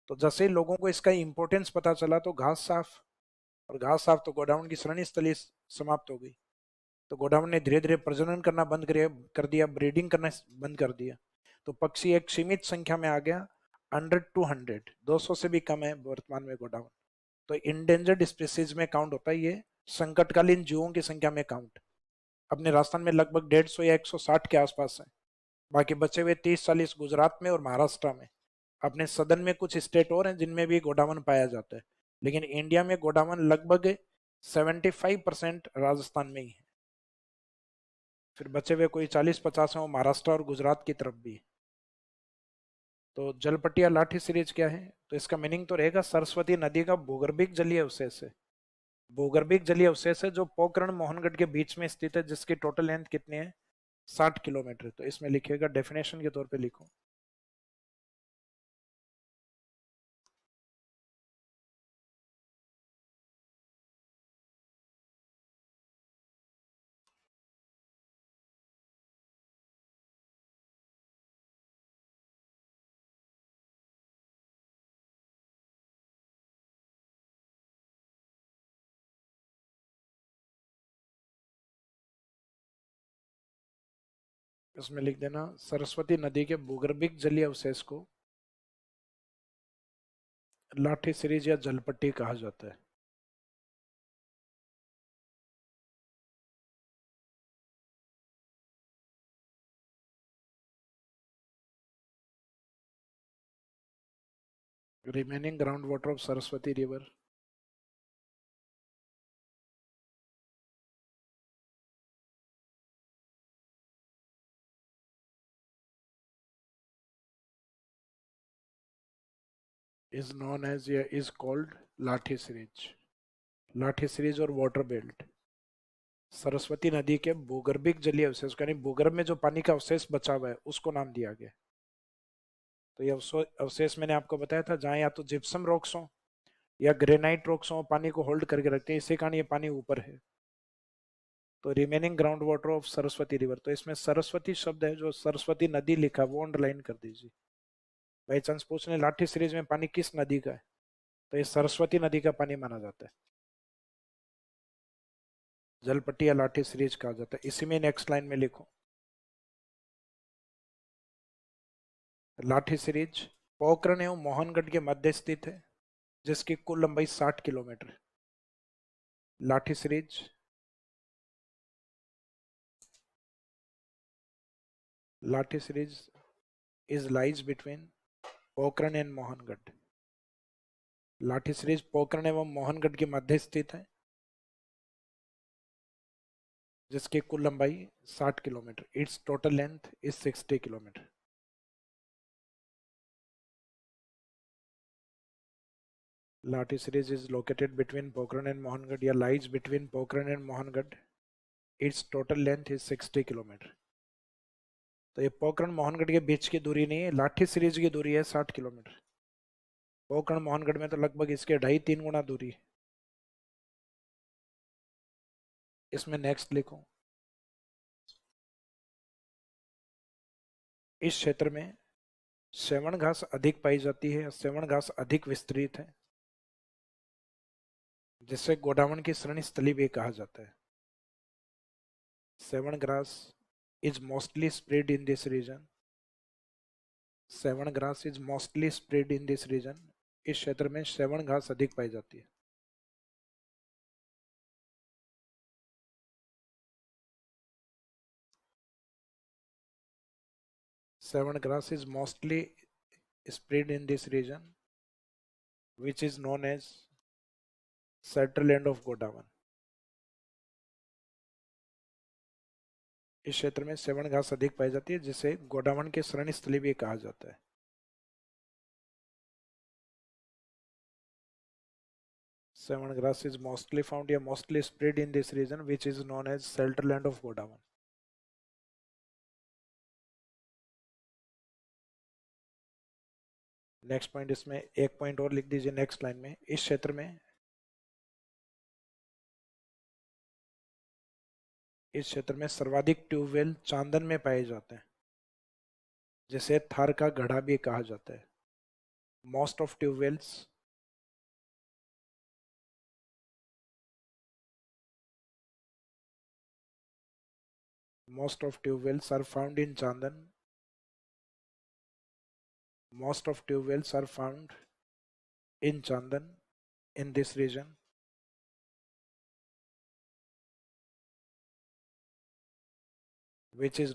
तो जैसे ही लोगों को इसका इंपॉर्टेंस पता चला तो घास साफ, और घास साफ तो गोडाउन की शरण स्थली समाप्त हो गई। तो गोडाउन ने धीरे धीरे प्रजनन करना बंद कर दिया, ब्रीडिंग करना बंद कर दिया। तो पक्षी एक सीमित संख्या में आ गया, 100 to 100, 200 से भी कम है वर्तमान में गोडाउन। तो इंडेंजर्ड स्पीसीज में काउंट होता है ये, संकटकालीन जीवों की संख्या में काउंट। अपने राजस्थान में लगभग 150 या 160 के आसपास है। बाकी बचे हुए 30-40 गुजरात में और महाराष्ट्र में। अपने सदन में कुछ स्टेट और हैं जिनमें भी गोडावन पाया जाता है, लेकिन इंडिया में गोडावन लगभग 75% राजस्थान में ही है। फिर बचे हुए कोई 40-50 हैं वो महाराष्ट्र और गुजरात की तरफ भी है। तो जलपटिया लाठी सीरीज क्या है? तो इसका मीनिंग तो रहेगा सरस्वती नदी का भूगर्भिक जलीय अवशेष है। भूगर्भिक जलीय अवशेष है जो पोखरण मोहनगढ़ के बीच में स्थित है, जिसकी टोटल लेंथ कितनी है? 60 किलोमीटर। तो इसमें लिखिएगा, डेफिनेशन के तौर पे लिखो। इसमें लिख देना, सरस्वती नदी के भूगर्भिक जलीय अवशेष को लाठी सीरीज या जलपट्टी कहा जाता है। Remaining ground water of Saraswati river is known as या is called लाठी सीरीज। लाठी सीरीज और वाटर बेल्ट सरस्वती नदी के भूगर्भिक जलीय अवशेष, यानी भूगर्भ में जो पानी का अवशेष बचा हुआ है उसको नाम दिया गया। तो ये अवशेष मैंने आपको बताया था, जहाँ या तो जिप्सम रॉक्स हो या ग्रेनाइट रॉक्स हो, पानी को होल्ड करके रखते हैं, इसी कारण ये पानी ऊपर है। तो remaining ground water of Saraswati river, तो इसमें सरस्वती शब्द है, जो सरस्वती नदी लिखा वो अंडरलाइन कर दीजिए। बाई चांस पूछ लें लाठी सीरीज में पानी किस नदी का है, तो ये सरस्वती नदी का पानी माना जाता है। जलपट्टी या लाठी सीरीज कहा जाता है। इसी में नेक्स्ट लाइन में लिखो, लाठी सीरीज पोखरण एवं मोहनगढ़ के मध्य स्थित है, जिसकी कुल लंबाई 60 किलोमीटर है। लाठी सीरीज लाठी series is lies between Pokhran and Mohangarh. लाठी सीरीज पोखरण एवं मोहनगढ़ के मध्य स्थित है, जिसकी कुल लंबाई 60 kilometre, it's total length is 60 kilometre. Lathi series is located between Pokhran and Mohangarh, या lies between Pokhran and Mohangarh. Its total length is 60 kilometre. तो ये पोखरण मोहनगढ़ के बीच की दूरी नहीं है, लाठी सीरीज की दूरी है 60 किलोमीटर. पोखरण मोहनगढ़ में तो लगभग इसके 2.5-3 गुना दूरी है. इसमें नेक्स्ट लिखो. इस क्षेत्र में सेवण घास अधिक पाई जाती है, सेवण घास अधिक विस्तृत है, जिसे गोडावण की श्रेणी स्थली भी कहा जाता है. सेवण grass is mostly spread in this region. सेवण घास is mostly spread in this region. इस क्षेत्र में सेवण घास अधिक पाई जाती है. सेवण grass is mostly spread in this region, which is known as central end of Godawan. इस क्षेत्र में सेवण घास अधिक पाई जाती है, जिसे गोडावन के शरण स्थली भी कहा जाता है. Seven grass is mostly found या mostly spread in this region, which is known as shelter land of Godawan. Next point, इसमें एक पॉइंट और लिख दीजिए नेक्स्ट लाइन में. इस क्षेत्र में सर्वाधिक ट्यूबवेल चांदन में पाए जाते हैं, जिसे थार का गढ़ा भी कहा जाता है. Most of tubewells are found in Chandan. Most of tubewells are found in Chandan in this region. Which is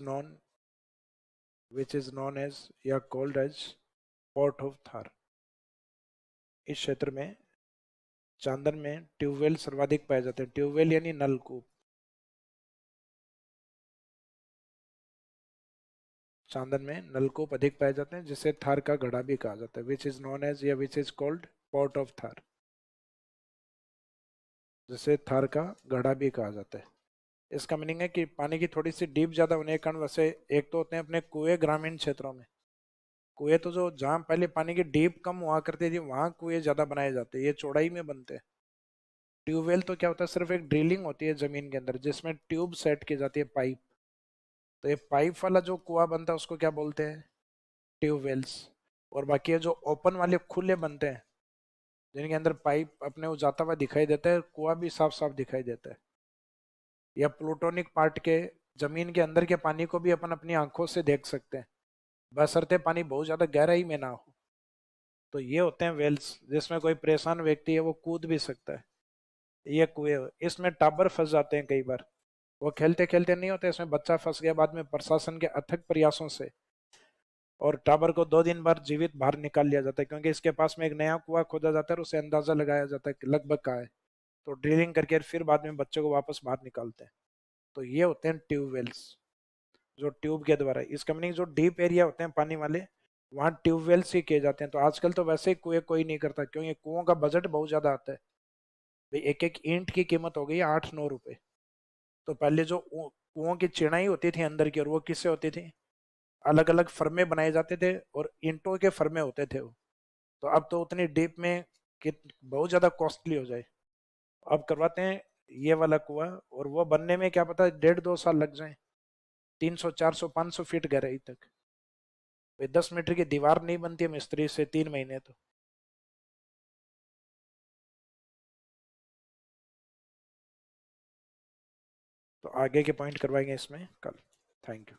known as या called as Port of Thar. इस क्षेत्र में चांदन में ट्यूबवेल सर्वाधिक पाए जाते हैं. ट्यूबवेल यानी नलकूप. चांदन में नलकूप अधिक पाए जाते हैं, जिसे थार का गढ़ा भी कहा जाता है. विच इज नोन एज या which is called port of Thar, जिसे थार का गढ़ा भी कहा जाता है. इसका मीनिंग है कि पानी की थोड़ी सी डीप ज्यादा होने के कारण, वैसे एक तो होते हैं अपने कुएं ग्रामीण क्षेत्रों में. कुएं तो जो जहां पहले पानी की डीप कम हुआ करती थी, वहां कुएं ज्यादा बनाए जाते हैं. ये चौड़ाई में बनते हैं. ट्यूबवेल तो क्या होता है, सिर्फ एक ड्रिलिंग होती है जमीन के अंदर, जिसमें ट्यूब सेट की जाती है, पाइप. तो ये पाइप वाला जो कुआं बनता है उसको क्या बोलते हैं, ट्यूबवेल्स. और बाकी ये जो ओपन वाले खुले बनते हैं, जिनके अंदर पाइप अपने को जाता हुआ दिखाई देता है, कुआं भी साफ साफ दिखाई देता है. या प्लूटोनिक पार्ट के जमीन के अंदर के पानी को भी अपन अपनी आंखों से देख सकते हैं, बशर्ते पानी बहुत ज्यादा गहराई में ना हो. तो ये होते हैं वेल्स, जिसमें कोई परेशान व्यक्ति है वो कूद भी सकता है. ये कुएं, इसमें टाबर फंस जाते हैं कई बार. वो खेलते खेलते नहीं होते, इसमें बच्चा फंस गया, बाद में प्रशासन के अथक प्रयासों से और टाबर को 2 दिन बाद जीवित बाहर निकाल लिया जाता है, क्योंकि इसके पास में एक नया कुआं खोदा जाता है और उसे अंदाजा लगाया जाता है कि लगभग कहाँ है. तो ड्रिलिंग करके फिर बाद में बच्चे को वापस बाहर निकालते हैं. तो ये होते हैं ट्यूबवेल्स, जो ट्यूब के द्वारा. इसका मीनिंग जो डीप एरिया होते हैं पानी वाले, वहां ट्यूबवेल्स ही किए जाते हैं. तो आजकल तो वैसे ही कुएं कोई नहीं करता, क्योंकि कुओं का बजट बहुत ज्यादा आता है. भाई एक एक ईंट की कीमत हो गई 8-9 रुपए. तो पहले जो कुओं की चिनाई होती थी अंदर की, और वो किससे होती थी, अलग अलग फर्मे बनाए जाते थे और ईंटों के फर्मे होते थे वो. तो अब तो उतनी डीप में कि बहुत ज्यादा कॉस्टली हो जाए, अब करवाते हैं ये वाला कुआं. और वो बनने में क्या पता 1.5-2 साल लग जाए, 300-400-500 फीट गहराई तक. 10 मीटर की दीवार नहीं बनती है मिस्त्री से 3 महीने. तो आगे के पॉइंट करवाएंगे इसमें कल. Thank you.